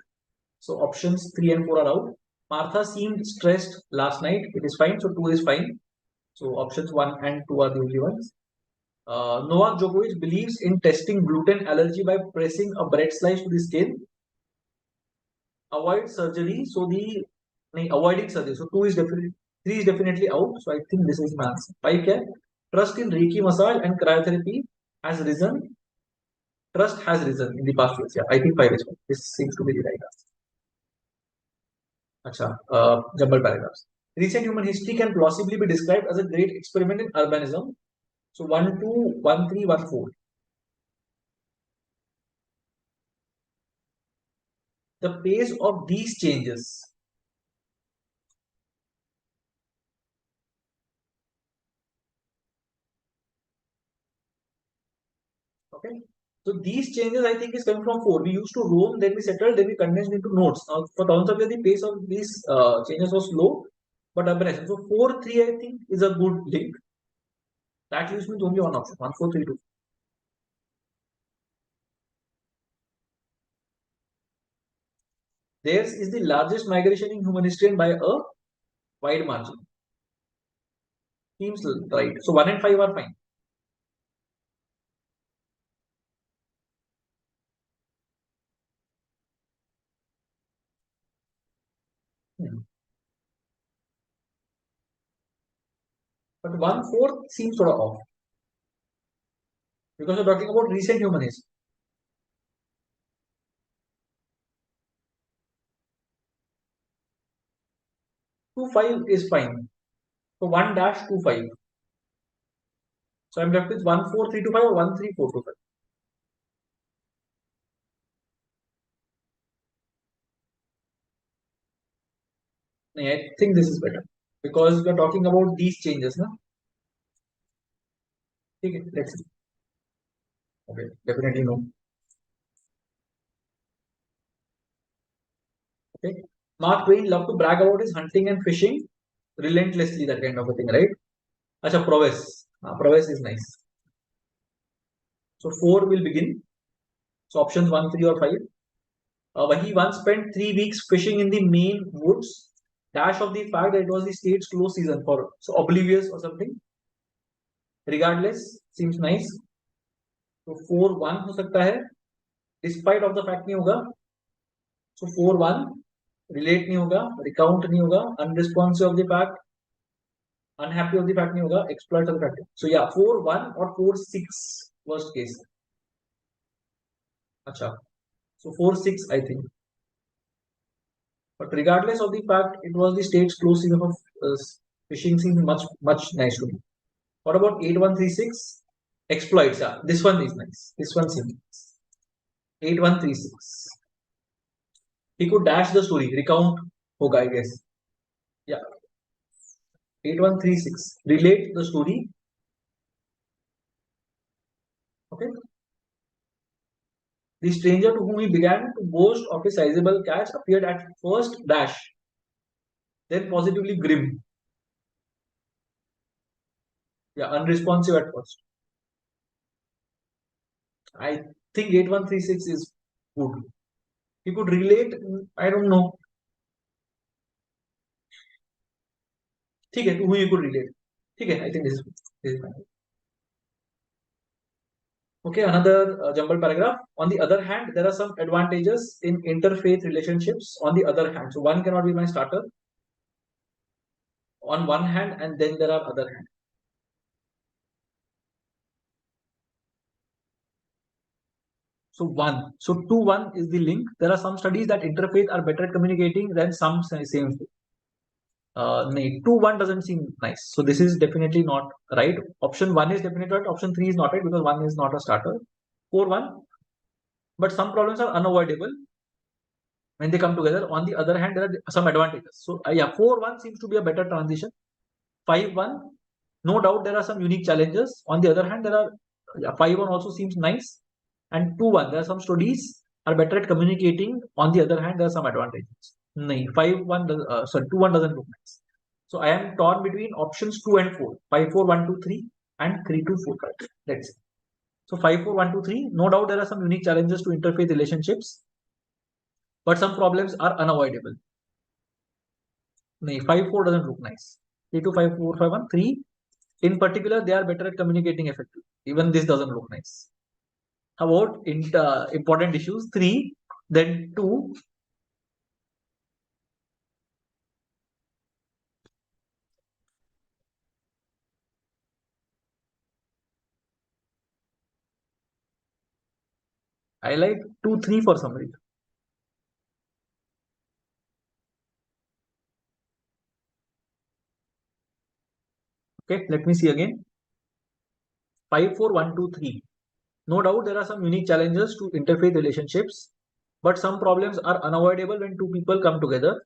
Speaker 1: So options 3 and 4 are out. Martha seemed stressed last night. It is fine. So 2 is fine. So options 1 and 2 are the only ones. Novak Djokovic believes in testing gluten allergy by pressing a bread slice to the skin. Avoid surgery. So avoiding surgery. So 2 is definitely 3 is definitely out. So I think this is my answer. 5 क्या? Trust in Reiki massage and cryotherapy has risen. Trust has risen in the past years. Yeah, I think 5 is fine. This seems to be the right answer. Acha, jumble paragraphs. recent human history can plausibly be described as a great experiment in urbanism. So 1, 2, 1, 3, 1, 4. The pace of these changes. Okay. So these changes I think is coming from 4. We used to roam, then we settled, then we condensed into nodes. Now for thousands of years the pace of these changes was slow, but urbanization. So 4, 3 I think is a good link. That leaves me with only one option, 1, 4, 3, 2. Theirs is the largest migration in human history and by a wide margin. Seems right. So 1 and 5 are fine. Hmm. But 1, 4 seems sort of off. Because we're talking about recent human history. 2, 5 is fine. So 1 dash 2, 5. So I'm left with 1, 4, 3, 2, 5 or 1, 3, 4, 2, 5. I think this is better. Because we're talking about these changes. Na? Okay, let's see. Okay, definitely no. Okay. Mark Twain loved to brag about his hunting and fishing relentlessly, that kind of a thing, right? Acha, prowess. Prowess is nice. So 4 will begin. So options 1, 3 or 5. He once spent 3 weeks fishing in the Maine woods. Dash of the fact that it was the state's close season for so oblivious or something. Regardless, seems nice. So 4, 1 हो सकता है. Despite of the fact नहीं होगा. So 4, 1. Relate नहीं होगा. Recount नहीं होगा. Unresponsive of the fact. Unhappy of the fact नहीं होगा. Exploit of the fact. So yeah, 4, 1 or 4, 6 worst case. अच्छा. So 4, 6 I think. But regardless of the fact, it was the state's close season of fishing seems much nice to me. What about 8136? Exploits. Yeah, this one is nice. This one seems nice. 8136. He could dash the story, recount hoga, I guess. Yeah. 8136. Relate the story. Okay. The stranger to whom he began to boast of a sizable catch appeared at first dash, then positively grim. Yeah, unresponsive at first. I think 8136 is good. He could relate, I don't know. ठीक है, to whom you could relate. ठीक है, I think this is fine. Okay, another jumbled paragraph. On the other hand, there are some advantages in interfaith relationships. On the other hand, so one cannot be my starter. On one hand, and then there are other hand. So 1. So 2, 1 is the link. There are some studies that interfaith are better at communicating than some same. 2, 1 doesn't seem nice. So this is definitely not right. Option 1 is definitely right. Option 3 is not right because 1 is not a starter. 4, 1. But some problems are unavoidable when they come together. On the other hand, there are some advantages. So yeah, 4, 1 seems to be a better transition. 5, 1, no doubt there are some unique challenges. On the other hand, there are 5, 1 also seems nice. And 2, 1, there are some studies are better at communicating. On the other hand, there are some advantages. No, 5, 1, 2, 1 doesn't look nice. So I am torn between options 2 and 4. 5, 4, 1, 2, 3 and 3, 2, 4, 5. Let's see. So 5, 4, 1, 2, 3. No doubt there are some unique challenges to interfaith relationships, but some problems are unavoidable. No, 5, 4 doesn't look nice. 3, 2, 5, 4, 5, 1, 3. In particular, they are better at communicating effectively. Even this doesn't look nice. How about important issues? 3, then 2. I like 2, 3 for some reason. Okay, let me see again. 5, 4, 1, 2, 3. No doubt there are some unique challenges to interfaith relationships, but some problems are unavoidable when two people come together.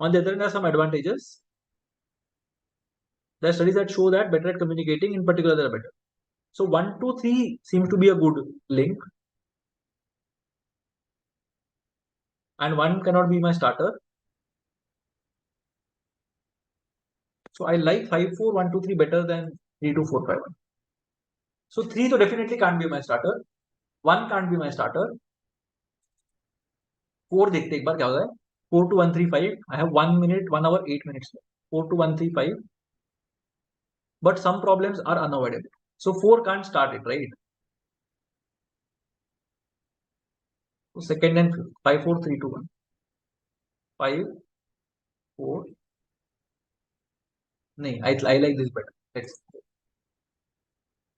Speaker 1: On the other hand, there are some advantages. There are studies that show that better at communicating, in particular, they are better. So 1, 2, 3 seems to be a good link, and 1 cannot be my starter. So I like 5, 4, 1, 2, 3 better than 3, 2, 4, 5, 1. So 3 तो definitely can't be my starter. 1 can't be my starter. 4 देखते एक बार क्या होता है. 4 to 1, 3, 5. I have 1 minute, 1 hour, 8 minutes. 4 to 1, 3, 5. But some problems are unavoidable. So 4 can't start it, right? So second and 5, 4, 3, 2, 1. 5, 4. No, I like this better. Let's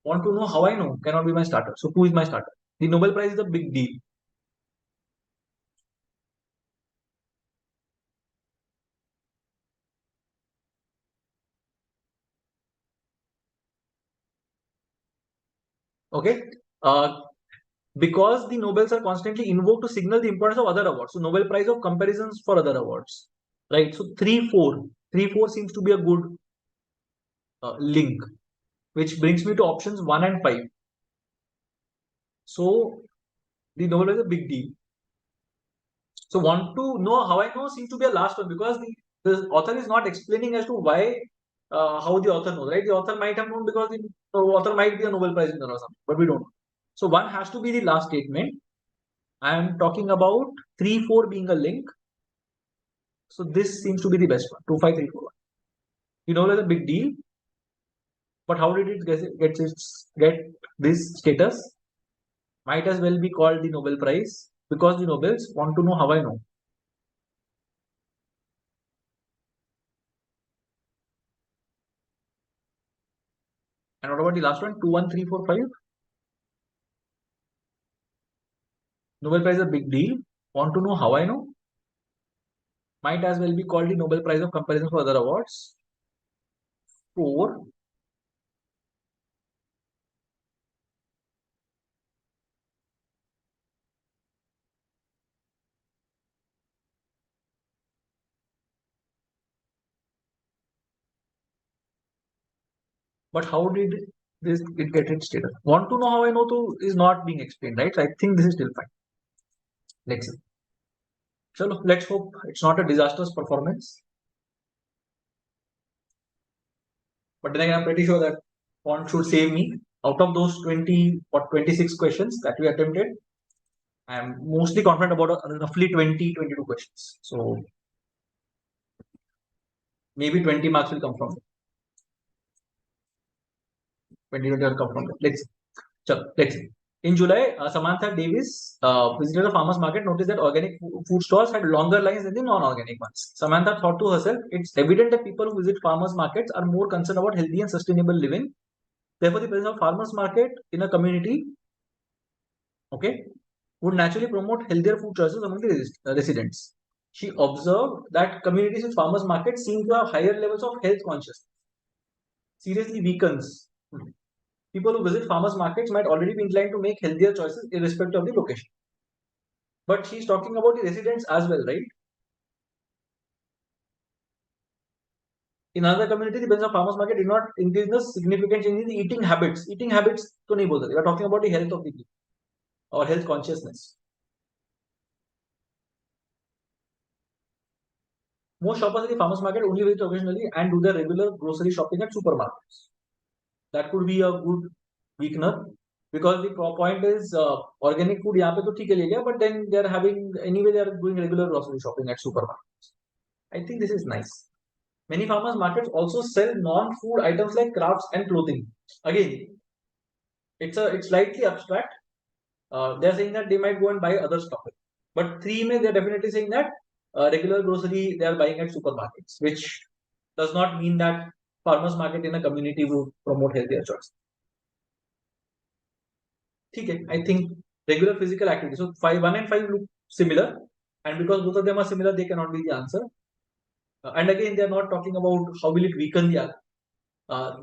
Speaker 1: want to know how I know cannot be my starter. So 2 is my starter. The Nobel Prize is a big deal. Okay. Because the Nobels are constantly invoked to signal the importance of other awards. So Nobel Prize of comparisons for other awards. Right. So 3, 4. 3, 4 seems to be a good link, which brings me to options 1 and 5. So the Nobel Prize is a big deal. So want to know how I know seems to be a last one, because the author is not explaining as to why, how the author knows, right? The author might have known because the author might be a Nobel Prize winner or something, but we don't know. So 1 has to be the last statement. I am talking about 3, 4 being a link. So this seems to be the best one. 2, 5, 3, 4, 1. You know, it's a big deal, but how did it get this status? Might as well be called the Nobel Prize, because the Nobels want to know how I know. And what about the last one? 2, 1, 3, 4, 5. Nobel Prize is a big deal. Want to know how I know? Might as well be called the Nobel Prize of comparison for other awards. 4. But how did this it get its status? Want to know how I know to is not being explained, right? So I think this is still fine. Let's see. So let's hope it's not a disastrous performance. But then again, I'm pretty sure that font should save me. Out of those 20 or 26 questions that we attempted, I'm mostly confident about roughly 20, 22 questions. So maybe 20 marks will come from it. 20 will come from it. Let's see. So, let's see. In July, Samantha Davis visited a farmer's market, noticed that organic food stores had longer lines than the non-organic ones. Samantha thought to herself, it's evident that people who visit farmers markets are more concerned about healthy and sustainable living. Therefore, the presence of farmers market in a community, okay, would naturally promote healthier food choices among the residents. She observed that communities with farmers markets seem to have higher levels of health consciousness. Seriously weakens. People who visit farmers markets might already be inclined to make healthier choices irrespective of the location. But she's talking about the residents as well, right? In other communities, the presence of farmers market did not increase the significant change in the eating habits. Eating habits to nahi bolta. We are talking about the health of the people or health consciousness. Most shoppers at the farmers market only visit occasionally and do their regular grocery shopping at supermarkets. That could be a good weakener, because the point is organic food यहाँ पे तो ठीक है ले लिया, but then they are having anyway they are doing regular grocery shopping at supermarkets. I think this is nice. Many farmers markets also sell non-food items like crafts and clothing. Again, it's slightly abstract. They're saying that they might go and buy other stuff, but 3 may they're definitely saying that regular grocery they are buying at supermarkets, which does not mean that farmers market in a community would promote healthier choice. Okay, I think regular physical activity. So 1 and 5 look similar. And because both of them are similar, they cannot be the answer. And again, they are not talking about how will it weaken the other.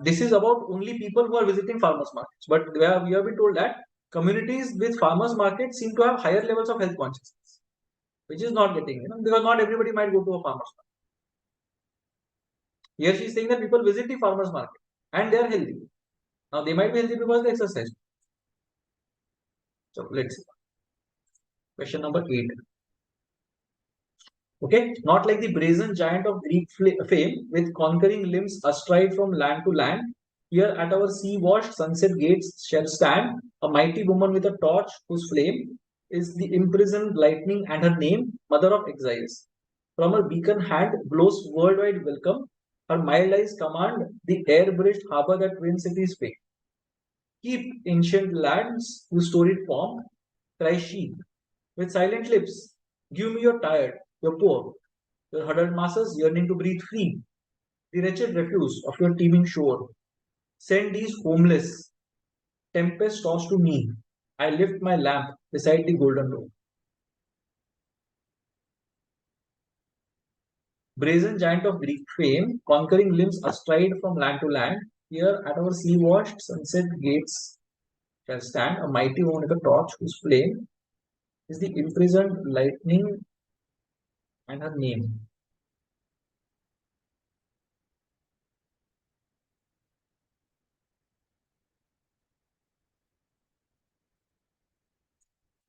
Speaker 1: This is about only people who are visiting farmers markets. But we have been told that communities with farmers markets seem to have higher levels of health consciousness, which is not getting, because not everybody might go to a farmers market. Here she is saying that people visit the farmers market and they are healthy. Now they might be healthy because they exercise. So let's see. Question number 8. Okay, not like the brazen giant of Greek fame with conquering limbs astride from land to land. Here at our sea-washed sunset gates shall stand a mighty woman with a torch whose flame is the imprisoned lightning and her name, Mother of Exiles. From her beacon hand blows worldwide welcome. Her mild eyes command the air-bridged harbor that twin cities pay. Keep ancient lands whose storied form, cries she, with silent lips. Give me your tired, your poor, your huddled masses yearning to breathe free, the wretched refuse of your teeming shore. Send these homeless, tempest tossed to me. I lift my lamp beside the golden road. Brazen giant of Greek fame, conquering limbs astride from land to land, here at our sea-washed sunset gates shall stand a mighty woman with a torch whose flame is the imprisoned lightning and her name.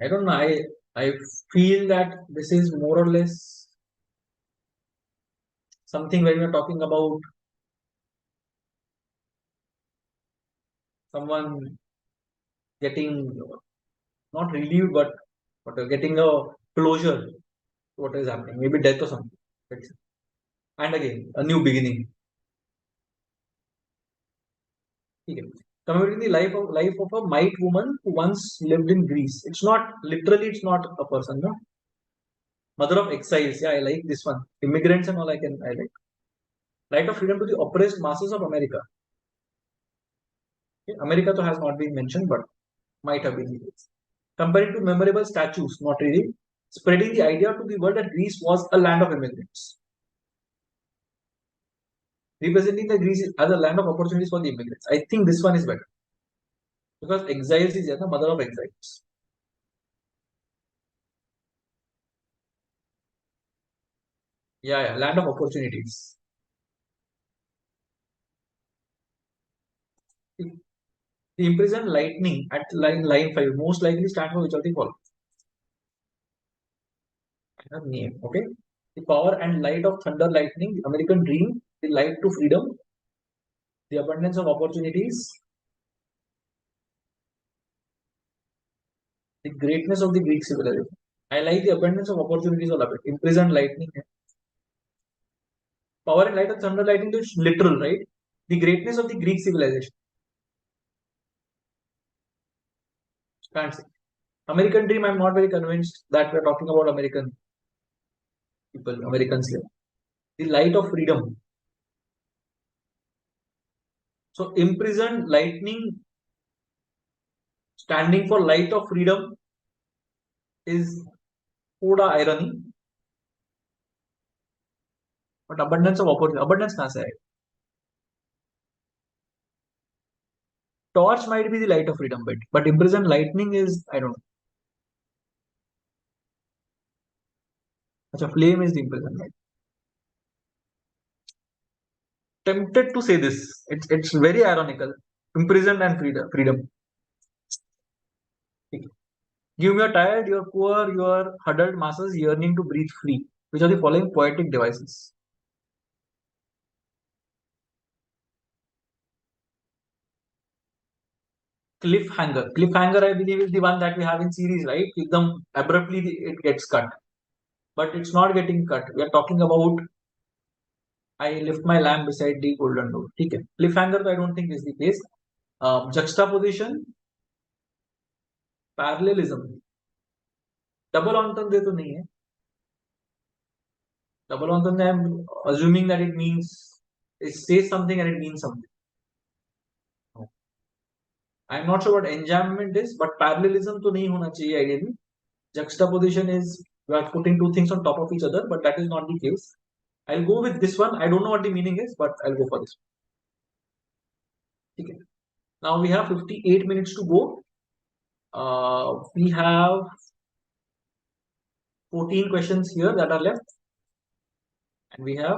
Speaker 1: I don't know. I feel that this is more or less something when we are talking about someone getting not relieved, but getting a closure to what is happening. Maybe death or something. And again, a new beginning. Okay. Commemorating the life of a might woman who once lived in Greece. It's not literally. It's not a person. No. Mother of exiles. Yeah, I like this one. Immigrants and all. I like. Right of freedom to the oppressed masses of America. Okay. America though has not been mentioned, but might have been the case. Comparing to memorable statues, not really. Spreading the idea to the world that Greece was a land of immigrants. Representing the Greece as a land of opportunities for the immigrants. I think this one is better. Because exiles is the mother of exiles. Yeah, land of opportunities. The imprisoned lightning at line 5 most likely stand for which of the following? Name, okay? The power and light of thunder lightning, the American dream, the light to freedom, the abundance of opportunities, the greatness of the Greek civilization. I like the abundance of opportunities all of it. Imprisoned lightning. Power and light of thunder lightning is literal, right? The greatness of the Greek civilization. Can't say. American dream, I'm not very convinced that we're talking about American people, American slave. The light of freedom. So imprisoned lightning standing for light of freedom is थोड़ा irony. But abundance of opportunity. Abundance कहाँ से आएगा? Torch might be the light of freedom, but imprisoned lightning is, I don't know. Achha, flame is the imprisoned light. Tempted to say this. It's very ironical. Imprisoned and freedom. Give me your tired, your poor, your huddled masses yearning to breathe free. Which are the following poetic devices? Cliffhanger. Cliffhanger, I believe, is the one that we have in series, right? Them abruptly it gets cut, but it's not getting cut. We are talking about I lift my lamp beside the golden door. Okay. Cliffhanger, I don't think is the case. Juxtaposition, parallelism. Double entendre तो नहीं है. Double entendre, I'm assuming that it means it says something and it means something. I'm not sure what enjambment is, but parallelism तो नहीं होना चाहिए ideally. Juxtaposition is We are putting two things on top of each other, but that is not the case. I'll go with this one. I don't know what the meaning is, but I'll go for this one. Okay. Now we have 58 minutes to go. We have 14 questions here that are left, and we have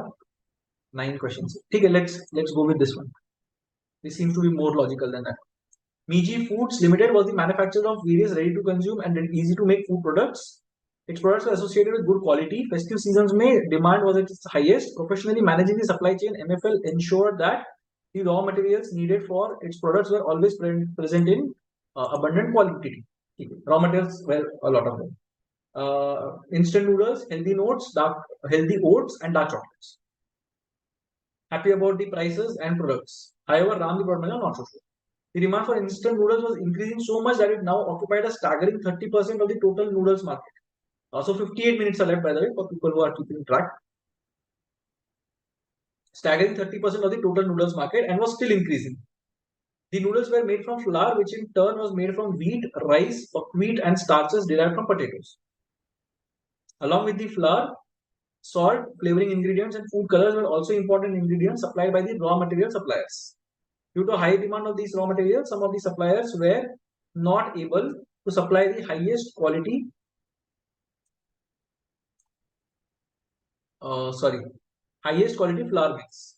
Speaker 1: 9 questions. Okay, let's go with this one. This seems to be more logical than that. Miji Foods Limited was the manufacturer of various ready-to-consume and easy-to-make food products. Its products were associated with good quality. Festive seasons May demand was at its highest. Professionally managing the supply chain, MFL ensured that the raw materials needed for its products were always present in abundant quantity. Raw materials were a lot of them. Instant noodles, healthy oats, and dark chocolates. Happy about the prices and products. However, Ram the product not so sure. The demand for instant noodles was increasing so much that it now occupied a staggering 30% of the total noodles market. So 58 minutes are left, by the way, for people who are keeping track. Staggering 30% of the total noodles market, and was still increasing. The noodles were made from flour, which in turn was made from wheat, rice, buckwheat, and starches derived from potatoes. Along with the flour, salt, flavoring ingredients, and food colors were also important ingredients supplied by the raw material suppliers. Due to high demand of these raw materials, some of the suppliers were not able to supply the highest quality flour mix.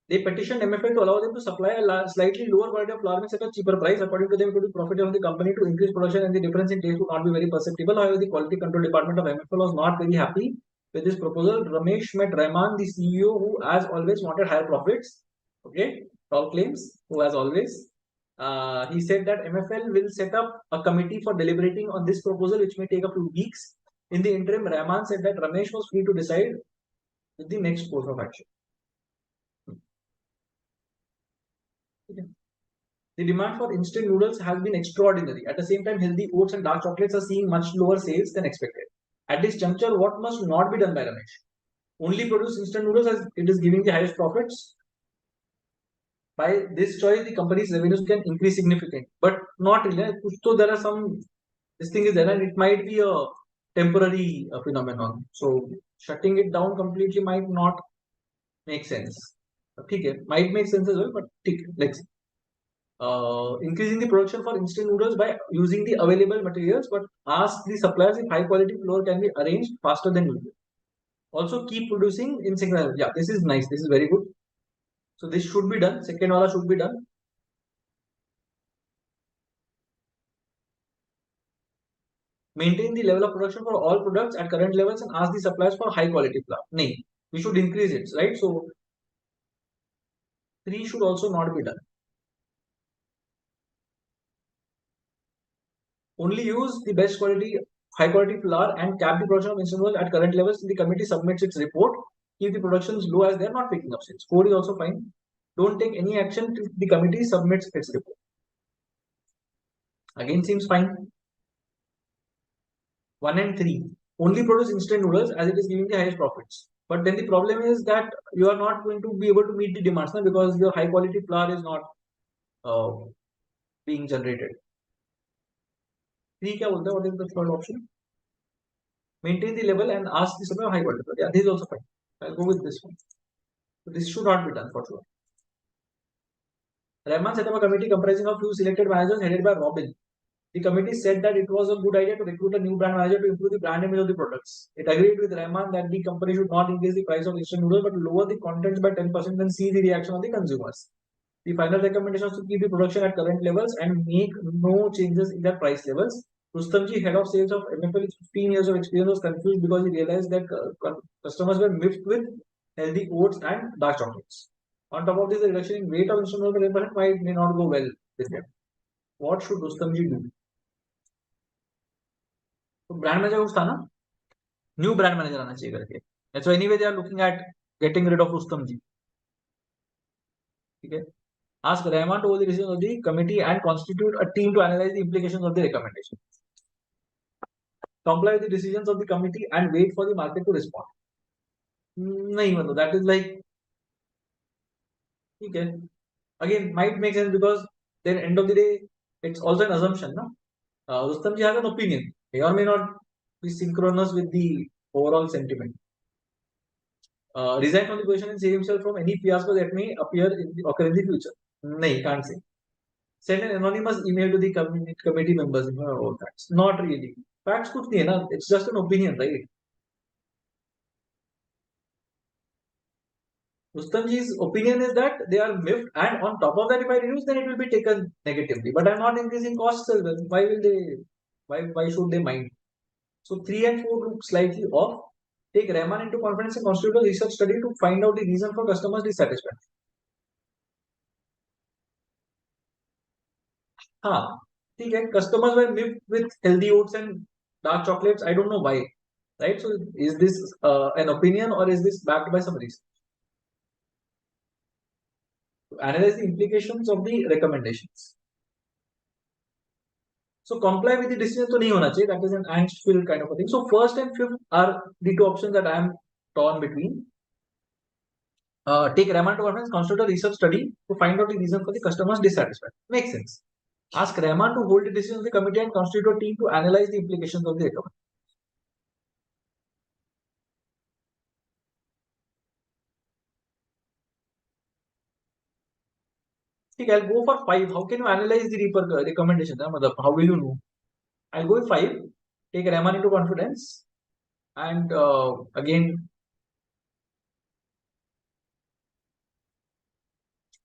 Speaker 1: They petitioned MFL to allow them to supply a slightly lower quality of flour mix at a cheaper price. According to them, it would be profitable for the company to increase production, and the difference in taste would not be very perceptible. However, the quality control department of MFL was not very happy with this proposal. Ramesh met Rahman, the CEO, who as always wanted higher profits. Okay, all claims, who as always. He said that MFL will set up a committee for deliberating on this proposal, which may take a few weeks. In the interim, Rahman said that Ramesh was free to decide with the next course of action. The demand for instant noodles has been extraordinary. At the same time, healthy oats and dark chocolates are seeing much lower sales than expected. At this juncture, what must not be done by Ramesh? Only produce instant noodles as it is giving the highest profits. By this choice, the company's revenues can increase significantly, but not really. So there are some. This thing is there, and it might be a temporary phenomenon. So shutting it down completely might not make sense. Okay, might make sense as well, but let's see. Increasing the production for instant noodles by using the available materials, but ask the suppliers if high quality flour can be arranged faster than usual. Also, keep producing in synchronous. Yeah, this is nice. This is very good. So this should be done. Second wala should be done. Maintain the level of production for all products at current levels and ask the suppliers for high quality flour. No, we should increase it, right? So 3 should also not be done. Only use the best quality, high quality flour and cap the production of instant noodles at current levels. The committee submits its report. Keep the productions low as they are not picking up sales. 4 is also fine. Don't take any action till the committee submits its report. Again, seems fine. 1 and 3. Only produce instant noodles as it is giving the highest profits. But then the problem is that you are not going to be able to meet the demands now because your high quality flour is not being generated. 3 what is the third option? Maintain the level and ask the supplier high quality. Yeah, this is also fine. I'll go with this one. So this should not be done for sure. Rahman set up a committee comprising of few selected managers headed by Robin. The committee said that it was a good idea to recruit a new brand manager to improve the brand image of the products. It agreed with Rahman that the company should not increase the price of instant noodles but lower the contents by 10% and see the reaction of the consumers. The final recommendation was to keep the production at current levels and make no changes in their price levels. Rustamji, head of sales of MFL, with 15 years of experience, was confused because he realized that customers were miffed with healthy oats and dark chocolates. On top of this, the reduction in weight of instant noodles by 10% may not go well with them. What should Rustamji do? तो brand manager कुछ था ना new brand manager आना चाहिए करके so anyway they are looking at getting rid of Rustam ji ठीक है ask Rahman to hold the decision of the committee and constitute a team to analyze the implications of the recommendation. Comply with the decisions of the committee and wait for the market to respond. नहीं मतलब that is like ठीक है again might make sense because then end of the day it's also an assumption ना Rustam ji has an opinion may or may not be synchronous with the overall sentiment. Resign from the position and save himself from any fiasco that may occur in the future. No, can't say. Send an anonymous email to the committee members. All facts. Not really. Facts कुछ नहीं है ना. It's just an opinion, right? Rustamji's opinion is that they are miffed, and on top of that, if I reduce, then it will be taken negatively. But I'm not increasing costs as well. Why will they? Why should they mind? So 3 and 4 look slightly off. Take Rahman into confidence and constitute a research study to find out the reason for customers' dissatisfaction. हाँ, ठीक है. Customers were miffed with healthy oats and dark chocolates. I don't know why. Right? So is this an opinion or is this backed by some reason? To analyze the implications of the recommendations. So comply with the decision to nahi hona chahiye. That is an angst-filled kind of a thing. So first and fifth are the two options that I am torn between. Take Rahman to conference, constitute a research study to find out the reason for the customer's dissatisfaction. Makes sense. Ask Rahman to hold the decision of the committee and constitute a team to analyze the implications of the recommendation. Okay, I'll go for 5. How can you analyze the recommendation? How will you know? I'll go with 5. Take Rahman into confidence, and again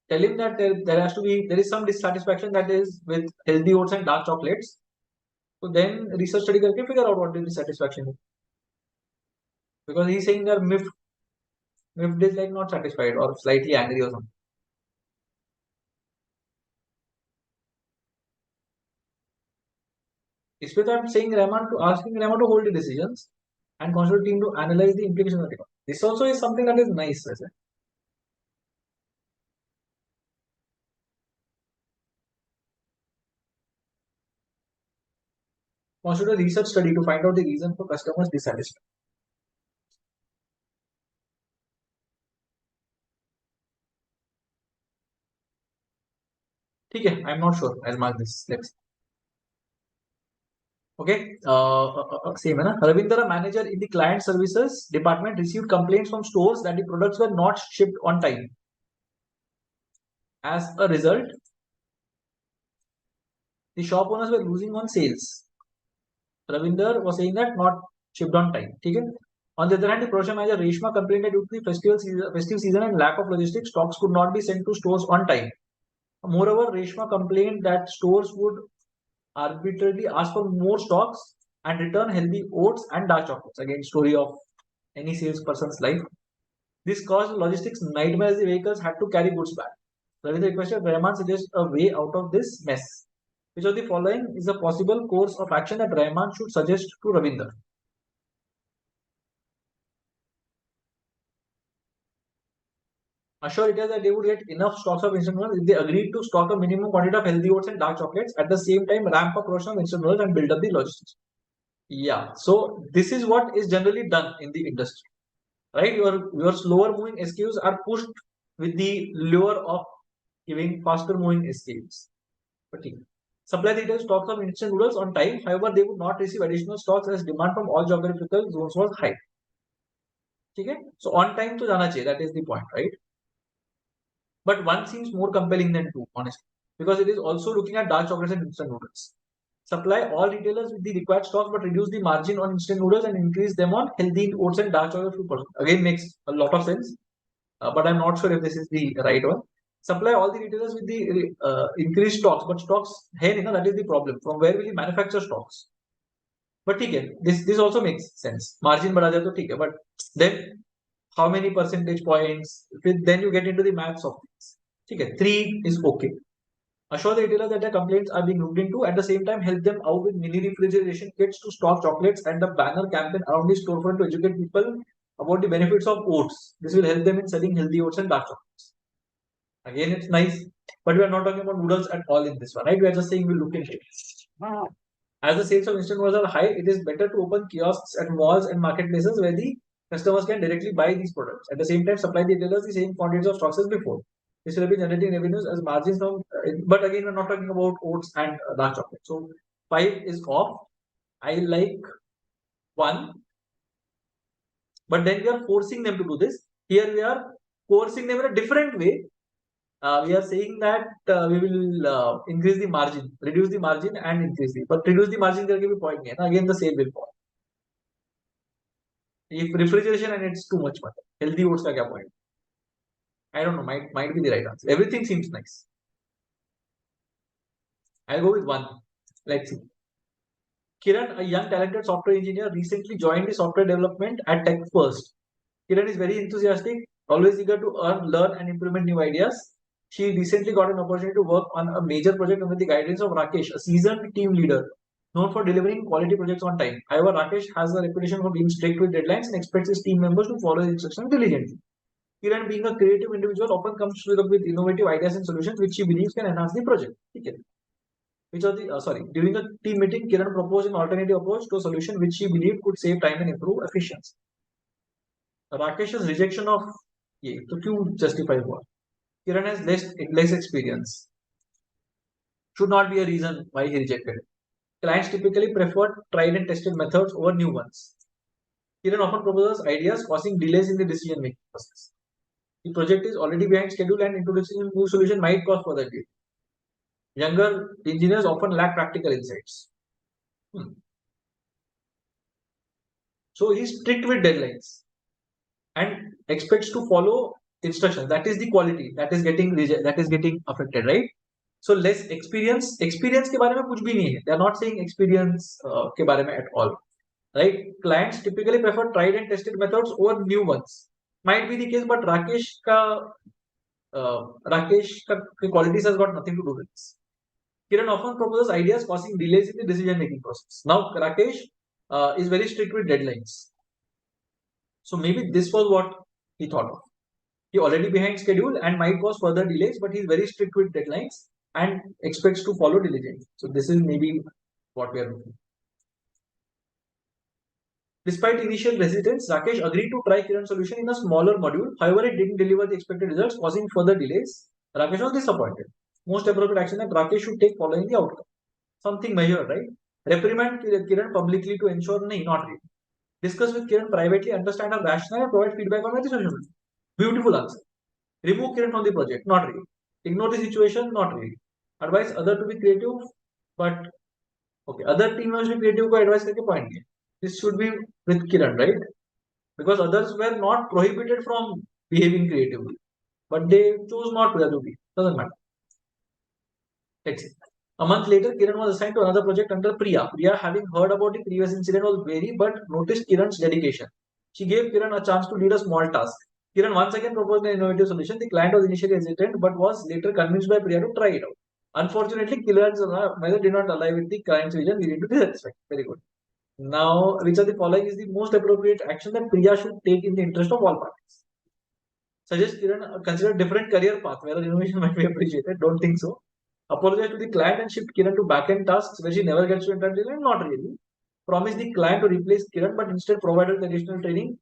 Speaker 1: tell him that there is some dissatisfaction that is with healthy oats and dark chocolates. So then research study करके figure out what the dissatisfaction is. Because he's saying they're miffed is like not satisfied or slightly angry or something. Is with I'm saying asking Rahman to hold the decisions and constitute team to analyze the implications of the recommendation. This also is something that is nice, I say. Constitute a research study to find out the reason for customers' dissatisfaction. Okay, I'm not sure. I'll mark this. Let's. Okay. Same, na? Ravinder, a manager in the client services department, received complaints from stores that the products were not shipped on time. As a result, the shop owners were losing on sales. Ravinder was saying that not shipped on time. Okay? On the other hand, the production manager Reshma complained that due to the festive season and lack of logistics, stocks could not be sent to stores on time. Moreover, Reshma complained that stores would arbitrarily ask for more stocks and return healthy oats and dark chocolates. Again, story of any salesperson's life. This caused logistics nightmare as the vehicles had to carry goods back. Ravinder requested Rahman suggest a way out of this mess. Which of the following is a possible course of action that Rahman should suggest to Ravinder? Assure retailers that they would get enough stocks of instant noodles if they agreed to stock a minimum quantity of healthy oats and dark chocolates. At the same time, ramp up production of instant noodles and build up the logistics. Yeah, so this is what is generally done in the industry, right? Your slower moving SKUs are pushed with the lure of giving faster moving SKUs. Okay. Supply the retail stocks of instant noodles on time. However, they would not receive additional stocks as demand from all geographical zones was high. Okay. So on time to jana chahiye. That is the point, right? But one seems more compelling than two, honestly, because it is also looking at dark chocolates and instant noodles. Supply all retailers with the required stocks, but reduce the margin on instant noodles and increase them on healthy oats and dark chocolate 2%. Again, makes a lot of sense, but I'm not sure if this is the right one. Supply all the retailers with the increased stocks, but stocks, hey, that is the problem. From where will you manufacture stocks? But okay, this also makes sense. Margin बढ़ा जाए तो ठीक है, but then how many percentage points? Then you get into the maths of things. Okay, 3 is okay. Assure the retailer that their complaints are being looked into. At the same time, help them out with mini refrigeration kits to stock chocolates and a banner campaign around the storefront to educate people about the benefits of oats. This will help them in selling healthy oats and dark chocolates. Again, it's nice, but we are not talking about noodles at all in this one, right? We are just saying we'll look into it. As the sales of instant noodles are high, it is better to open kiosks at malls and marketplaces where the customers can directly buy these products. At the same time, supply the retailers the same quantities of stocks as before. This will be generating revenues as margins from. But again, we're not talking about oats and dark chocolate. So 5 is off. I like one, but then we are forcing them to do this. Here we are coercing them in a different way. We are saying that we will increase the margin, reduce the margin and increase the, but reduce the margin there will be point again the sale will fall. If refrigeration and it's too much money, healthy oats ka kya point? I don't know, might be the right answer. Everything seems nice. I'll go with one. Let's see. Kiran, a young talented software engineer, recently joined the software development at Tech First. Kiran is very enthusiastic, always eager to learn and implement new ideas. She recently got an opportunity to work on a major project under the guidance of Rakesh, a seasoned team leader known for delivering quality projects on time. However, Rakesh has a reputation for being strict with deadlines and expects his team members to follow his instructions diligently. Kiran, being a creative individual, often comes up with innovative ideas and solutions which she believes can enhance the project. Okay. During a team meeting, Kiran proposed an alternative approach to a solution which she believed could save time and improve efficiency. Rakesh's rejection of ये तो क्यों justify हुआ? Kiran has less experience. Should not be a reason why he rejected it. Clients typically prefer tried and tested methods over new ones. Kiran often proposes ideas causing delays in the decision making process. The project is already behind schedule and introducing a new solution might cause further delay. Younger engineers often lack practical insights. So he's strict with deadlines and expects to follow instructions. That is the quality that is getting affected, right? So less experience के बारे में कुछ भी नहीं है. They are not saying experience के बारे में at all, right? Clients typically prefer tried and tested methods over new ones. Might be the case, but Rakesh qualities has got nothing to do with this. Kiran often proposes ideas causing delays in the decision making process. Now Rakesh is very strict with deadlines. So maybe this was what he thought of. He already behind schedule and might cause further delays, but he's very strict with deadlines and expects to follow diligently. So this is maybe what we are looking. Despite initial resistance, Rakesh agreed to try Kiran's solution in a smaller module. However, it didn't deliver the expected results, causing further delays. Rakesh was disappointed. Most appropriate action that Rakesh should take following the outcome. Something measured, right? Reprimand Kiran publicly to ensure, no, not really. Discuss with Kiran privately, understand her rationale and provide feedback on the solution. Beautiful answer. Remove Kiran from the project, not really. Ignore the situation, not really. Advise other to be creative, but okay. Other team members be creative को advice करके point किया. This should be with Kiran, right? Because others were not prohibited from behaving creatively, but they chose not to be. Doesn't matter. Let's see. A month later, Kiran was assigned to another project under Priya. Priya, having heard about the previous incident, was wary but noticed Kiran's dedication. She gave Kiran a chance to lead a small task. Kiran once again proposed an innovative solution. The client was initially hesitant but was later convinced by Priya to try it out. Unfortunately, Kiran's method did not align with the client's vision, leading to dissatisfaction. Very good. Now, which of the following is the most appropriate action that Priya should take in the interest of all parties? Suggest Kiran consider different career path where innovation might be appreciated. Don't think so. Apologize to the client and shift Kiran to back-end tasks where she never gets to interact with him? Not really. Promise the client to replace Kiran but instead provide her additional training?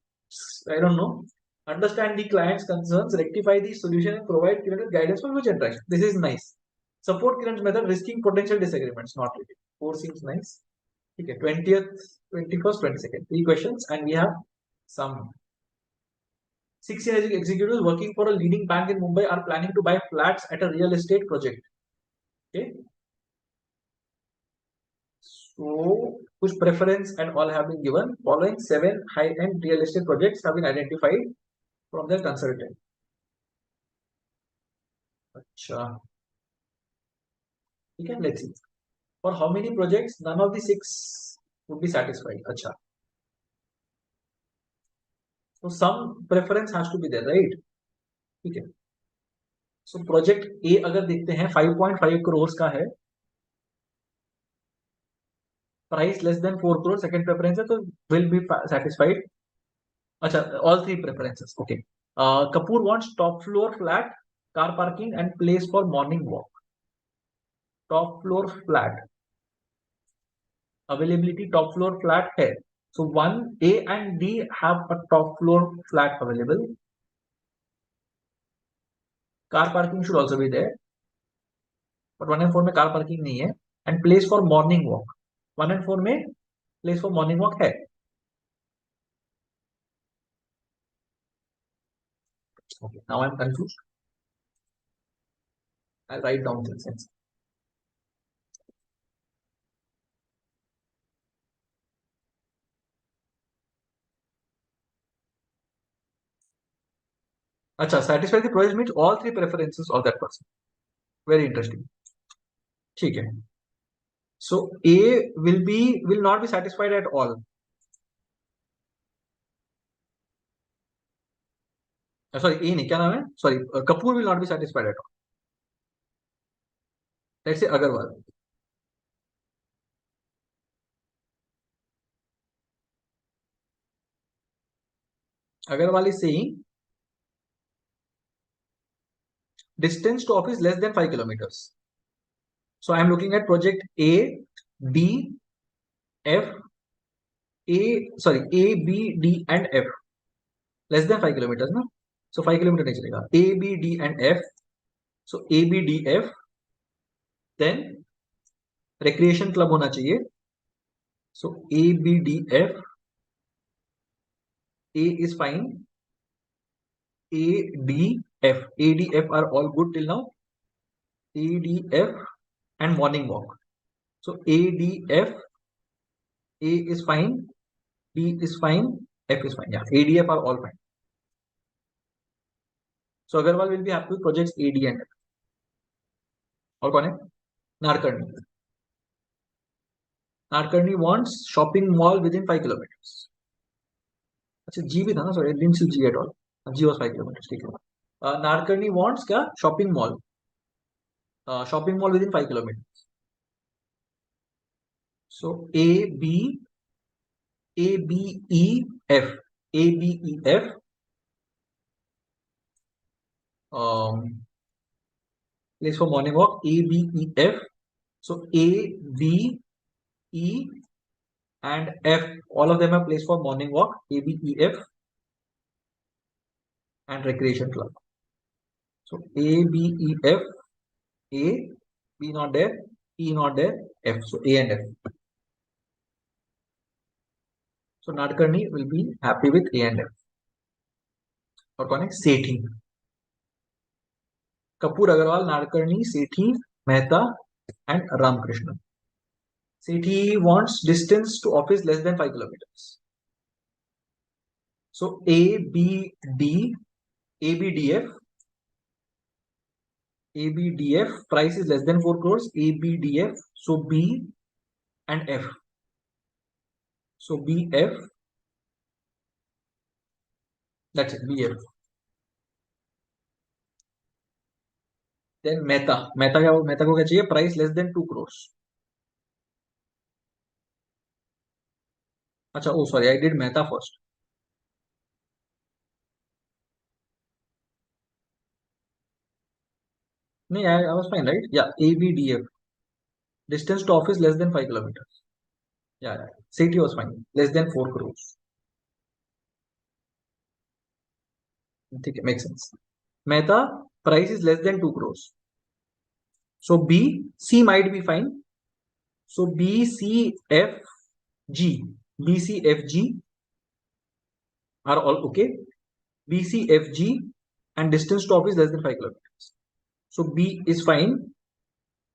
Speaker 1: I don't know. Understand the client's concerns, rectify the solution and provide Kiran with guidance for future interaction. This is nice. Support Kiran's method, risking potential disagreements. Not really. 4 seems nice. Okay, 20th, 21st, 22nd. 3 questions and we have some 6 year executives working for a leading bank in Mumbai are planning to buy flats at a real estate project. Okay. So, whose preference and all have been given. Following 7 high-end real estate projects have been identified from their consultant. Achha. Okay, let's see. For how many projects, none of the 6 would be satisfied. Achha. So, some preference has to be there, right? Okay. So, project A अगर देखते हैं 5.5 crores का है. Price less than 4 crores, second preference है, so will be satisfied. Achha, all 3 preferences. Okay. Kapoor wants top floor flat, car parking and place for morning walk. Top floor flat. Availability top floor flat है. So 1, A and D have a top floor flat available. Car parking should also be there. But 1 and 4 में car parking नहीं है. And place for morning walk. 1 and 4 में place for morning walk है. Okay, now I'm confused. I'll write down things. Acha, satisfy the project means all three preferences of that person. Very interesting. ठीक है. So A will not be satisfied at all. Sorry, A नहीं क्या नाम है? Sorry, Kapoor will not be satisfied at all. Let's say Agarwal. Agarwal is saying distance to office less than 5 kilometers. So I am looking at project A, B, F, A, B, D, and F. Less than 5 kilometers, no? So 5 kilometer नहीं चलेगा. A, B, D, and F. So A, B, D, F. Then recreation club होना चाहिए. So A, B, D, F. A is fine. A, D, F. A, D, F are all good till now. A, D, F and morning walk. So A, D, F. A is fine. D is fine. F is fine. Yeah, A, D, F are all fine. So Agarwal will be happy with projects A, D, and F. और कौन है? Narkarni. Narkarni wants shopping mall within 5 kilometers. अच्छा G भी था ना, sorry, I didn't see G at all. G was 5 kilometers. ठीक है. Narkarni wants क्या? Shopping mall. Shopping mall within 5 kilometers. So A, B, E, F. A, B, E, F. Place for morning walk. A, B, E, F. So A, B, E, and F. All of them are placed for morning walk. A, B, E, F. And recreation club. So A, B, E, F. A, B not there, E not there, F. So A and F. So Nadkarni will be happy with A and F. और कौन है? सेठी. Kapoor, Agarwal, Nadkarni, Sethi, Mehta, and Ramakrishna. Sethi wants distance to office less than 5 kilometers. So A, B, D, A, B, D, F. A, B, D, F. Price is less than 4 crores. A, B, D, F. So B and F. So B, F. That's it, B, F. Then Mehta. Mehta को क्या चाहिए? Price less than 2 crores. अच्छा, oh sorry, I did Mehta first. No, I was fine, right? Yeah, ABDF. Distance to office less than 5 kilometers. Yeah. City was fine. Less than 4 crores. I think it makes sense. Mehta, price is less than 2 crores. So B, C might be fine. So B, C, F, G. B, C, F, G are all okay. B, C, F, G and distance to office less than 5 kilometers. So B is fine.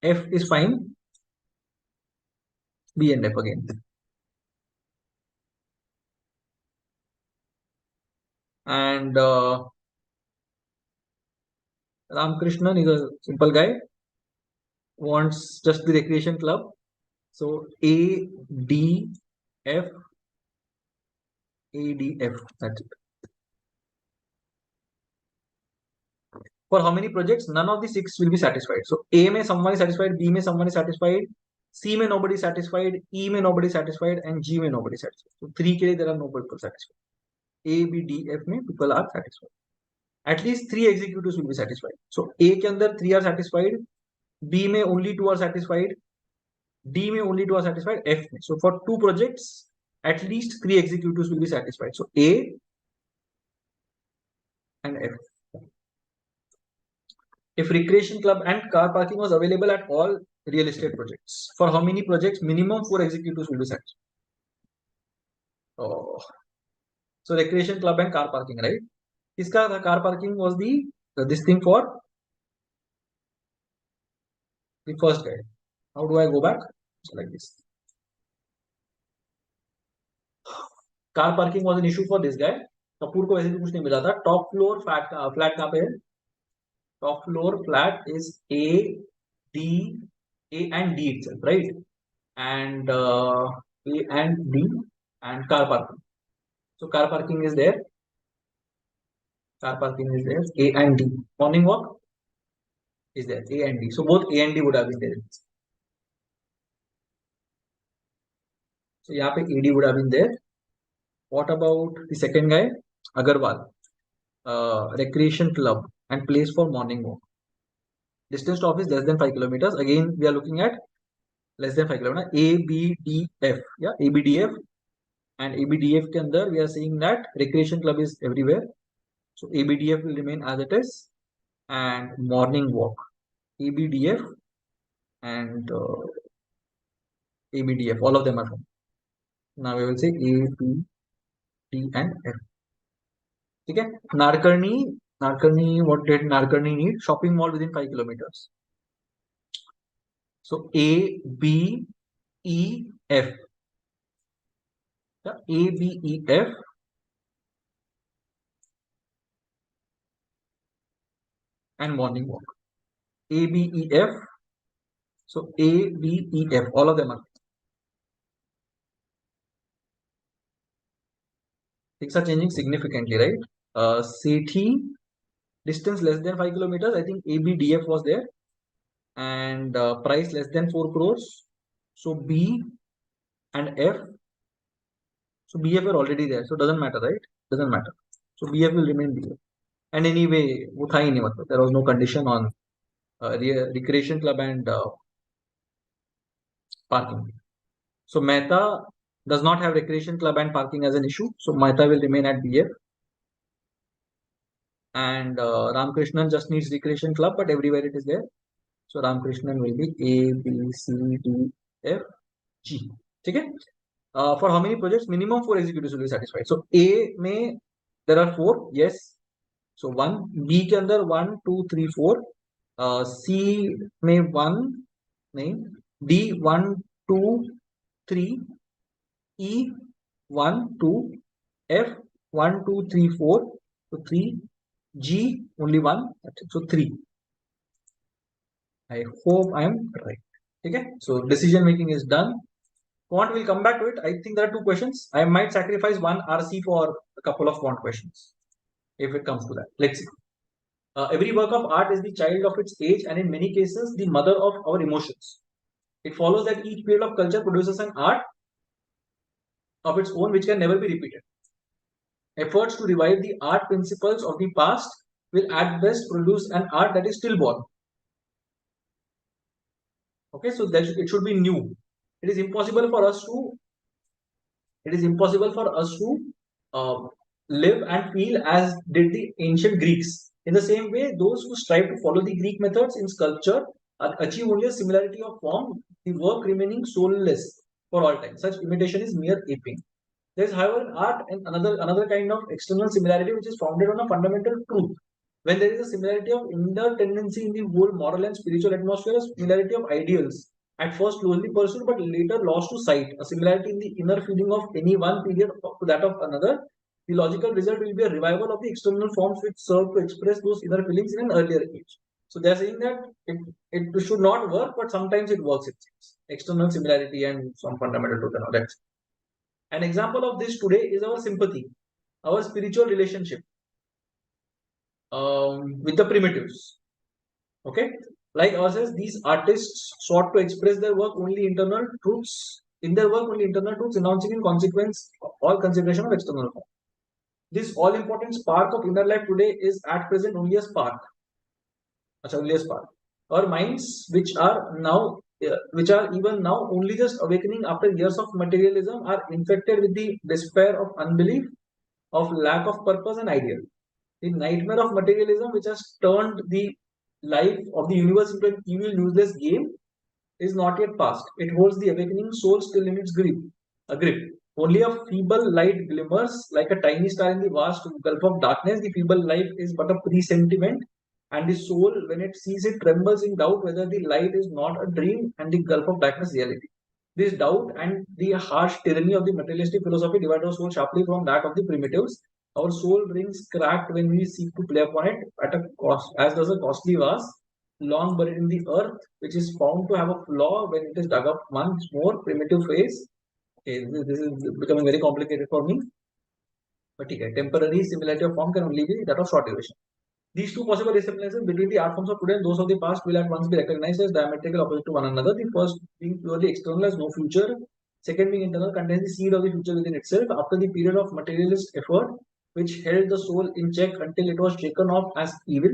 Speaker 1: F is fine. B and F again. And Ramakrishnan is a simple guy, wants just the recreation club. So A, D, F, A, D, F. That's it. For how many projects? None of the 6 will be satisfied. So A may someone is satisfied, B may someone is satisfied, C may nobody is satisfied, E may nobody is satisfied, and G may nobody is satisfied. So 3 के लिए there are no people satisfied. A, B, D, F में people are satisfied. At least 3 executives will be satisfied. So A के अंदर 3 are satisfied, B में only 2 are satisfied, D में only 2 are satisfied, F में. So for 2 projects, at least 3 executives will be satisfied. So A and F. If recreation club and car parking was available at all real estate projects, for how many projects minimum 4 executives will be satisfied? Oh. So recreation club and car parking, right? किसका था? Car parking was this thing for the first guy. How do I go back? So like this. Car parking was an issue for this guy. Kapoor को वैसे भी कुछ नहीं मिला था. Top floor flat कहाँ पे है? Top floor flat is A and D itself, right? And A and D and car parking. So car parking is there. Car parking is there. A and D. Morning walk is there. A and D. So both A and D would have been there. So यहाँ पे AD would have been there. What about the second guy? Agarwal. Recreation club and place for morning walk. Distance to office less than 5 kilometers. Again, we are looking at less than 5 kilometers. ABDF. Yeah, ABDF. And ABDF के अंदर we are seeing that recreation club is everywhere. So ABDF will remain as it is. And morning walk. ABDF and ABDF. All of them are from. Now we will say A, B, D and F. Okay. Narkarni, what did Narkarni need? Shopping mall within 5 kilometers. So A, B, E, F. Yeah, A, B, E, F. And morning walk. A, B, E, F. So A, B, E, F. All of them are. Things are changing significantly, right? City, distance less than 5 kilometers. I think A, B, D, F was there. And price less than 4 crores. So B and F. So BF are already there. So doesn't matter, right? Doesn't matter. So BF will remain BF. And anyway, वो था ही नहीं मतलब. There was no condition on recreation club and parking. So Mehta does not have recreation club and parking as an issue. So Mehta will remain at BF. And Ramkrishnan just needs recreation club, but everywhere it is there. So Ramkrishnan will be A, B, C, D, F, G. Okay. For how many projects? Minimum 4 executives will be satisfied. So A में there are 4. Yes. So 1. B के अंदर 1, 2, 3, 4. C में 1 नहीं. D 1, 2, 3. E 1, 2. F 1, 2, 3, 4. So 3. G only 1. So 3. I hope I am right. Okay. So decision making is done. Quant, we'll come back to it. I think there are 2 questions. I might sacrifice one RC for a couple of quant questions if it comes to that. Let's see. Every work of art is the child of its age and in many cases the mother of our emotions. It follows that each period of culture produces an art of its own which can never be repeated. Efforts to revive the art principles of the past will at best produce an art that is stillborn. Okay, so that it should be new. It is impossible for us to live and feel as did the ancient Greeks. In the same way, those who strive to follow the Greek methods in sculpture achieve only a similarity of form, the work remaining soulless for all time. Such imitation is mere aping. There is, however, in art and another kind of external similarity which is founded on a fundamental truth. When there is a similarity of inner tendency in the whole moral and spiritual atmosphere, a similarity of ideals, at first closely pursued but later lost to sight, a similarity in the inner feeling of any one period to that of another, the logical result will be a revival of the external forms which serve to express those inner feelings in an earlier age. So they are saying that it should not work, but sometimes it works. It seems. External similarity and some fundamental truth and all that. An example of this today is our sympathy, our spiritual relationship with the primitives. Okay, like ourselves, these artists sought to express their work only internal truths. In their work, only internal truths, announcing in consequence all consideration of external form. This all-important spark of inner life today is at present only a spark. Only a spark. Our minds, which are even now only just awakening after years of materialism, are infected with the despair of unbelief, of lack of purpose and ideal. The nightmare of materialism, which has turned the life of the universe into an evil, useless game, is not yet past. It holds the awakening soul still in its grip. Only a feeble light glimmers like a tiny star in the vast gulf of darkness. The feeble light is but a presentiment, and the soul, when it sees it, trembles in doubt whether the light is not a dream and the gulf of darkness reality. This doubt and the harsh tyranny of the materialistic philosophy divide our soul sharply from that of the primitives. Our soul rings cracked when we seek to play upon it at a cost, as does a costly vase long buried in the earth, which is found to have a flaw when it is dug up once more. Primitive phase. Okay, this is becoming very complicated for me. But okay, temporary similarity of form can only be that of short duration. These two possible resemblances between the art forms of today and those of the past will at once be recognized as diametrical opposite to one another. The first being purely external as no future, second being internal, contains the seed of the future within itself. After the period of materialist effort, which held the soul in check until it was shaken off as evil,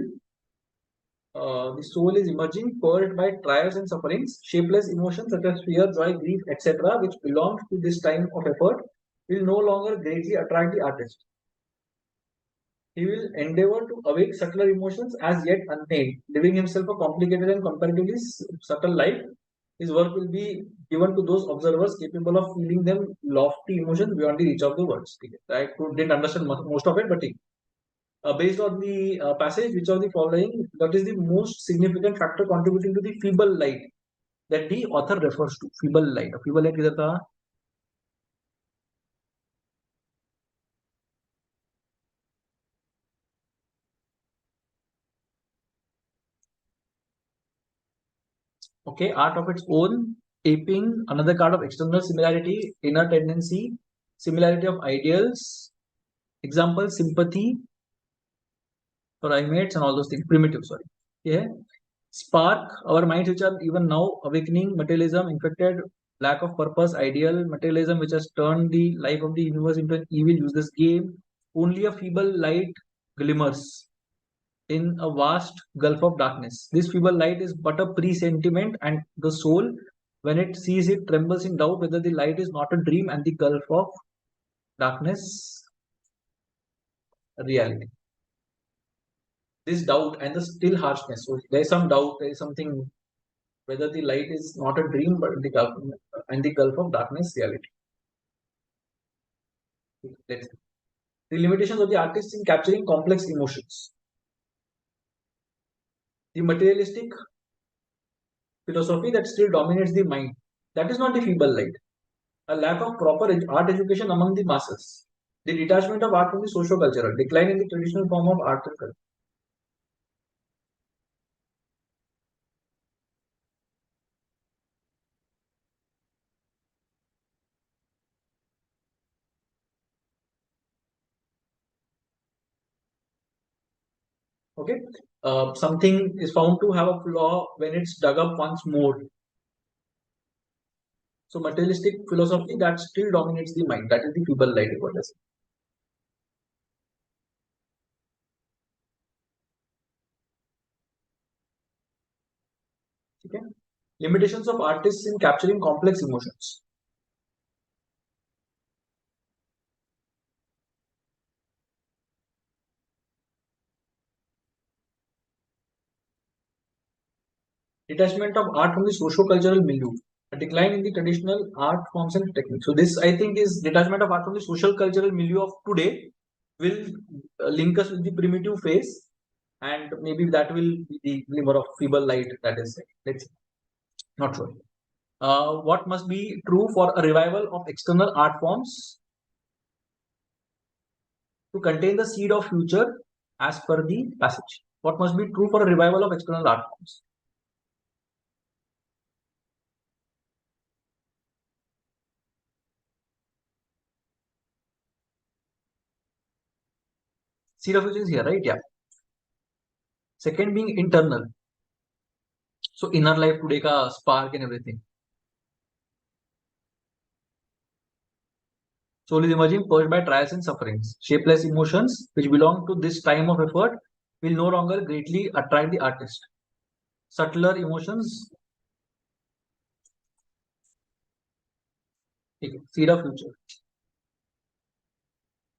Speaker 1: the soul is emerging, purged by trials and sufferings. Shapeless emotions such as fear, joy, grief, etc., which belonged to this time of effort, will no longer greatly attract the artist. He will endeavor to awake subtler emotions as yet unnamed, living himself a complicated and comparatively subtle life. His work will be given to those observers capable of feeling them lofty emotions beyond the reach of the words. I didn't understand most of it, but based on the passage, which of the following that is the most significant factor contributing to the feeble light that the author refers to? Feeble light. Feeble light किधर था? Okay, art of its own, aping, another card of external similarity, inner tendency, similarity of ideals, example, sympathy, primates, and all those things, primitive, sorry. Yeah. Spark, our minds which are even now awakening, materialism, infected, lack of purpose, ideal, materialism which has turned the life of the universe into an evil, useless game. Only a feeble light glimmers in a vast gulf of darkness. This feeble light is but a presentiment, and the soul, when it sees it, trembles in doubt whether the light is not a dream and the gulf of darkness reality. This doubt and the still harshness. So there is some doubt, there is something whether the light is not a dream but the gulf and the gulf of darkness reality. Let's see. The limitations of the artist in capturing complex emotions. The materialistic philosophy that still dominates the mind. That is not the feeble light. A lack of proper art education among the masses, the detachment of art from the socio-cultural, decline in the traditional form of art and culture. Okay, something is found to have a flaw when it's dug up once more. So materialistic philosophy that still dominates the mind. That is the feeble light. Okay. Limitations of artists in capturing complex emotions. Detachment of art from the socio-cultural milieu, a decline in the traditional art forms and techniques. So this, I think, is detachment of art from the social cultural milieu of today will link us with the primitive phase, and maybe that will be the glimmer of feeble light that is, let's see, not sure. What must be true for a revival of external art forms to contain the seed of future as per the passage? What must be true for a revival of external art forms? Seed of future is here, right? Yeah. Second being internal. So inner life today ka spark and everything. Soul is emerging purged by trials and sufferings. Shapeless emotions which belong to this time of effort will no longer greatly attract the artist. Subtler emotions, seed of future.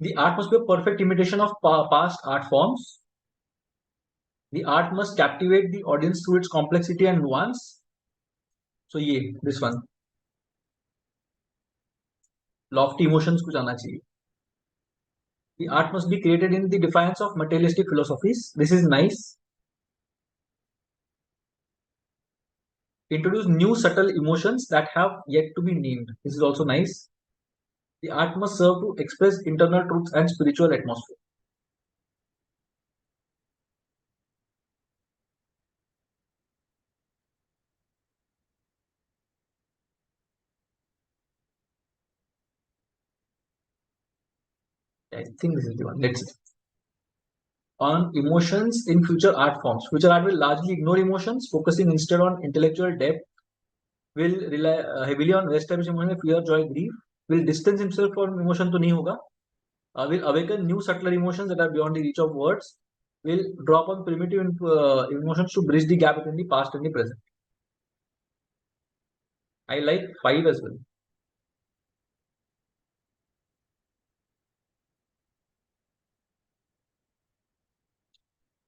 Speaker 1: The art must be a perfect imitation of past art forms. The art must captivate the audience through its complexity and nuance. So, yeah, this one. lofty emotions कुछ आना चाहिए. The art must be created in the defiance of materialistic philosophies. This is nice. Introduce new subtle emotions that have yet to be named. This is also nice. The art must serve to express internal truths and spiritual atmosphere. I think this is the one. Let's see. On emotions in future art forms. Future art will largely ignore emotions, focusing instead on intellectual depth, will rely heavily on well-established emotions, fear, joy, grief, will distance himself from emotion to nahi hoga, will awaken new subtler emotions that are beyond the reach of words, will drop on primitive emotions to bridge the gap between the past and the present. I like 5 as well.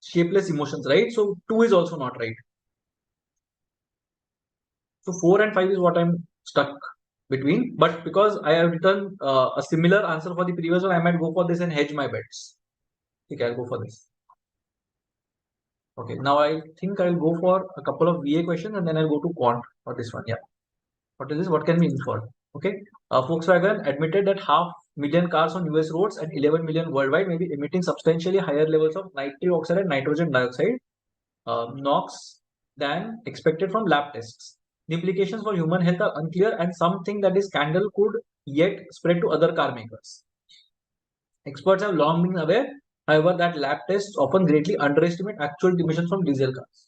Speaker 1: Shapeless emotions, right? So 2 is also not right. So 4 and 5 is what I'm stuck between. But because I have written a similar answer for the previous one, I might go for this and hedge my bets. Okay, I'll go for this. Okay, now I think I'll go for a couple of VA questions and then I'll go to quant for this one. Yeah. What is this? What can be inferred? Okay. Volkswagen admitted that 500,000 cars on US roads and 11 million worldwide may be emitting substantially higher levels of nitric oxide and nitrogen dioxide, NOx, than expected from lab tests. The implications for human health are unclear and something that is scandal could yet spread to other car makers. Experts have long been aware, however, that lab tests often greatly underestimate actual emissions from diesel cars.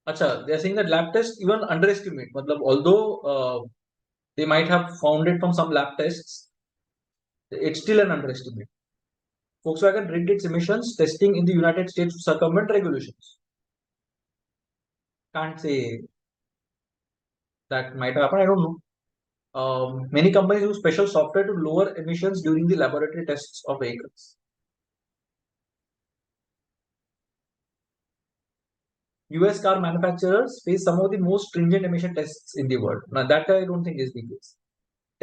Speaker 1: Acha, they are saying that lab tests even underestimate. Although they might have found it from some lab tests, it's still an underestimate. Volkswagen rigged its emissions testing in the United States to circumvent regulations. Can't say that might happen. I don't know. Many companies use special software to lower emissions during the laboratory tests of vehicles. US car manufacturers face some of the most stringent emission tests in the world. Now, that I don't think is the case.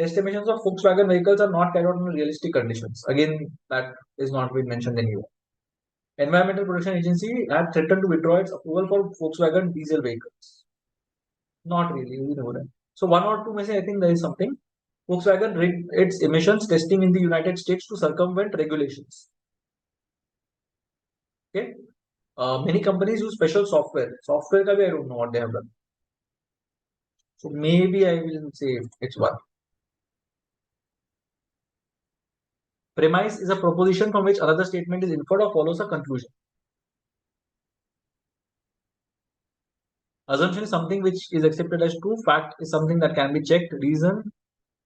Speaker 1: Test emissions of Volkswagen vehicles are not carried out in realistic conditions. Again, that is not been mentioned anywhere. Environmental Protection Agency had threatened to withdraw its approval for Volkswagen diesel vehicles. Not really, we know that. So one or two may say I think there is something. Volkswagen rigged its emissions testing in the United States to circumvent regulations. Okay. Many companies use special software. Software ka bhi I don't know what they have done. So maybe I will say it's one. Premise is a proposition from which another statement is inferred or follows a conclusion. Assumption is something which is accepted as true. Fact is something that can be checked. Reason,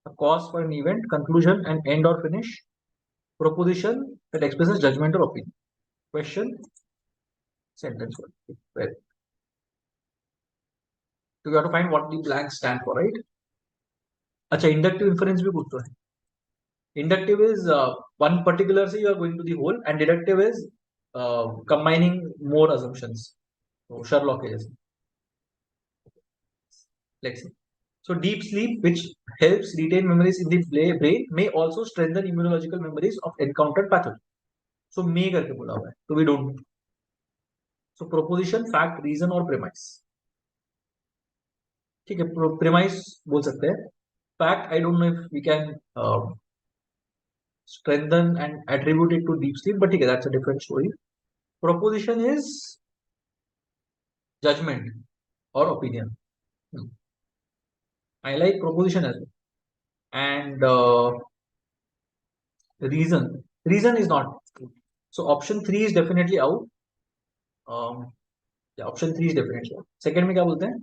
Speaker 1: a cause for an event. Conclusion, an end or finish. Proposition that expresses judgment or opinion. Question, sentence one. Well, so you have to find what the blanks stand for, right? अच्छा inductive inference भी पूछता है. Inductive is one particular say you are going to the whole, and deductive is combining more assumptions. So Sherlock is. Let's see. So deep sleep, which helps retain memories in the brain, may also strengthen immunological memories of encountered pathogen. So may करके बोला हुआ है. So we don't. So proposition, fact, reason or premise. ठीक है, premise बोल सकते हैं. Fact, I don't know if we can strengthen and attribute it to deep sleep, but ठीक है, that's a different story. Proposition is judgment or opinion. I like proposition as well. And reason is not. So option 3 is definitely out. Yeah, option 3 is definitely out. Second में क्या बोलते हैं?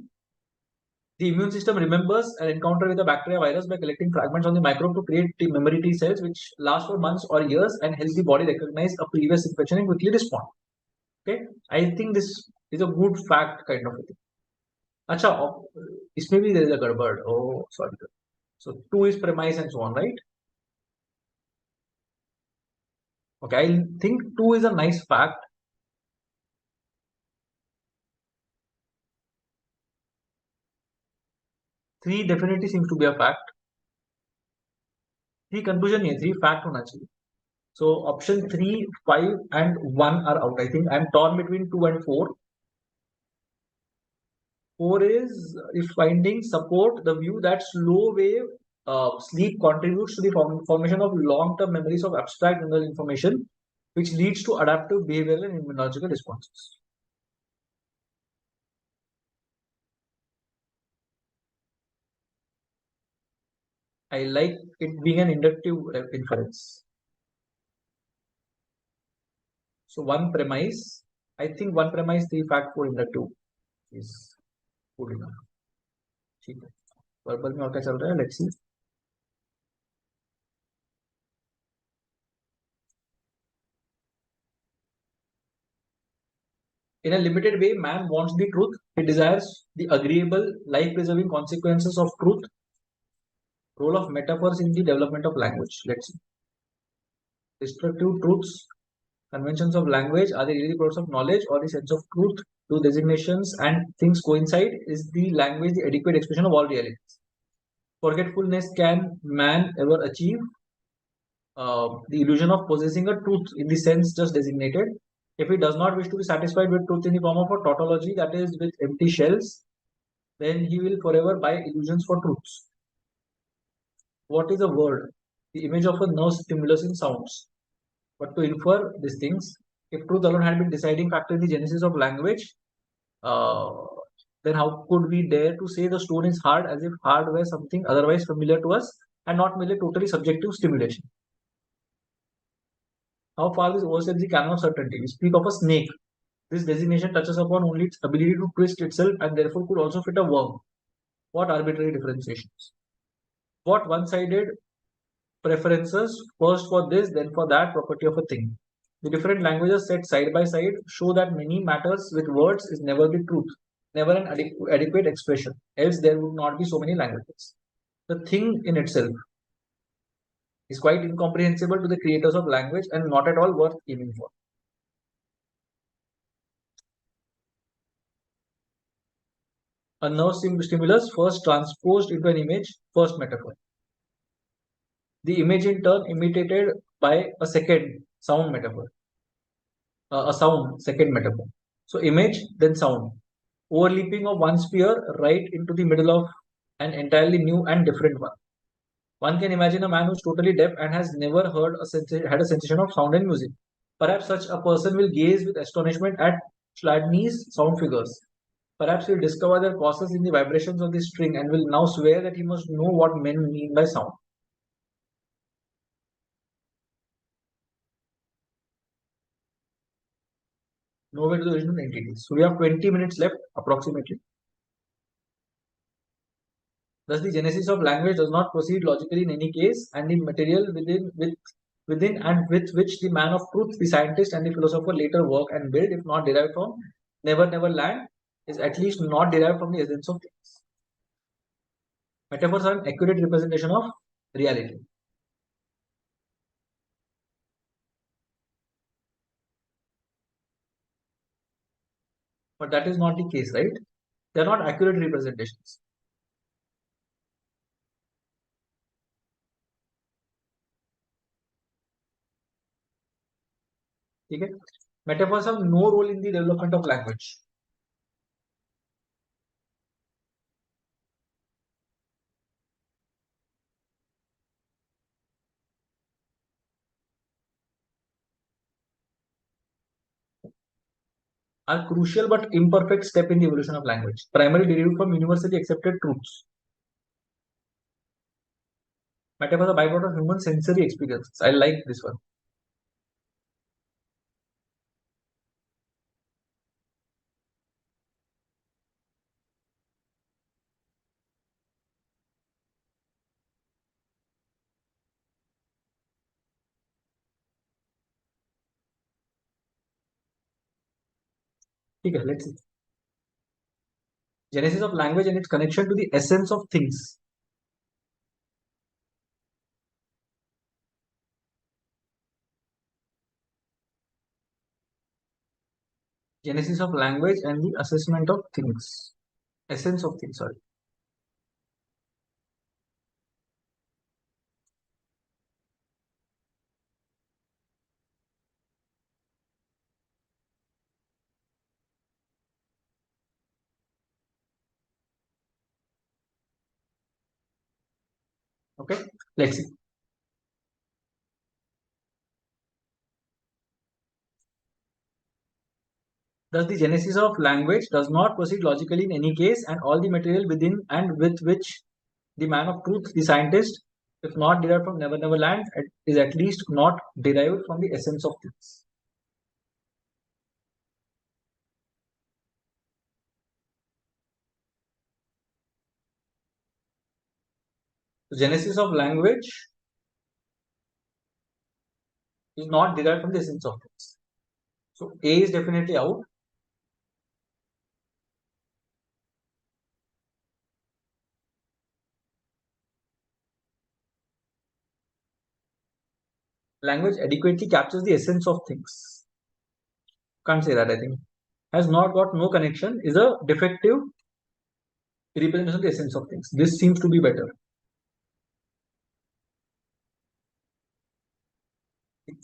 Speaker 1: The immune system remembers an encounter with a bacteria virus by collecting fragments on the microbe to create the memory T cells, which last for months or years and help the body recognize a previous infection and quickly respond. Okay, I think this is a good fact kind of a thing. अच्छा, इसमें भी there is a गड़बड़. Oh, sorry. So 2 is premise and so on, right? Okay, I think two is a nice fact. Three definitely seems to be a fact. Three conclusion नहीं है, three fact होना चाहिए. So option 3, 5 and 1 are out. I think I'm torn between 2 and 4. 4 is if findings support the view that slow wave sleep contributes to the formation of long-term memories of abstract neural information, which leads to adaptive behavioral and immunological responses. I like it being an inductive inference. So one premise, I think one premise, 3 fact, 4 inductive is good enough. ठीक है. Verbal में और क्या चल रहा है? Let's see. In a limited way, man wants the truth. He desires the agreeable, life-preserving consequences of truth. Role of metaphors in the development of language. Let's see. Descriptive truths, conventions of language, are they really products of knowledge or the sense of truth? Do designations and things coincide? Is the language the adequate expression of all realities? Forgetfulness, can man ever achieve the illusion of possessing a truth in the sense just designated? If he does not wish to be satisfied with truth in the form of a tautology, that is, with empty shells, then he will forever buy illusions for truths. What is a word? The image of a nerve stimulus in sounds. But to infer these things, if truth alone had been deciding factor in the genesis of language, uh, then how could we dare to say the stone is hard as if hard were something otherwise familiar to us and not merely totally subjective stimulation? How far this oversteps the canon of certainty? We speak of a snake. This designation touches upon only its ability to twist itself and therefore could also fit a worm. What arbitrary differentiations? What one-sided preferences, first for this, then for that property of a thing? The different languages set side by side show that many matters with words is never the truth, never an adequate expression, else there would not be so many languages. The thing in itself is quite incomprehensible to the creators of language and not at all worth aiming for. A nerve stimulus first transposed into an image, first metaphor. The image in turn imitated by a second sound metaphor, a sound second metaphor. So image, then sound. Overleaping of one sphere right into the middle of an entirely new and different one. One can imagine a man who's totally deaf and has never had a sensation of sound and music. Perhaps such a person will gaze with astonishment at Chladni's sound figures. Perhaps he'll discover their causes in the vibrations of the string and will now swear that he must know what men mean by sound. No way to the original entities. So we have 20 minutes left approximately. Thus, the genesis of language does not proceed logically in any case, and the material within and with which the man of truth, the scientist, and the philosopher later work and build, if not derived from never land, is at least not derived from the essence of things. Metaphors are an accurate representation of reality. But that is not the case, right? They are not accurate representations. Okay? Metaphors have no role in the development of language. Are crucial but imperfect step in the evolution of language, primarily derived from universally accepted truths. Metaphors are byproduct of human sensory experiences. I like this one. Okay, let's see. Genesis of language and its connection to the essence of things. Genesis of language and the assessment of things. Essence of things, sorry. Okay, let's see. Thus, the genesis of language does not proceed logically in any case, and all the material within and with which the man of truth, the scientist, if not derived from Never Never Land, is at least not derived from the essence of things. The genesis of language is not derived from the essence of things. So A is definitely out. Language adequately captures the essence of things. Can't say that, I think. Has not got no connection is a defective representation of the essence of things. This seems to be better.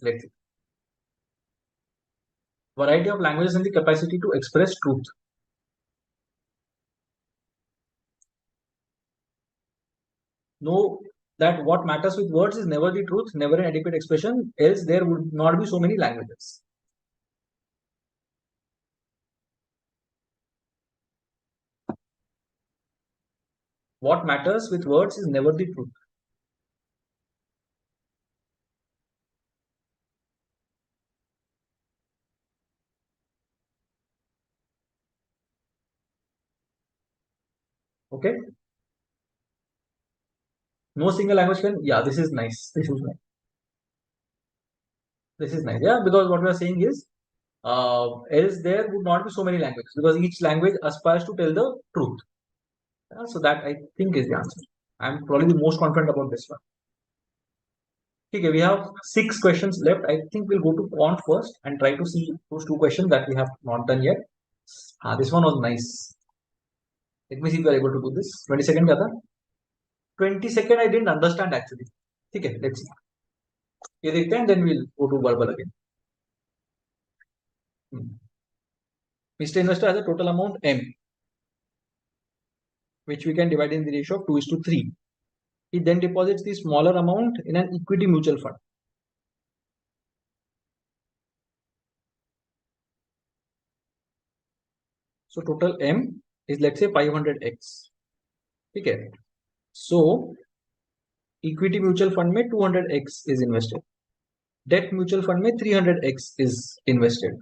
Speaker 1: Let's see. Variety of languages and the capacity to express truth. Know that what matters with words is never the truth, never an adequate expression, else there would not be so many languages. What matters with words is never the truth. Okay? No single language can, yeah, this is nice. This is nice. This is nice. Yeah, because what we are saying is, else there would not be so many languages because each language aspires to tell the truth. Yeah, so that I think is the answer. I'm probably the most confident about this one. Okay, we have 6 questions left. I think we'll go to quant first and try to see those 2 questions that we have not done yet. This one was nice. Let me see if we are able to do this. 22nd क्या था? 22nd I didn't understand actually. Okay, let's see. ये देखते हैं, then we'll go to verbal again. Mr. Investor has a total amount M, which we can divide in the ratio of 2:3. He then deposits the smaller amount in an equity mutual fund. So total M is, let's say, 500x. Okay. So equity mutual fund में 200x is invested. Debt mutual fund में 300x is invested.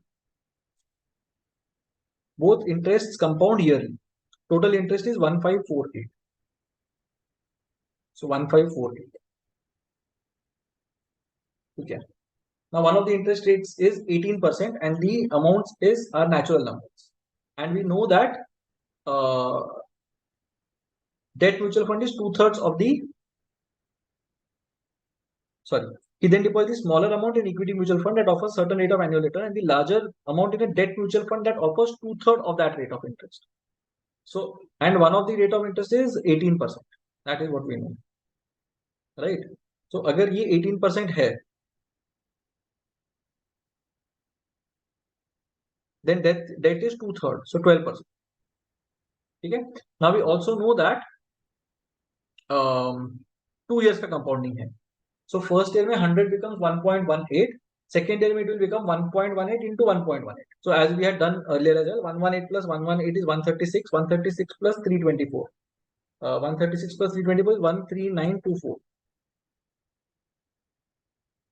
Speaker 1: Both interests compound yearly. Total interest is 1548. So 1548. Okay. Now one of the interest rates is 18% and the amounts is our natural numbers. And we know that debt mutual fund is 2/3 of the, sorry, he then deposits smaller amount in equity mutual fund that offers certain rate of annual return and the larger amount in a debt mutual fund that offers 2/3 of that rate of interest. So, and one of the rate of interest is 18%. That is what we know, right? So, अगर ये 18% है, then debt is 2/3, so 12%. Okay. Now we also know that 2 years का compounding है. So first year में 100 becomes 1.18. Second year it will become 1.18 into 1.18. So as we had done earlier as well, 118 plus 118 is 136. 136 plus 324. 136 plus 324 is 13924.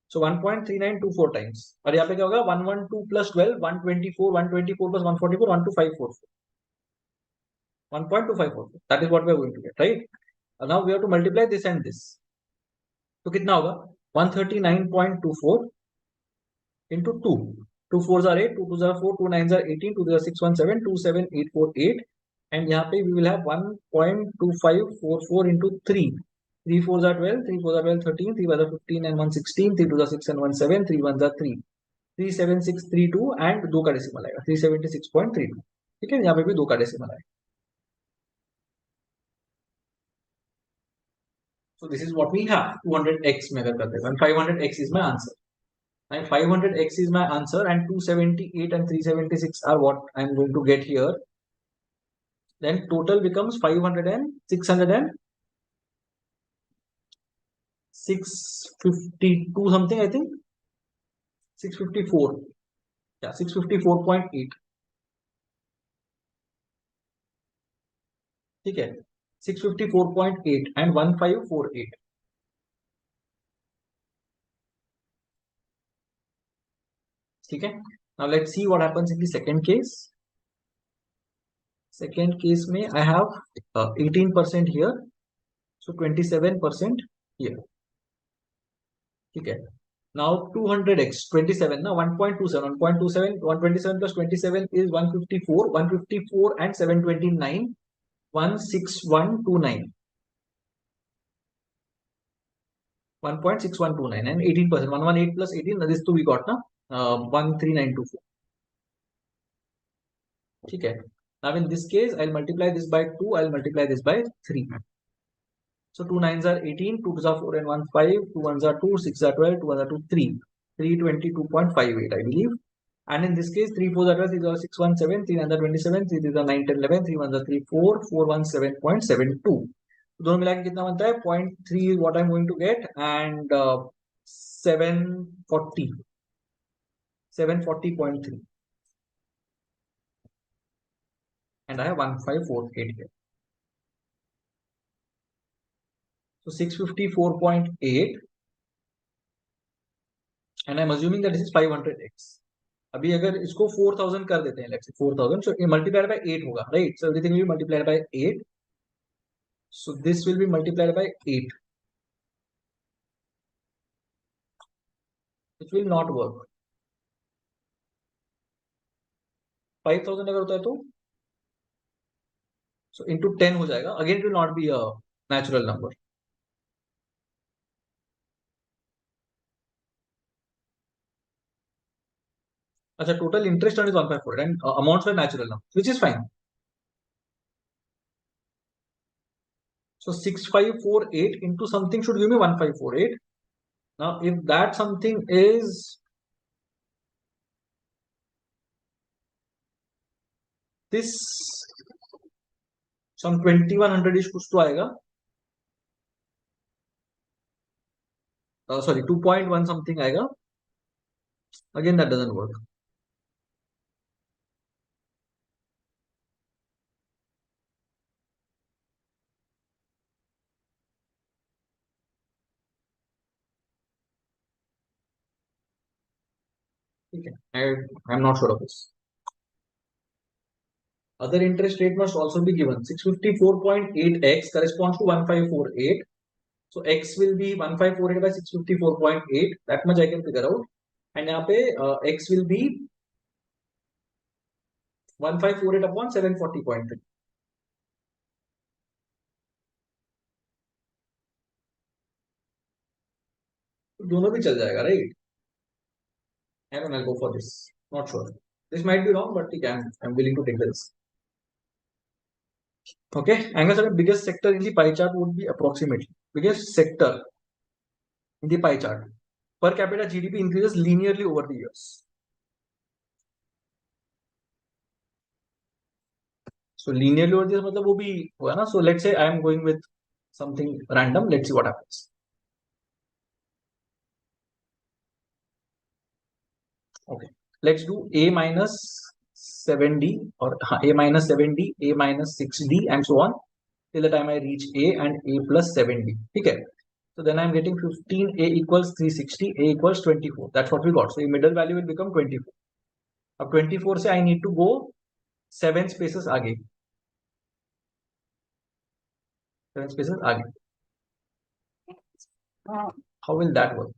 Speaker 1: So 1.3924 times. और यहाँ पे क्या होगा? 112 plus 12, 124, 124 plus 144, 12544. 1.2544. That is what we are going to get, right? Now we have to multiply this and this. तो कितना होगा? 139.24 into 2. 2 4s are 8, 2 2s are 4, 2 9s are 18, 2 3 are 617, 27848. And यहाँ पे we will have 1.2544 into 3. 3 4s are 12, 3 4s are 12, 13, 3 5s are 15 and 1 16, 3 2s are 6 and 1 7, 3 1s are 3. 37632 and 2 का decimal आएगा 376.32. ठीक है, यहाँ पे भी 2 का डेसिमल आएगा. So this is what we have. 200x में अगर करते हैं and 500x is my answer. And 500x is my answer and 278 and 376 are what I am going to get here. Then total becomes 500 and 600 and 652 something, I think. 654. Yeah, 654.8. ठीक है, 654.8 and 1548. ठीक है. Now let's see what happens in the second case. Second case में I have 18% here, so 27% here. ठीक है. Now 200x 27 ना 1.27 1.27 127 plus 27 is 154 154 and 729 16129 1.6129 and 18% 118 plus 18 this two we got na 13924. ठीक है. Now in this case I'll multiply this by 2, I'll multiply this by 3. So 2 9s are 18, 2 2s are 4 and 1 5, 2 1s are 2, 6 are 12, 2 1s are 2 3, 322.58 I believe. And in this case 3 4s are 12, 3 are 6 1 7, 3 9s are 27, 3 3s are 9 10 11, 3 1s are 3 4, 4 1 7.72. दोनों मिला के कितना बनता है 0.3 is what I'm going to get and 740 740.3 and I have 1548 here. So 654.8 and I'm assuming that this is 500x. अभी अगर इसको 4000 कर देते हैं, let's say 4000, so multiplied by 8 होगा, right? So everything will be multiplied by 8. So this will be multiplied by 8. It will not work. 5000 अगर होता है तो so into 10 हो जाएगा. Again it will not be a natural number. अच्छा, total interest earned is 154 and amounts were natural now, which is fine. So 6548 into something should give me 1548. Now if that something is this, some 2100 ish कुछ तो आएगा. Sorry, 2.1 something आएगा. Again that doesn't work. Okay, I'm not sure of this. Other interest rate must also be given. 654.8x corresponds to 1548. So x will be 1548 by 654.8. That much I can figure out. And यहाँ पे x will be 1548 upon 740.3. दोनों भी चल जाएगा, right? I don't know, I'll go for this. Not sure. This might be wrong, but I'm willing to take the risk. Okay, Angus, the biggest sector in the pie chart would be approximately biggest sector in the pie chart. Per capita GDP increases linearly over the years. So linearly over the years मतलब वो भी हुआ ना. So let's say I am going with something random. Let's see what happens. Okay, let's do a minus 7d or a minus 7d, a minus 6d and so on till the time I reach a and a plus 7d. Okay, so then I'm getting 15, a equals 360, a equals 24. That's what we got. So the middle value will become 24. अब 24 से I need to go 7 spaces आगे. 7 spaces आगे. How will that work?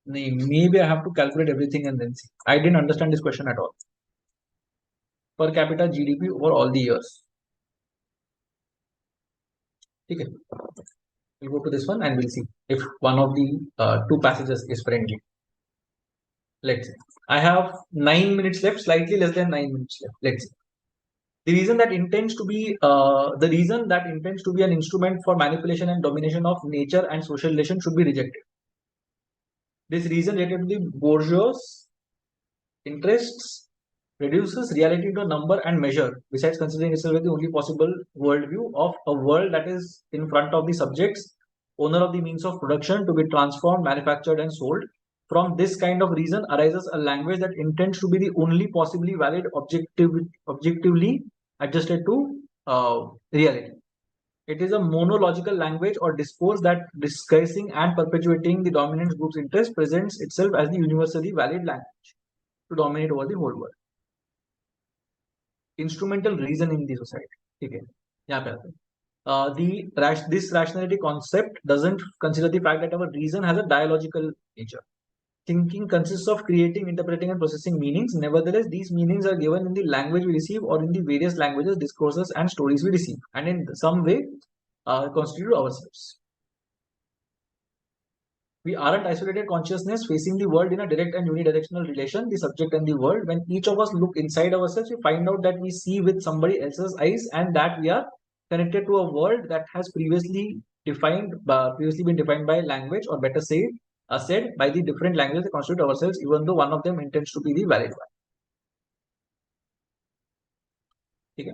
Speaker 1: Maybe I have to calculate everything and then see. I didn't understand this question at all. Per capita GDP over all the years. ठीक है. We'll go to this one and we'll see if one of the two passages is friendly. Let's see. I have 9 minutes left, slightly less than 9 minutes left. Let's see. The reason that intends to be an instrument for manipulation and domination of nature and social relations should be rejected. This reason related to the bourgeois interests reduces reality to a number and measure, besides considering itself as the only possible worldview of a world that is in front of the subjects, owner of the means of production to be transformed, manufactured, and sold. From this kind of reason arises a language that intends to be the only possibly valid objectively adjusted to reality. It is a monological language or discourse that, disguising and perpetuating the dominant group's interest, presents itself as the universally valid language to dominate over the whole world. Instrumental reason in the society. Okay. This rationality concept doesn't consider the fact that our reason has a dialogical nature. Thinking consists of creating, interpreting, and processing meanings. Nevertheless, these meanings are given in the language we receive or in the various languages, discourses, and stories we receive, and in some way constitute ourselves. We aren't isolated consciousness facing the world in a direct and unidirectional relation, the subject and the world. When each of us look inside ourselves, we find out that we see with somebody else's eyes and that we are connected to a world that has previously been defined by language, or better said by the different languages that constitute ourselves, even though one of them intends to be the valid one. Okay.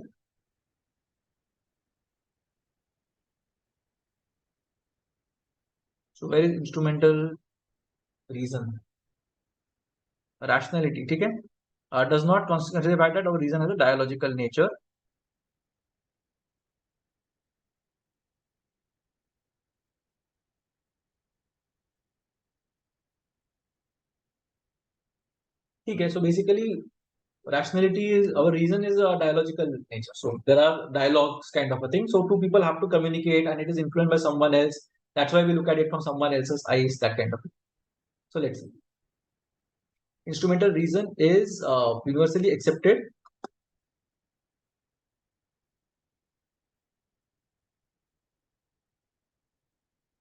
Speaker 1: So where is instrumental reason? Rationality, okay? Does not consider the fact that our reason has a dialogical nature. Okay, so basically rationality is, our reason is a dialogical nature. So there are dialogues kind of a thing. So two people have to communicate and it is influenced by someone else. That's why we look at it from someone else's eyes, that kind of thing. So let's see. Instrumental reason is universally accepted.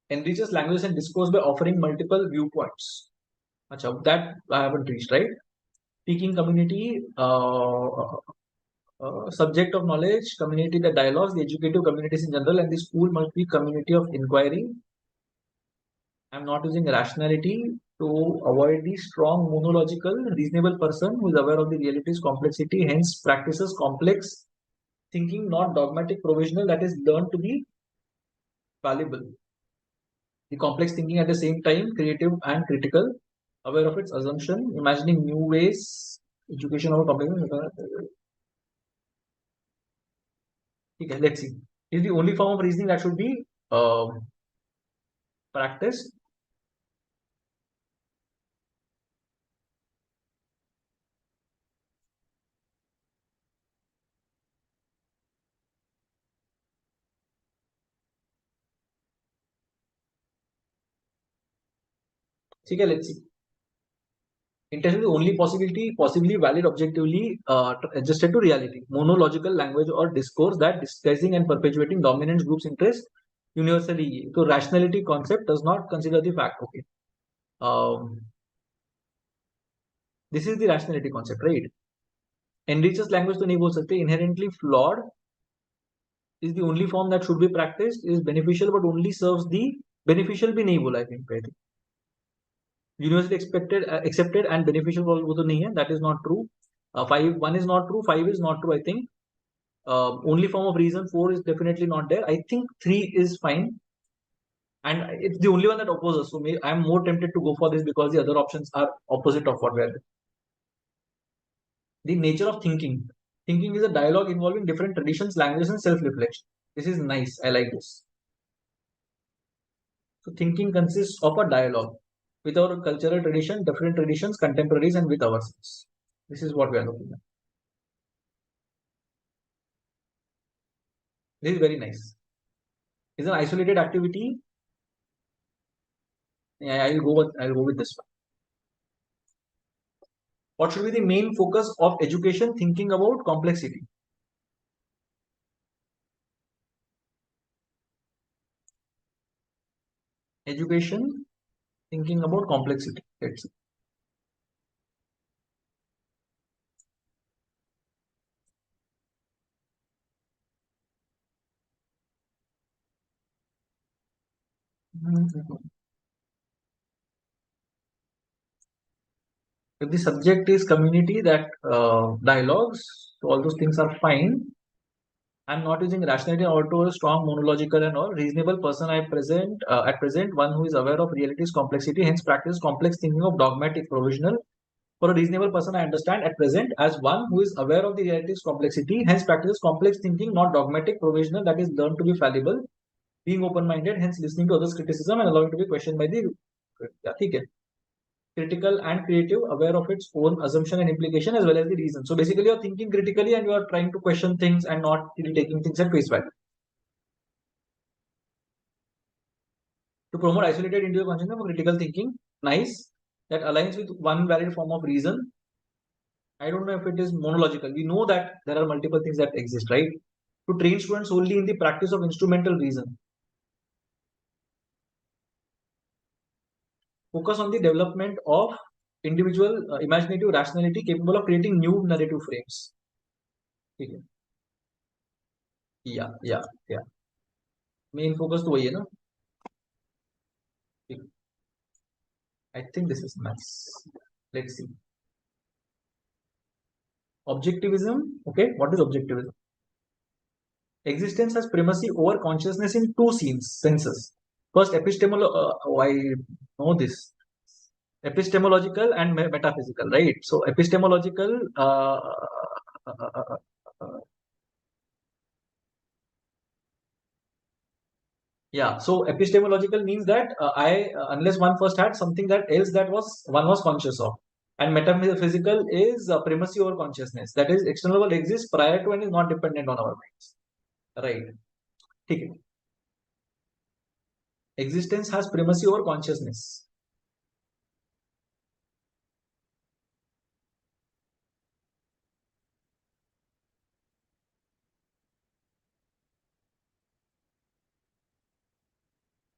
Speaker 1: Enriches language and discourse by offering multiple viewpoints. Achha, that I haven't reached, right? Speaking community, subject of knowledge, community that dialogues, the educative communities in general, and the school must be community of inquiry. I'm not using rationality to avoid the strong monological, reasonable person who is aware of the reality's complexity, hence practices complex thinking, not dogmatic provisional, that is learned to be fallible. The complex thinking at the same time, creative and critical, aware of its assumption, imagining new ways, education of complex. Okay, let's see. Is the only form of reasoning that should be practiced. Okay, let's see. Intention is the only possibly valid, objectively adjusted to reality. Monological language or discourse that disguising and perpetuating dominant groups' interest universally. So rationality concept does not consider the fact. Okay. This is the rationality concept, right? Enriches language to नहीं बोल सकते, inherently flawed is the only form that should be practiced, is beneficial but only serves the beneficial भी नहीं बोला, I think. Universally accepted and beneficial वो तो नहीं है, that is not true. 1 is not true, 5 is not true, I think. Only form of reason, 4 is definitely not there. I think 3 is fine. And it's the only one that opposes. So I'm more tempted to go for this because the other options are opposite of what we are. The nature of thinking. Thinking is a dialogue involving different traditions, languages, and self-reflection. This is nice. I like this. So thinking consists of a dialogue with our cultural tradition, different traditions, contemporaries, and with ourselves. This is what we are looking at. This is very nice. It's an isolated activity. Yeah, I'll go with this one. What should be the main focus of education? Thinking about complexity. Education, thinking about complexity. Let's see. If the subject is community, that dialogues, so all those things are fine. I'm not using rationality or to a strong monological and all reasonable person. I present at present one who is aware of reality's complexity, hence practice complex thinking of dogmatic provisional. For a reasonable person, I understand at present as one who is aware of the reality's complexity, hence practices complex thinking, not dogmatic provisional, that is learned to be fallible, being open-minded, hence listening to others' criticism and allowing to be questioned by the critical and creative, aware of its own assumption and implication as well as the reason. So basically, you're thinking critically and you are trying to question things and not really taking things at face value. To promote isolated individual consciousness for critical thinking, nice. That aligns with one valid form of reason. I don't know if it is monological. We know that there are multiple things that exist, right? To train students only in the practice of instrumental reason. Focus on the development of individual imaginative rationality capable of creating new narrative frames. Okay. Yeah. Main focus तो वही है ना. I think this is nice. Let's see. Objectivism. Okay, what is objectivism? Existence has primacy over consciousness in two senses. First, I know this. Epistemological and metaphysical, right? So, epistemological. Yeah. So, epistemological means that unless one first had something that else that one was conscious of. And metaphysical is primacy over consciousness. That is, external world exists prior to and is not dependent on our minds. Right. Okay. Existence has primacy over consciousness.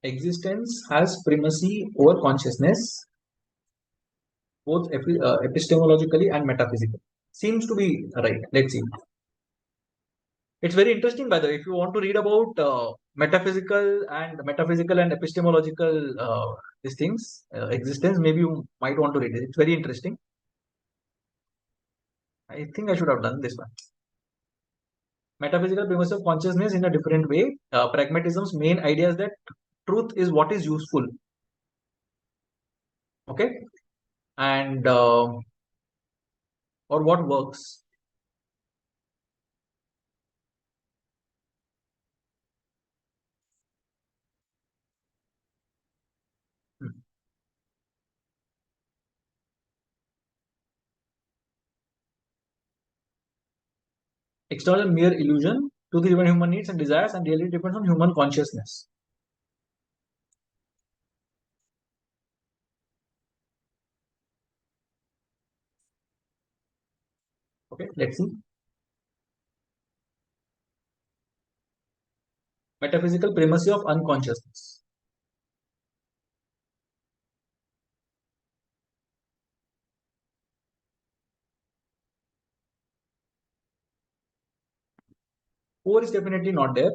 Speaker 1: Existence has primacy over consciousness, both epistemologically and metaphysically. Seems to be right. Let's see. It's very interesting, by the way. If you want to read about metaphysical and epistemological these things, existence, maybe you might want to read it. It's very interesting. I think I should have done this one. Metaphysical premise of consciousness in a different way. Pragmatism's main idea is that truth is what is useful. Okay, and or what works. Hmm. External mere illusion to the human needs and desires, and really depends on human consciousness. Okay, let's see. Metaphysical primacy of unconsciousness. Four is definitely not there.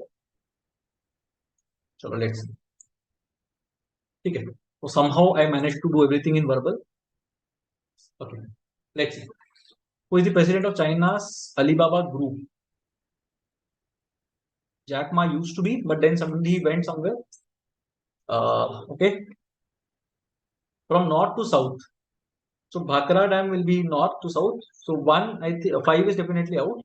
Speaker 1: So let's see. Okay. So somehow I managed to do everything in verbal. Okay. Let's see. Who is the president of China's Alibaba Group? Jack Ma used to be, but then suddenly he went somewhere. Okay. From north to south. So Bhakra Dam will be north to south. So one, I think five is definitely out.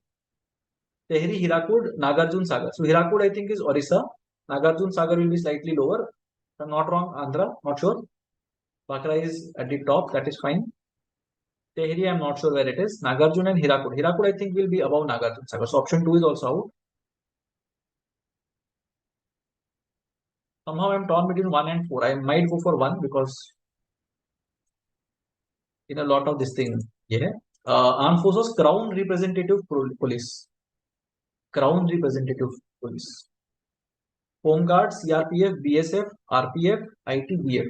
Speaker 1: Tehri, Hirakud, Nagarjun Sagar. So Hirakud I think is Orissa. Nagarjun Sagar will be slightly lower. If I'm not wrong, Andhra, not sure. Bhakra is at the top, that is fine. Tehri, I'm not sure where it is. Nagarjun and Hirakud. Hirakud I think will be above Nagarjun Sagar. So option 2 is also out. Somehow I'm torn between 1 and 4. I might go for 1 because in a lot of this thing. Yeah. Armed Forces Crown Representative Police. Crown Representative Police. Home Guard, CRPF, BSF, RPF, ITBF.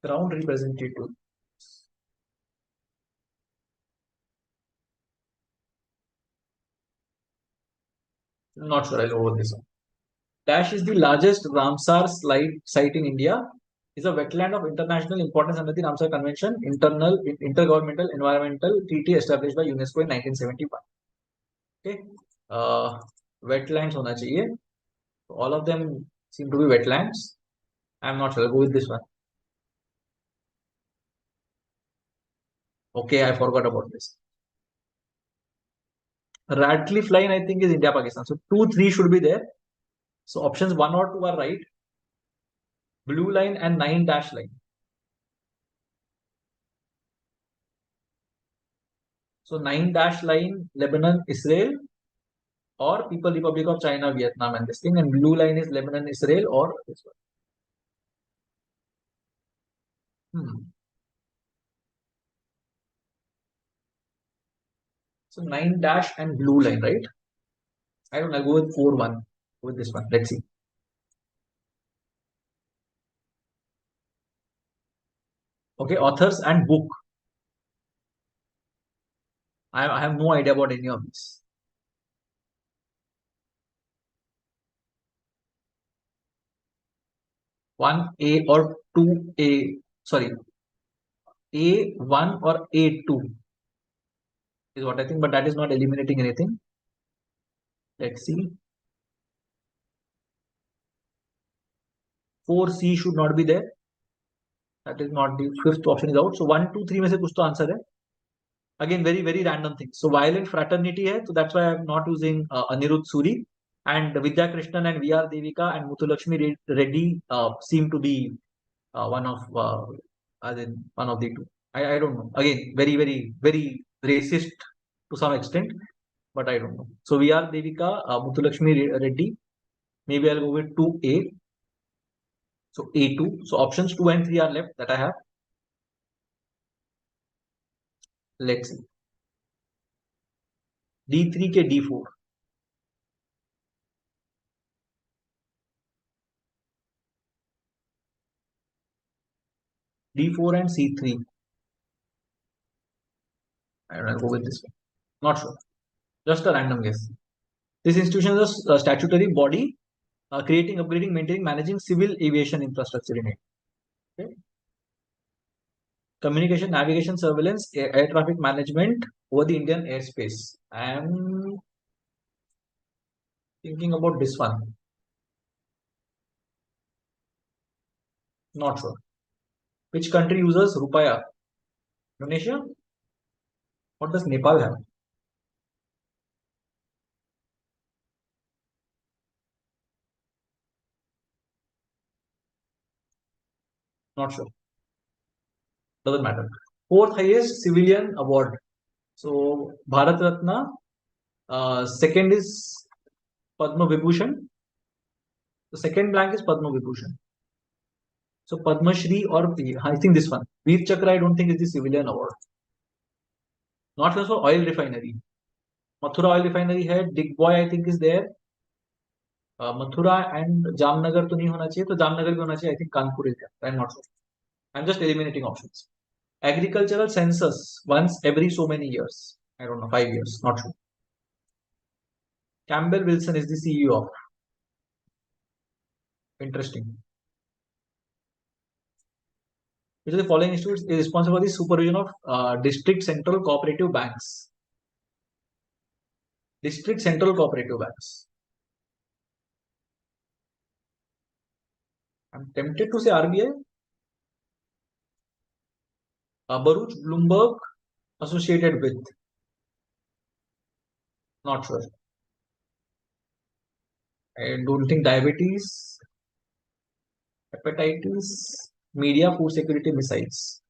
Speaker 1: Ground representative. Not sure I'll go over this one. Dash is the largest Ramsar site in India. Is a wetland of international importance under the Ramsar Convention, intergovernmental environmental treaty established by UNESCO in 1971. Okay, wetlands होना चाहिए. All of them seem to be wetlands. I'm not sure. I'll go with this one. Okay, I forgot about this. Radcliffe line, I think, is India Pakistan. So 2, 3 should be there. So options 1 or 2 are right. Blue line and 9 dash line. So 9 dash line, Lebanon, Israel, or People Republic of China, Vietnam, and this thing. And blue line is Lebanon, Israel, or this one. So 9 dash and blue line, right? I don't know. I'll go with 4 1 with this one. Let's see. Okay, authors and book. I have no idea about any of these. 1A or 2A. Sorry, A1 or A2 is what I think, but that is not eliminating anything. Let's see. 4C should not be there. That is not the fifth option is out. So 1, 2, 3 में से कुछ तो answer है. Again, very, very random thing. So violent fraternity hai. So that's why I'm not using Anirudh Suri. And Vidya Krishnan and VR Devika and Muthulakshmi Reddy seem to be one of one of the two. I don't know. Again, very, very, very racist to some extent, but I don't know. So VR Devika, Muthulakshmi Reddy. Maybe I'll go with 2A. So A2. So options 2 and 3 are left that I have. Let's see. D3 ke D4. D4 and C3. I'll go with this one. Not sure. Just a random guess. This institution is a statutory body creating, upgrading, maintaining, managing civil aviation infrastructure in it. Okay. Communication, navigation, surveillance, air traffic management over the Indian airspace. I am thinking about this one. Not sure. Which country uses Rupaya? Indonesia? What does Nepal have? Not sure. Doesn't matter. Fourth highest civilian award. So Bharat Ratna. Second is Padma Vibhushan. The second blank is Padma Vibhushan. So Padma Shri or I think this one. Veer Chakra I don't think is the civilian award. Not famous for oil refinery. Mathura oil refinery है. Dig Boy I think is there. Mathura and Jamnagar तो नहीं होना चाहिए. तो Jamnagar भी होना चाहिए. I think Kanpur is there. I'm not sure. I'm just eliminating options. Agricultural census once every so many years. I don't know, 5 years. Not sure. Campbell Wilson is the CEO of. Interesting. Which of the following institutes is responsible for the supervision of district central cooperative banks? District central cooperative banks. I'm tempted to say RBI. Baruch Bloomberg associated with. Not sure. I don't think diabetes, hepatitis, media, food security, missiles.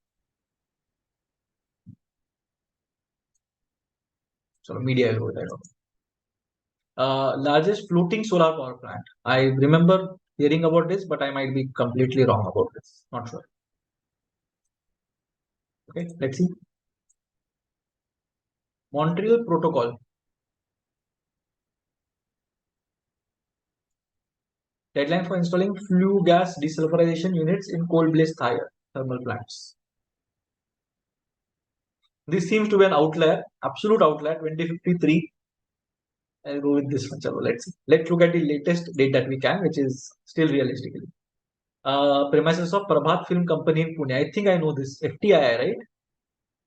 Speaker 1: So media I wrote. I don't know. Largest floating solar power plant. I remember hearing about this, but I might be completely wrong about this. Not sure. Okay, let's see. Montreal Protocol. Deadline for installing flue gas desulfurization units in coal-based thermal plants. This seems to be an outlier, absolute outlier, 2053. I'll go with this one. Chalo, let's look at the latest date that we can, which is still realistically. Premises of Prabhat Film Company in Pune. I think I know this. FTII, right?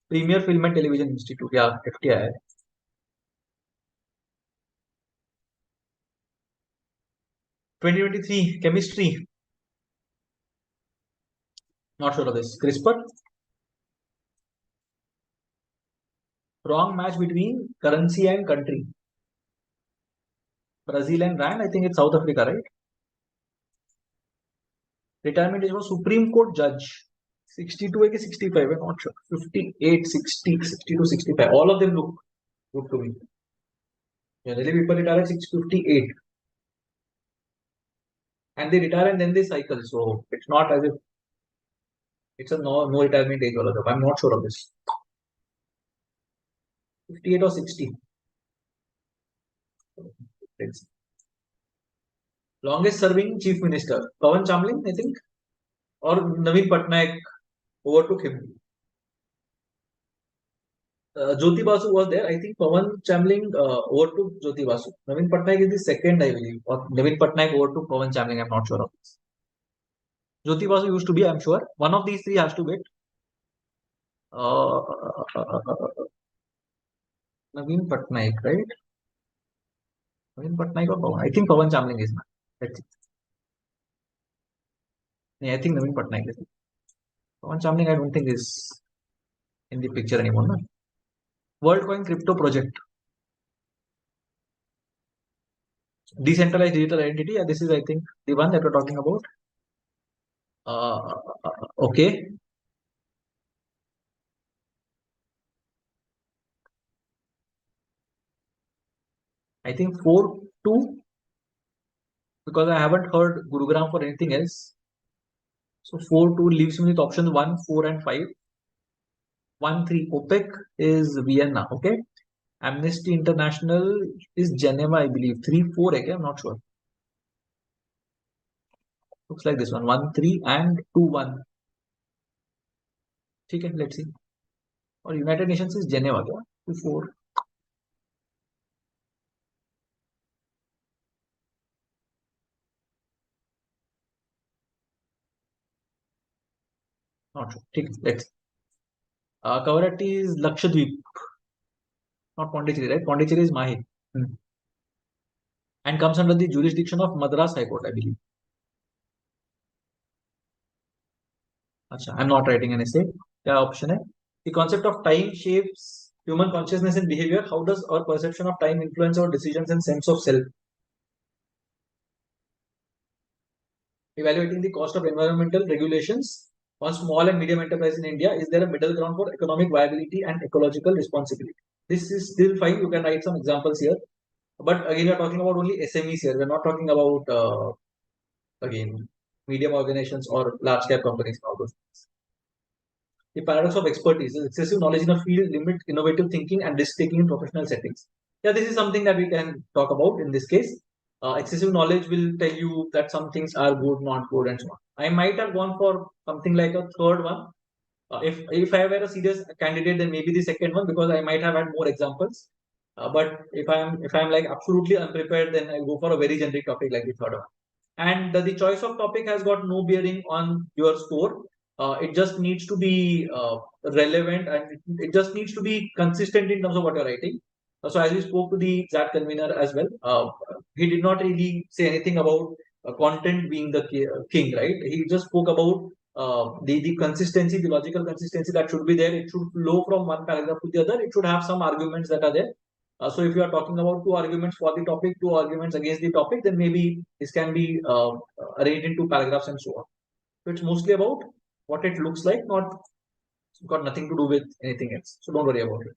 Speaker 1: Premier Film and Television Institute. Yeah, FTII. 2023 chemistry. Not sure of this. CRISPR. Wrong match between currency and country. Brazil and Rand. I think it's South Africa, right? Retirement age was Supreme Court judge. 62 or 65. I'm not sure. 58, 60, 62, 65. All of them look good to me. Generally, people retire at 658. And they retire and then they cycle. So it's not as if it's a no retirement age. I'm not sure of this. 58 or 60. Longest serving chief minister. Pawan Chamling, I think. Or Naveen Patnaik overtook him. Jyoti Basu was there. I think Pawan Chamling overtook Jyoti Basu. Naveen Patnaik is the second, I believe. Or Naveen Patnaik overtook Pawan Chamling. I'm not sure of this. Jyoti Basu used to be, I'm sure. One of these three has to be. Naveen Patnaik, right? Naveen Patnaik or Pawan? I think Pawan Chamling is not. Let's see. Yeah, I think Naveen Patnaik is. Pawan Chamling, I don't think is in the picture anymore. No? WorldCoin crypto project. Decentralized digital identity. Yeah, this is, I think, the one that we're talking about. Okay. I think 4-2 because I haven't heard Gurugram for anything else. So 4-2 leaves me with options 1, 4, and 5. 1-3 OPEC is Vienna. Okay. Amnesty International is Geneva, I believe. 3-4. Okay, I'm not sure. Looks like this one. 1-3 and 2-1. Okay, let's see. Or United Nations is Geneva. 2-4. Not sure. Okay, let's see. Kavaratti is Lakshadweep. Not Pondicherry, right? Pondicherry is Mahi. And comes under the jurisdiction of Madras High Court, I believe. Achha, I'm not writing an essay. Yeah, option A. The concept of time shapes human consciousness and behavior. How does our perception of time influence our decisions and sense of self? Evaluating the cost of environmental regulations on small and medium enterprise in India. Is there a middle ground for economic viability and ecological responsibility? This is still fine. You can write some examples here. But again, we are talking about only SMEs here. We're not talking about, again, medium organizations or large cap companies. All those things. The paradox of expertise is excessive knowledge in a field limit innovative thinking and risk taking in professional settings. Yeah, this is something that we can talk about in this case. Excessive knowledge will tell you that some things are good, not good, and so on. I might have gone for something like a third one. If I were a serious candidate, then maybe the second one because I might have had more examples. But if I'm like absolutely unprepared, then I go for a very generic topic like the third one. And the choice of topic has got no bearing on your score. It just needs to be relevant and it just needs to be consistent in terms of what you're writing. So as we spoke to the XAT convener as well, he did not really say anything about content being the king, right? He just spoke about the consistency, the logical consistency that should be there. It should flow from one paragraph to the other. It should have some arguments that are there. So if you are talking about two arguments for the topic, two arguments against the topic, then maybe this can be arranged into paragraphs and so on. So it's mostly about what it looks like, not got nothing to do with anything else. So don't worry about it.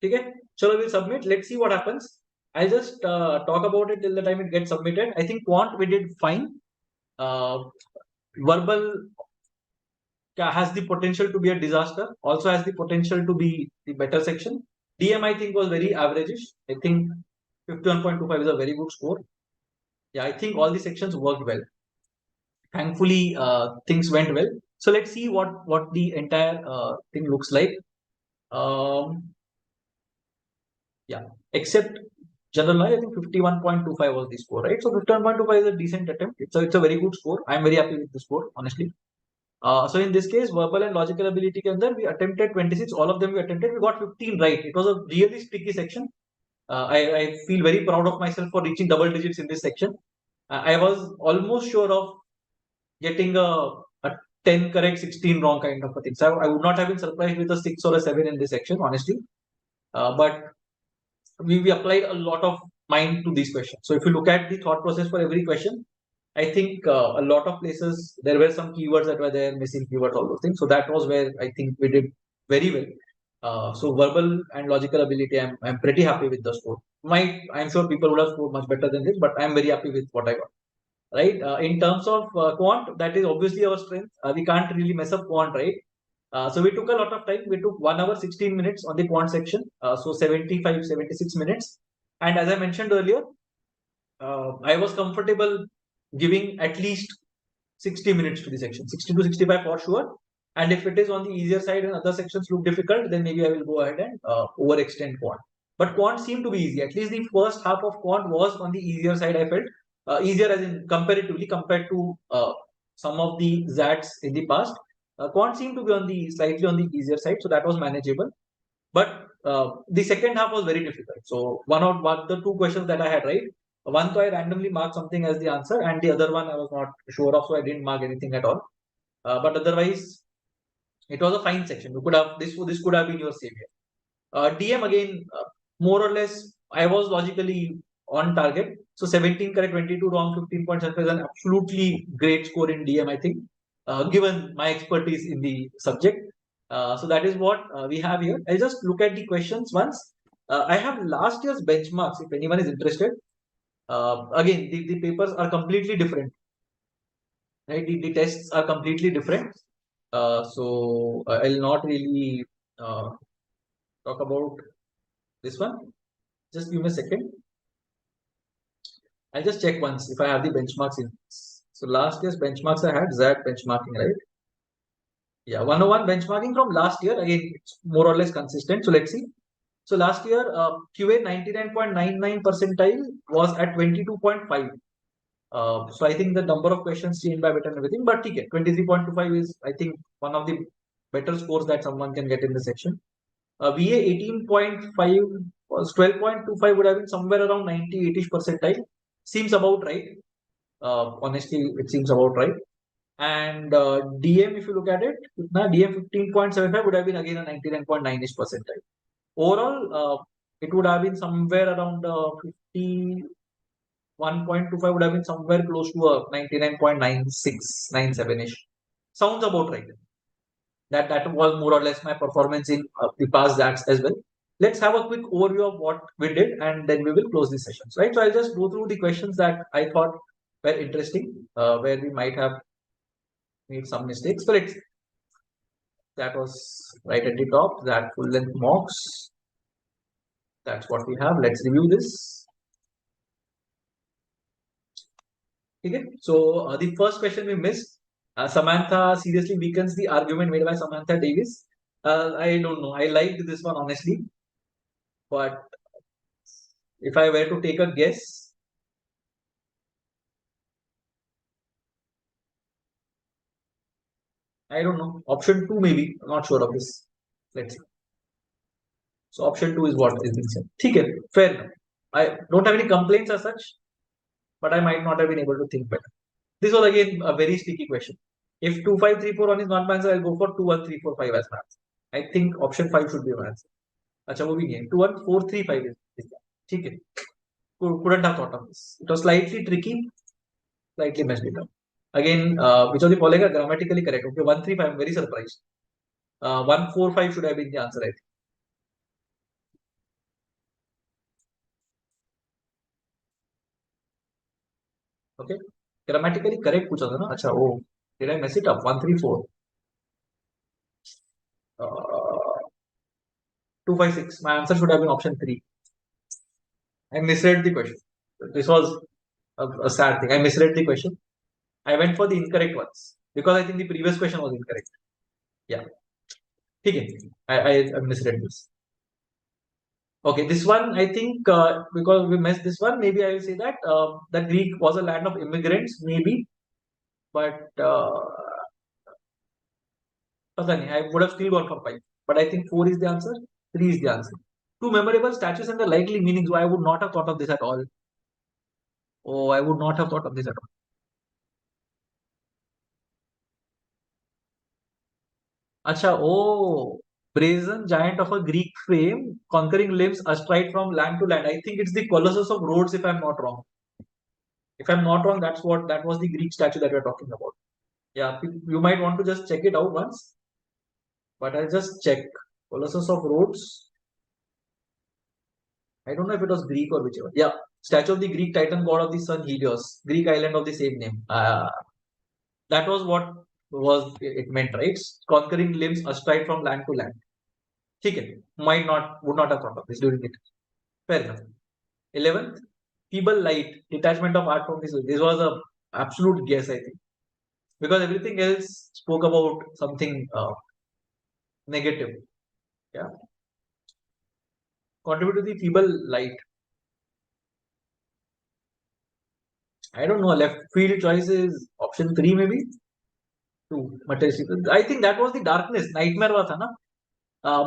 Speaker 1: Okay, so we'll submit. Let's see what happens. I'll just talk about it till the time it gets submitted. I think quant we did fine. Verbal has the potential to be a disaster. Also has the potential to be the better section. DM I think was very averageish. I think 51.25 is a very good score. Yeah, I think all the sections worked well. Thankfully, things went well. So let's see what the entire thing looks like. Um, yeah, except general knowledge, I think 51.25 was the score, right? So 51.25 is a decent attempt. It's a very good score. I'm very happy with the score, honestly. So in this case, verbal and logical ability ke andar, we attempted 26. All of them we attempted. We got 15 right. It was a really sticky section. I feel very proud of myself for reaching double digits in this section. I was almost sure of getting a 10 correct, 16 wrong kind of a thing. So I would not have been surprised with a 6 or a 7 in this section, honestly. But we applied a lot of mind to these questions. So if you look at the thought process for every question, I think a lot of places there were some keywords that were there, missing keywords, all those things. So that was where I think we did very well. So verbal and logical ability, I'm pretty happy with the score. I'm sure people would have scored much better than this, but I'm very happy with what I got. Right? In terms of quant, that is obviously our strength. We can't really mess up quant, right? So we took a lot of time. We took 1 hour 16 minutes on the quant section. So 75, 76 minutes. And as I mentioned earlier, I was comfortable giving at least 60 minutes to the section, 60 to 65 for sure. And if it is on the easier side and other sections look difficult, then maybe I will go ahead and overextend quant. But quant seemed to be easy. At least the first half of quant was on the easier side, I felt. Easier as in comparatively compared to some of the XATs in the past. Quant seemed to be on the slightly on the easier side, so that was manageable. But the second half was very difficult. So one the two questions that I had right, one so I randomly marked something as the answer, and the other one I was not sure of, so I didn't mark anything at all. But otherwise, it was a fine section. You could have this could have been your savior. DM again, more or less, I was logically on target. So 17 correct, 22 wrong, 15.75 is an absolutely great score in DM, I think, given my expertise in the subject. So that is what we have here. I'll just look at the questions once. I have last year's benchmarks if anyone is interested. Again, the papers are completely different. Right? The tests are completely different. So I'll not really talk about this one. Just give me a second. I'll just check once if I have the benchmarks in. So last year's benchmarks I had XAT benchmarking, right? Yeah, 101 benchmarking from last year. Again, it's more or less consistent. So let's see. So last year, QA 99.99 percentile was at 22.5. So I think the number of questions changed by bit and everything, but okay, 23.25 is I think one of the better scores that someone can get in the section. VA 18.5 was 12.25 would have been somewhere around 90-80 percentile. Seems about right. Honestly, it seems about right. And DM, if you look at it, DM 15.75 would have been again a 99.9ish percentile. Overall, it would have been somewhere around 51.25 would have been somewhere close to a 99.96, 97 ish. Sounds about right. That was more or less my performance in the past that as well. Let's have a quick overview of what we did and then we will close the sessions, right? So I'll just go through the questions that I thought were interesting, where we might have made some mistakes. So that was right at the top, that full length mocks. That's what we have. Let's review this. Okay. So the first question we missed. Samantha seriously weakens the argument made by Samantha Davis. I don't know. I liked this one honestly, but if I were to take a guess, I don't know. Option two maybe. I'm not sure of this. Let's see. So option two is what is being said. Okay, fair enough. I don't have any complaints as such, but I might not have been able to think better. This was again a very sticky question. If 2534 is not my answer, I'll go for 21345 as my answer. I think option 5 should be my answer. अच्छा वो भी नहीं है 21435 is that. ठीक है. Couldn't have thought of this. It was slightly tricky, slightly messed it up. Again, which of the following are grammatically correct? Okay, 135. I'm very surprised. 145 should have been the answer, I think. Okay. Grammatically correct पूछा था ना? अच्छा वो did I mess it up? 134. 256. My answer should have been option 3. I misread the question. This was a sad thing. I misread the question. I went for the incorrect ones because I think the previous question was incorrect. Yeah. Okay. I misread this. Okay, this one I think because we missed this one, maybe I will say that that Greek was a land of immigrants, maybe, but I would have still gone for 5. But I think 4 is the answer, 3 is the answer. Two memorable statues and the likely meanings. I would not have thought of this at all. Oh, I would not have thought of this at all. Acha, oh, brazen giant of a Greek fame, conquering limbs astride from land to land. I think it's the Colossus of Rhodes, if I'm not wrong. If I'm not wrong, that was the Greek statue that we're talking about. Yeah, you might want to just check it out once, but I'll just check. Colossus of Rhodes. I don't know if it was Greek or whichever. Yeah, statue of the Greek Titan god of the sun Helios, Greek island of the same name. That was what was it meant, right? Conquering limbs astride from land to land. Okay, would not have thought of this during it. Fair enough. 11th, feeble light, detachment of art from this. This was a absolute guess, I think, because everything else spoke about something negative. Yeah, contribute to the feeble light. I don't know. Left field choice is option 3, maybe. 2, materialistic. I think that was the darkness. Nightmare was, na?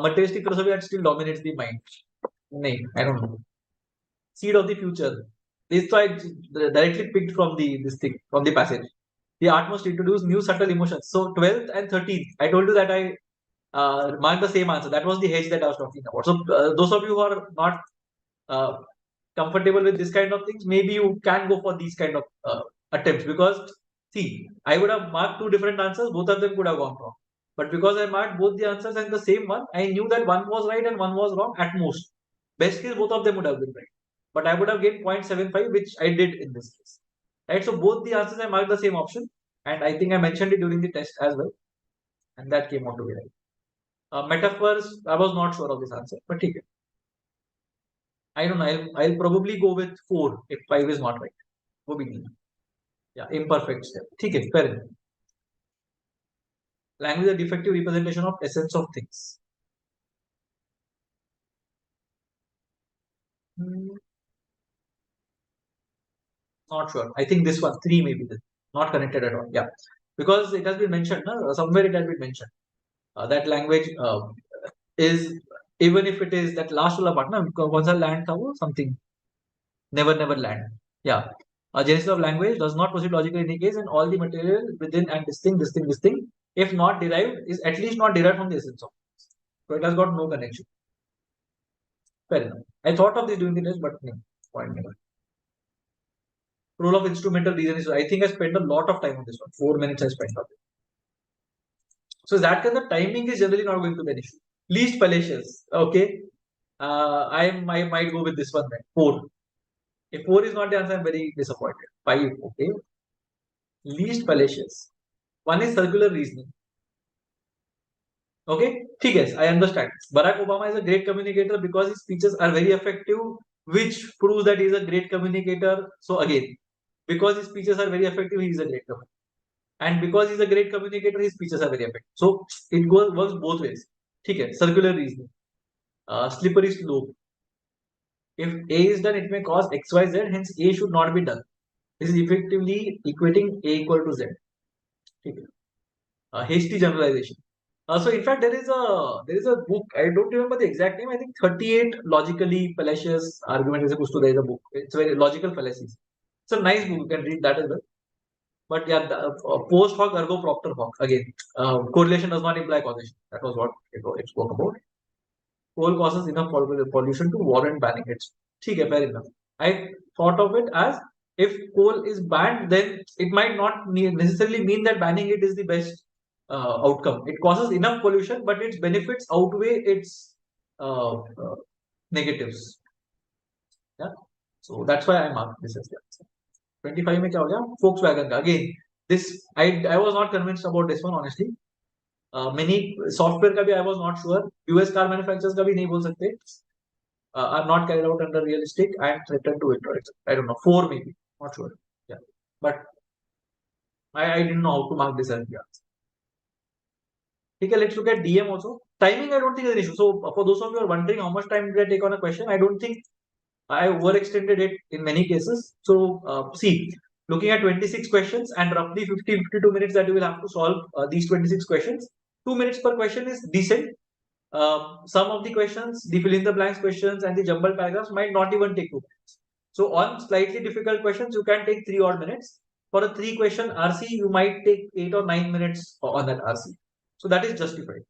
Speaker 1: Materialistic philosophy that still dominates the mind. No, I don't know. Seed of the future. This I directly picked from the passage. The art must introduce new subtle emotions. So 12th and 13th, I told you that I marked the same answer. That was the hedge that I was talking about. So those of you who are not uh, comfortable with this kind of things, maybe you can go for these kind of attempts because see, I would have marked 2 different answers, both of them could have gone wrong. But because I marked both the answers and the same one, I knew that one was right and one was wrong at most. Best case, both of them would have been right. But I would have gained 0.75, which I did in this case. Right, so both the answers I marked the same option, and I think I mentioned it during the test as well, and that came out to be right. Metaphors, I was not sure of this answer, but okay. I don't know. I'll probably go with 4 if 5 is not right. Wo bhi nahi. Yeah, imperfect step. Okay, fair enough. Language is a defective representation of essence of things. Not sure. I think this one, 3 maybe. Not connected at all. Yeah. Because it has been mentioned, somewhere it has been mentioned. That language is, even if it is that last wala part, once a land tha wo something. Never land. Yeah. A genesis of language does not proceed logically in any case, and all the material within and this thing, if not derived, is at least not derived from the essence of. So it has got no connection. Fair enough. I thought of this during the test, but no, point never. Role of instrumental reason is, I think I spent a lot of time on this one. 4 minutes I spent on it. So that kind of timing is generally not going to be an issue. Least fallacious. Okay. I might go with this one then. 4. If 4 is not the answer, I'm very disappointed. 5. Okay. Least fallacious. One is circular reasoning. Okay, yes, I understand. Barack Obama is a great communicator because his speeches are very effective, which proves that he is a great communicator. So again, because his speeches are very effective, he is a great communicator. And because he's a great communicator, his speeches are very effective. So it works both ways. Okay, circular reasoning. Slippery slope. If A is done, it may cause XYZ, hence A should not be done. This is effectively equating A equal to Z. Okay. Hasty generalization. So in fact, there is a book. I don't remember the exact name. I think 38 logically fallacious argument is a kuch to there is a book. It's very logical fallacies. It's a nice book. You can read that as well. But yeah, post hoc ergo propter hoc. Again, correlation does not imply causation. That was what it spoke about. Coal causes enough pollution to warrant banning it. Okay, fair enough. I thought of it as if coal is banned, then it might not necessarily mean that banning it is the best outcome. It causes enough pollution, but its benefits outweigh its negatives. Yeah. So that's why I marked this as the answer. 25 में क्या हो गया? Volkswagen का. Again, this I was not convinced about this one honestly. Many software का भी I was not sure. US car manufacturers का भी नहीं बोल सकते. Are not carried out under realistic and threaten to it. I don't know. 4 maybe. Not sure. Yeah. But I didn't know how to mark this as the answer. Okay, let's look at DM also. Timing, I don't think is an issue. So for those of you who are wondering how much time did I take on a question, I don't think I overextended it in many cases. So see, looking at 26 questions and roughly 50-52 minutes that you will have to solve these 26 questions. 2 minutes per question is decent. Some of the questions, the fill in the blanks questions and the jumbled paragraphs might not even take 2 minutes. So on slightly difficult questions, you can take 3 odd minutes. For a 3 question RC, you might take 8 or 9 minutes on that RC. So that is justified.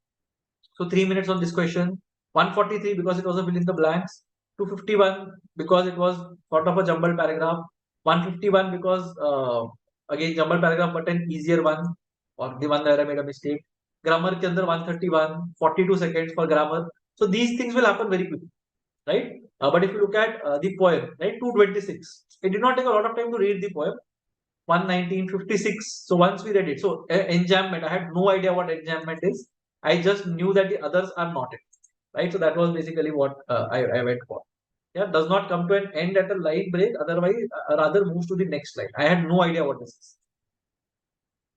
Speaker 1: So 3 minutes on this question, 143 because it was a fill in the blanks, 251 because it was sort of a jumbled paragraph, 151 because again jumbled paragraph but an easier one or the one where I made a mistake. Grammar ke andar 131, 42 seconds for grammar. So these things will happen very quickly, right? But if you look at the poem, right, 226, it did not take a lot of time to read the poem. 119, 56. So once we read it, so enjambment, I had no idea what enjambment is. I just knew that the others are not it, right? So that was basically what I went for. Yeah, does not come to an end at a line break. Otherwise, rather moves to the next line. I had no idea what this is.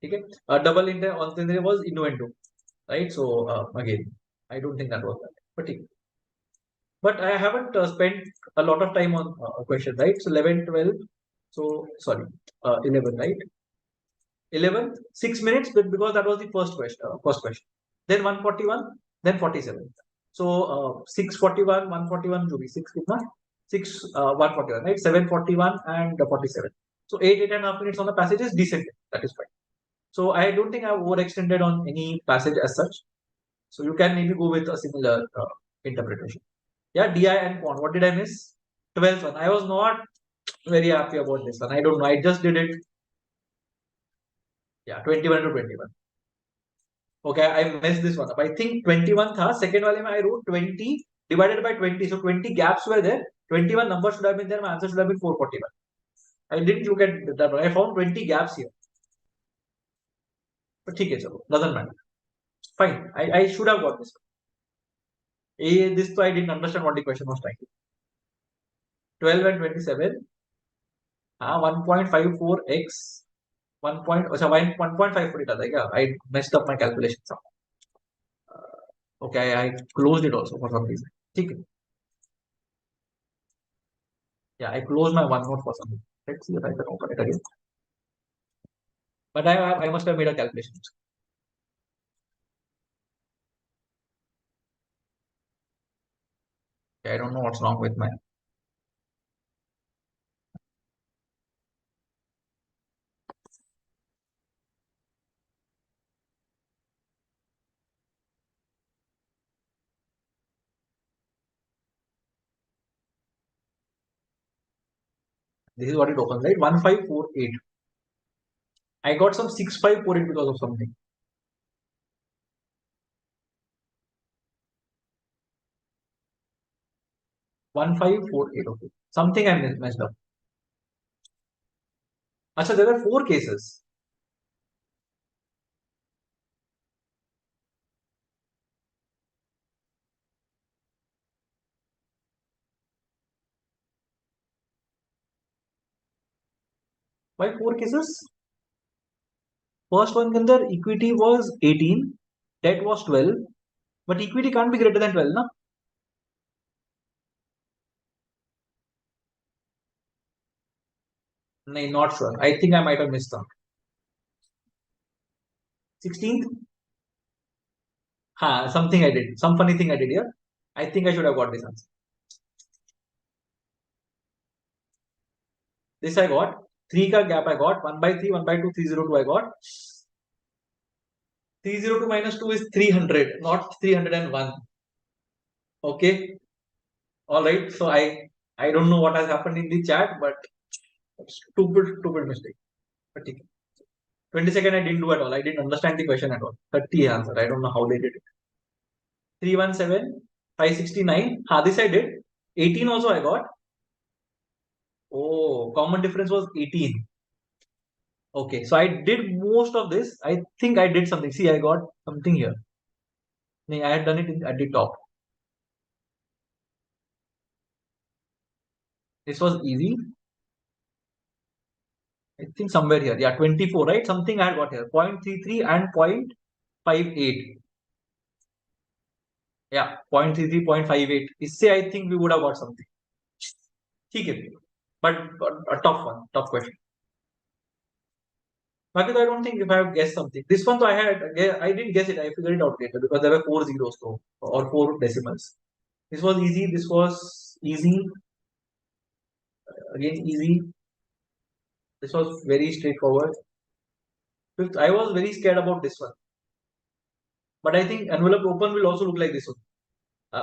Speaker 1: Okay, double entendre was innuendo, right? So again, I don't think that was that. But I haven't spent a lot of time on a question, right? So 11, 12. So sorry, 11, right? 11, 6 minutes, but because that was the first question. Then 141, then 47. So 641, 141 जो भी 6 कितना 6 141, right? 741 and 47. So 8.5 minutes on the passage is decent. That is fine. So I don't think I've overextended on any passage as such. So you can maybe go with a similar interpretation. Yeah, DI and quant. What did I miss? 12th one. I was not very happy about this one. I don't know. I just did it. Yeah, 21 to 21. Okay, I messed this one up. I think 21 tha. Second wale mein I wrote 20 divided by 20. So 20 gaps were there. 21 numbers should have been there. My answer should have been 441. I didn't look at that one. I found 20 gaps here. But ठीक है चलो. Doesn't matter. Fine. I should have got this one. This I didn't understand what the question was trying to. 12 and 27. 1.54x 1.54 it था. I messed up my calculations. Okay, I closed it also for some reason. ठीक है. Yeah, I closed my OneNote for some reason. Let's see if I can open it again. But I must have made a calculation. I don't know what's wrong with my. This is what it opens, right? 1548. I got some 6548 because of something. 1548. Okay. Something I messed up. Achha, there were 4 cases. Why 4 cases? First one के अंदर equity was 18, debt was 12, but equity can't be greater than 12, na? No, not sure. I think I might have missed some. 16th? Something I did. Some funny thing I did here. I think I should have got this answer. This I got. 3 ka gap I got. 1/3, 1/2, 302 I got. 302 minus 2 is 300, not 301. Okay. All right. So I don't know what has happened in the chat, but stupid mistake. But 22nd I didn't do at all. I didn't understand the question at all. 30 answer. I don't know how they did it. 317, 569. This I did. 18 also I got. Oh, common difference was 18. Okay, so I did most of this. I think I did something. See, I got something here. I had done it at the top. This was easy. I think somewhere here. Yeah, 24, right? Something I had got here. 0.33 and 0.58. Yeah, 0.33, 0.58. इससे I think we would have got something. ठीक है. But a tough question. Baaki, I don't think if I have guessed something. This one, so I didn't guess it. I figured it out later because there were 4 zeros though, or 4 decimals. This was easy. This was easy. Again, easy. This was very straightforward. Fifth, I was very scared about this one. But I think envelope open will also look like this one.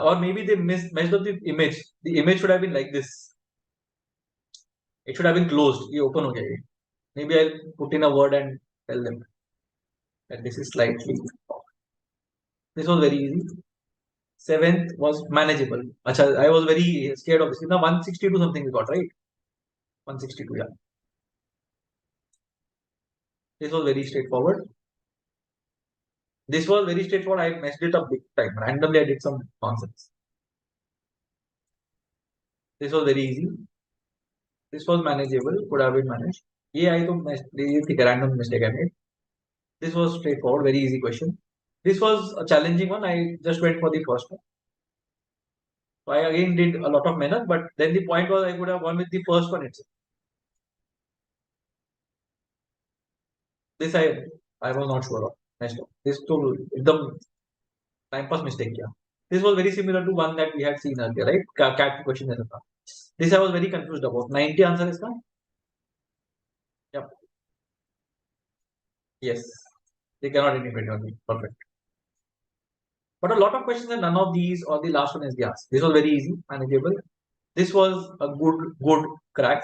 Speaker 1: Or maybe they messed up the image. The image should have been like this. It should have been closed. ये open हो गया ये. Maybe I'll put in a word and tell them that this is slightly off. This was very easy. Seventh was manageable. Acha, I was very scared of this. Now 162 something we got, right? 162, yeah. This was very straightforward. This was very straightforward. I messed it up big time. Randomly, I did some nonsense. This was very easy. This was manageable. Could have been managed. Yeah, I don't think a random mistake I made. This was straightforward. Very easy question. This was a challenging one. I just went for the first one. So I again did a lot of mehnat, but then the point was I would have gone with the first one itself. This I was not sure of. Next one. This to the time pass mistake. Yeah. This was very similar to one that we had seen earlier, right? Cat question. This I was very confused about. 90 answer is that? Yep. Yes. They cannot indicate only. Perfect. But a lot of questions and none of these or the last one is the answer. This was very easy, manageable. This was a good crack.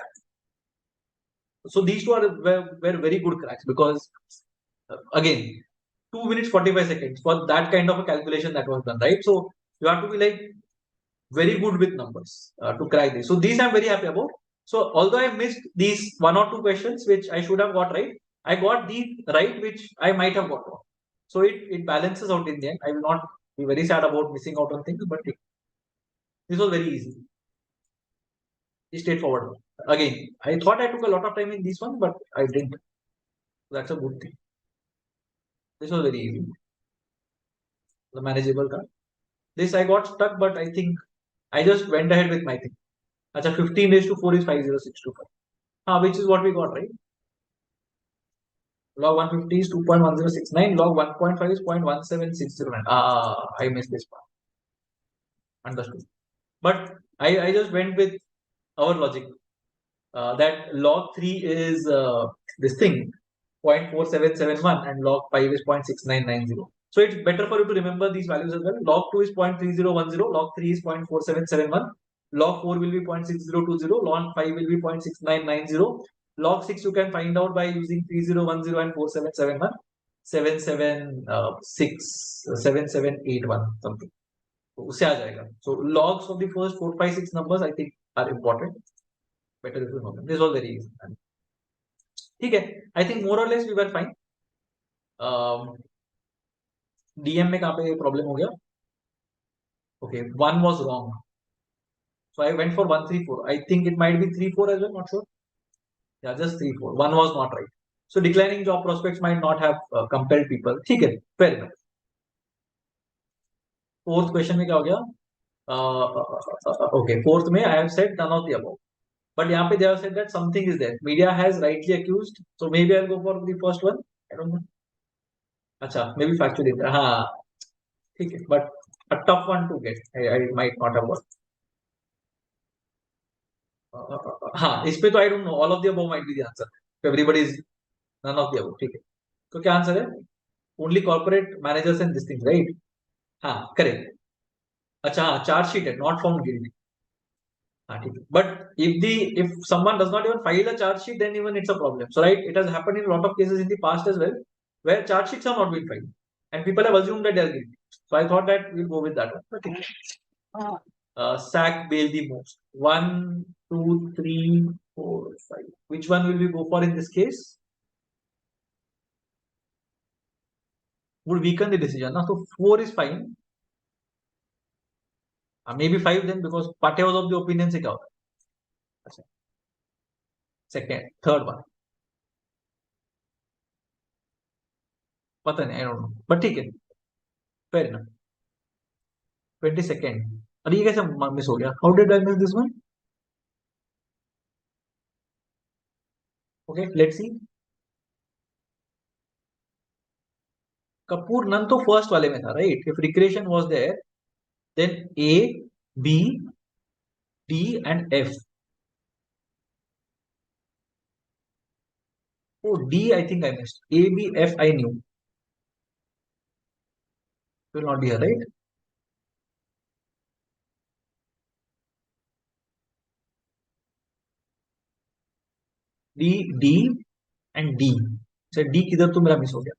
Speaker 1: So these two were very good cracks because again 2 minutes 45 seconds for that kind of a calculation that was done, right? So you have to be like very good with numbers to crack this. So these I'm very happy about. So although I missed these 1 or 2 questions which I should have got right, I got these right which I might have got wrong. So it balances out in the end. I will not be very sad about missing out on things, but this was very easy. Straightforward. Again, I thought I took a lot of time in this one, but I didn't. That's a good thing. This was very easy. The manageable card. This I got stuck, but I think I just went ahead with my thing. Acha, 15 raised to 4 is 50625. Which is what we got, right? Log 150 is 2.1069. Log 1.5 is 0.17609. I missed this part. Understood. But I just went with our logic. That log 3 is this thing 0.4771 and log 5 is 0.6990. So it's better for you to remember these values as well. Log 2 is 0.3010, log 3 is 0.4771, log 4 will be 0.6020, log 5 will be 0.6990. Log 6 you can find out by using 3010 and 4771, 7781 something. तो उससे आ जाएगा. So logs of the first 4, 5, 6 numbers I think are important. Better if you know them. This was very easy. ठीक है. I think more or less we were fine. DM में कहाँ पे problem हो गया? Okay, one was wrong. So I went for 134. I think it might be 34 as well. Not sure. Yeah, just 34. One was not right. So declining job prospects might not have compelled people. ठीक है. Fair enough. Fourth question में क्या हो गया? Okay, fourth में I have said none of the above. But यहाँ पे they have said that something is there. Media has rightly accused. So maybe I'll go for the first one. I don't know. अच्छा, maybe factually. हाँ, ठीक है. But a tough one to get. I might not have got. हाँ, इस पे तो I don't know. All of the above might be the answer. So everybody is none of the above. ठीक है. तो क्या आंसर है? Only corporate managers and these things, right? हाँ, correct. अच्छा, हाँ, charge sheet है, not found guilty. हाँ, ठीक है. But if someone does not even file a charge sheet, then even it's a problem. So right, it has happened in a lot of cases in the past as well, where charge sheets have not been filed, and people have assumed that they are guilty. So I thought that we'll go with that one. Okay. Sack bail the most. 1, 2, 3, 4, 5. Which one will we go for in this case? Would weaken the decision. Now, so 4 is fine. Maybe 5 then because Pate was of the opinion से क्या होता है. Second, third one. पता नहीं, I don't know, but ठीक है, fair enough. 22nd, अरे ये कैसे मिस हो गया? How did I miss this one? Okay, let's see. Kapoor नन तो फर्स्ट वाले में था, right? If recreation was there, then A, B, D and F. Oh, D, I think I missed. A, B, F, I knew. Will not be here, right? D, D, and D. So D किधर तो मेरा miss हो गया.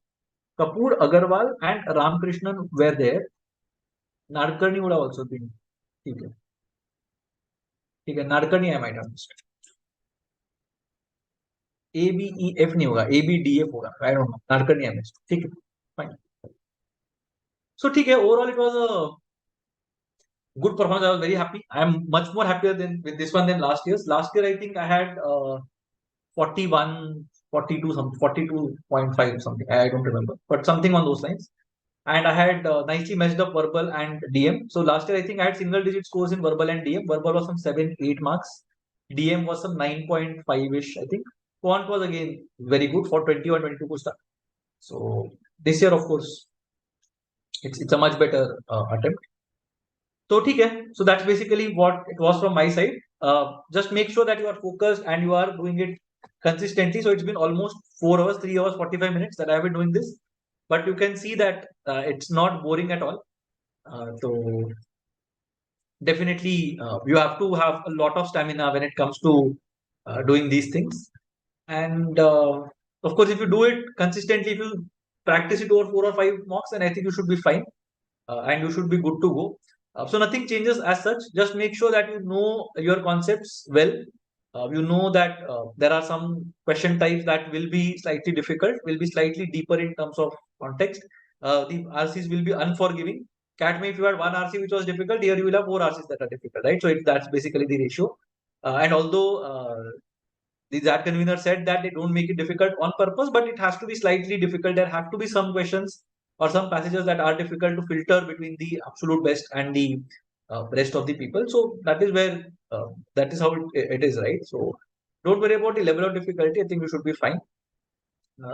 Speaker 1: Kapoor, Agarwal, and Ramakrishnan were there. Nadkarni would have also been. ठीक है, ठीक है. Nadkarni I might have missed. A, B, E, F नहीं होगा. A, B, D, F होगा. I don't know. Nadkarni I missed. ठीक है, fine. So ठीक है. Overall, it was a good performance. I was very happy. I am much more happier than with this one than last year's. Last year, I think I had 41, 42, some 42.5 something. I don't remember, but something on those lines. And I had nicely matched up verbal and DM. So last year I think I had single digit scores in verbal and DM. Verbal was some 7, 8 marks. DM was some 9.5 ish, I think. Quant was again very good for 21, 22 pusta. So this year, of course, it's a much better attempt. So okay, so that's basically what it was from my side. Just make sure that you are focused and you are doing it consistently. So it's been almost 4 hours, 3 hours, 45 minutes that I've been doing this. But you can see that it's not boring at all. So definitely you have to have a lot of stamina when it comes to doing these things. And of course, if you do it consistently, if you practice it over 4 or 5 mocks, then I think you should be fine and you should be good to go. So nothing changes as such. Just make sure that you know your concepts well. You know that there are some question types that will be slightly difficult, will be slightly deeper in terms of context. The RCs will be unforgiving. Cat may, if you had one RC which was difficult, here you will have 4 RCs that are difficult, right? So that's basically the ratio. And although the XAT convener said that they don't make it difficult on purpose, but it has to be slightly difficult. There have to be some questions or some passages that are difficult to filter between the absolute best and the rest of the people. So that is where that is how it is, right? So don't worry about the level of difficulty. I think you should be fine.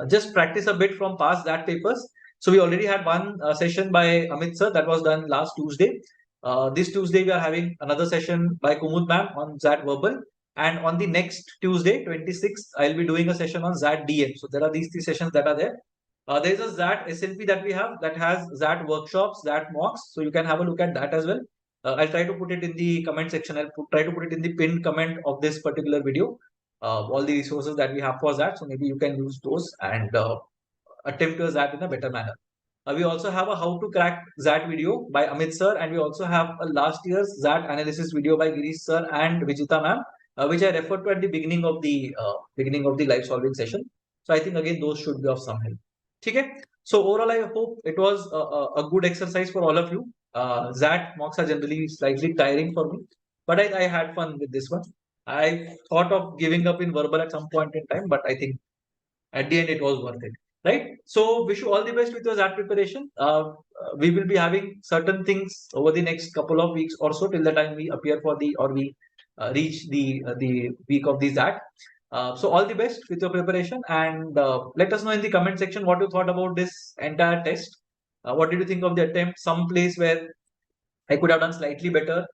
Speaker 1: Just practice a bit from past that papers. So we already had one session by Amit sir that was done last Tuesday. This Tuesday we are having another session by Kumud ma'am on XAT verbal, and on the next Tuesday 26th I'll be doing a session on XAT DM. So there are these 3 sessions that are there. There is a XAT SLP that we have that has XAT workshops, XAT mocks, so you can have a look at that as well. I'll try to put it in the comment section. Try to put it in the pinned comment of this particular video. All the resources that we have for that. So maybe you can use those and attempt your XAT in a better manner. We also have a how to crack XAT video by Amit sir, and we also have a last year's XAT analysis video by Girish sir and Vijita ma'am, which I referred to at the beginning of the live solving session. So I think again those should be of some help. Okay. So overall, I hope it was a good exercise for all of you. XAT mocks are generally slightly tiring for me, but I had fun with this one. I thought of giving up in verbal at some point in time, but I think at the end it was worth it, right? So wish you all the best with your XAT preparation. We will be having certain things over the next couple of weeks or so till the time we appear for the or we reach the week of the XAT. So all the best with your preparation, and let us know in the comment section what you thought about this entire test. What did you think of the attempt? Some place where I could have done slightly better.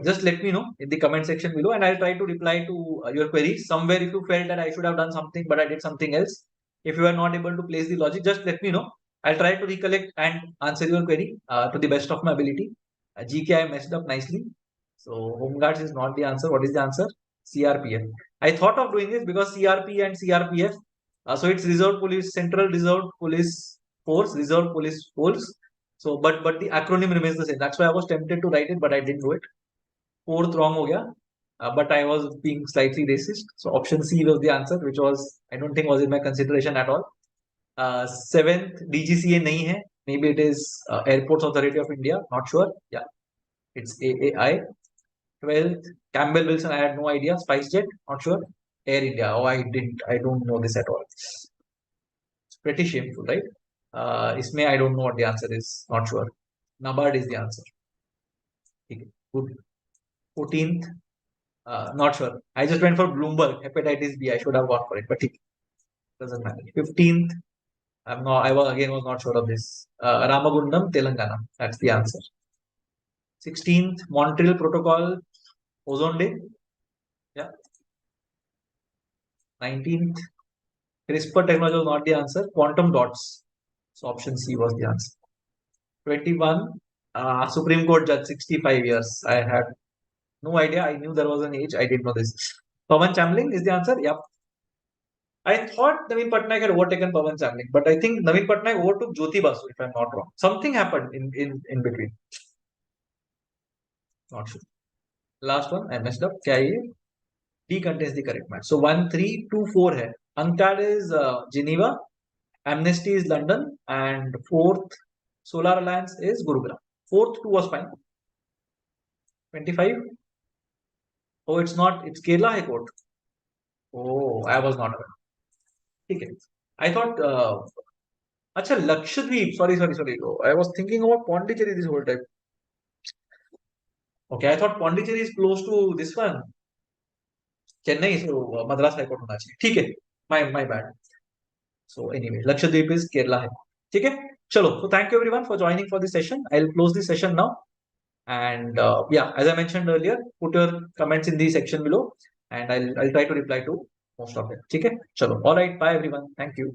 Speaker 1: Just let me know in the comment section below, and I'll try to reply to your queries. Somewhere, if you felt that I should have done something, but I did something else, if you are not able to place the logic, just let me know. I'll try to recollect and answer your query to the best of my ability. GK, I messed up nicely. So, Home Guards is not the answer. What is the answer? CRPF. I thought of doing this because CRP and CRPF. So, it's Reserve Police, Central Reserve Police Force, Reserve Police Force. So, but the acronym remains the same. That's why I was tempted to write it, but I didn't do it. Fourth wrong ho gaya. But I was being slightly racist. So option C was the answer, which was I don't think was in my consideration at all. Seventh DGCA nahi hai. Maybe it is Airports Authority of India. Not sure. Yeah, it's AAI. 12th Campbell Wilson. I had no idea. SpiceJet. Not sure. Air India. Oh, I didn't. I don't know this at all. Pretty shameful, right? Isme, I don't know what the answer is. Not sure. Nabard is the answer. Okay, good. 14th, not sure. I just went for Bloomberg, hepatitis B. I should have gone for it, but it doesn't matter. 15th, I was not sure of this. Ramagundam, Telangana. That's the answer. 16th, Montreal Protocol, Ozone Day. Yeah. 19th, CRISPR technology was not the answer. Quantum dots. So option C was the answer. 21, Supreme Court judge, 65 years. I had no idea. I knew there was an age. I didn't know this. Pawan Chamling is the answer. Yep. I thought Naveen Patnaik had overtaken Pawan Chamling, but I think Naveen Patnaik overtook Jyoti Basu, if I'm not wrong. Something happened in between. Not sure. Last one, I messed up. क्या है ये? D contains the correct match. So 1, 3, 2, 4 है. UNCTAD is Geneva, Amnesty is London, and fourth Solar Alliance is Gurugram. Fourth 2 was fine. 25. Oh, it's not. It's Kerala High Court. Oh, I was not aware. Okay. I thought. Acha, Lakshadweep. Sorry. Oh, I was thinking about Pondicherry this whole time. Okay, I thought Pondicherry is close to this one. Chennai, so Madras High Court होना चाहिए. ठीक है. My bad. So anyway, Lakshadweep is Kerala High Court. ठीक है. चलो. So thank you everyone for joining for this session. I'll close this session now. And yeah, as I mentioned earlier, put your comments in the section below, and I'll try to reply to most of it. ठीक है. चलो. All right. Bye everyone. Thank you.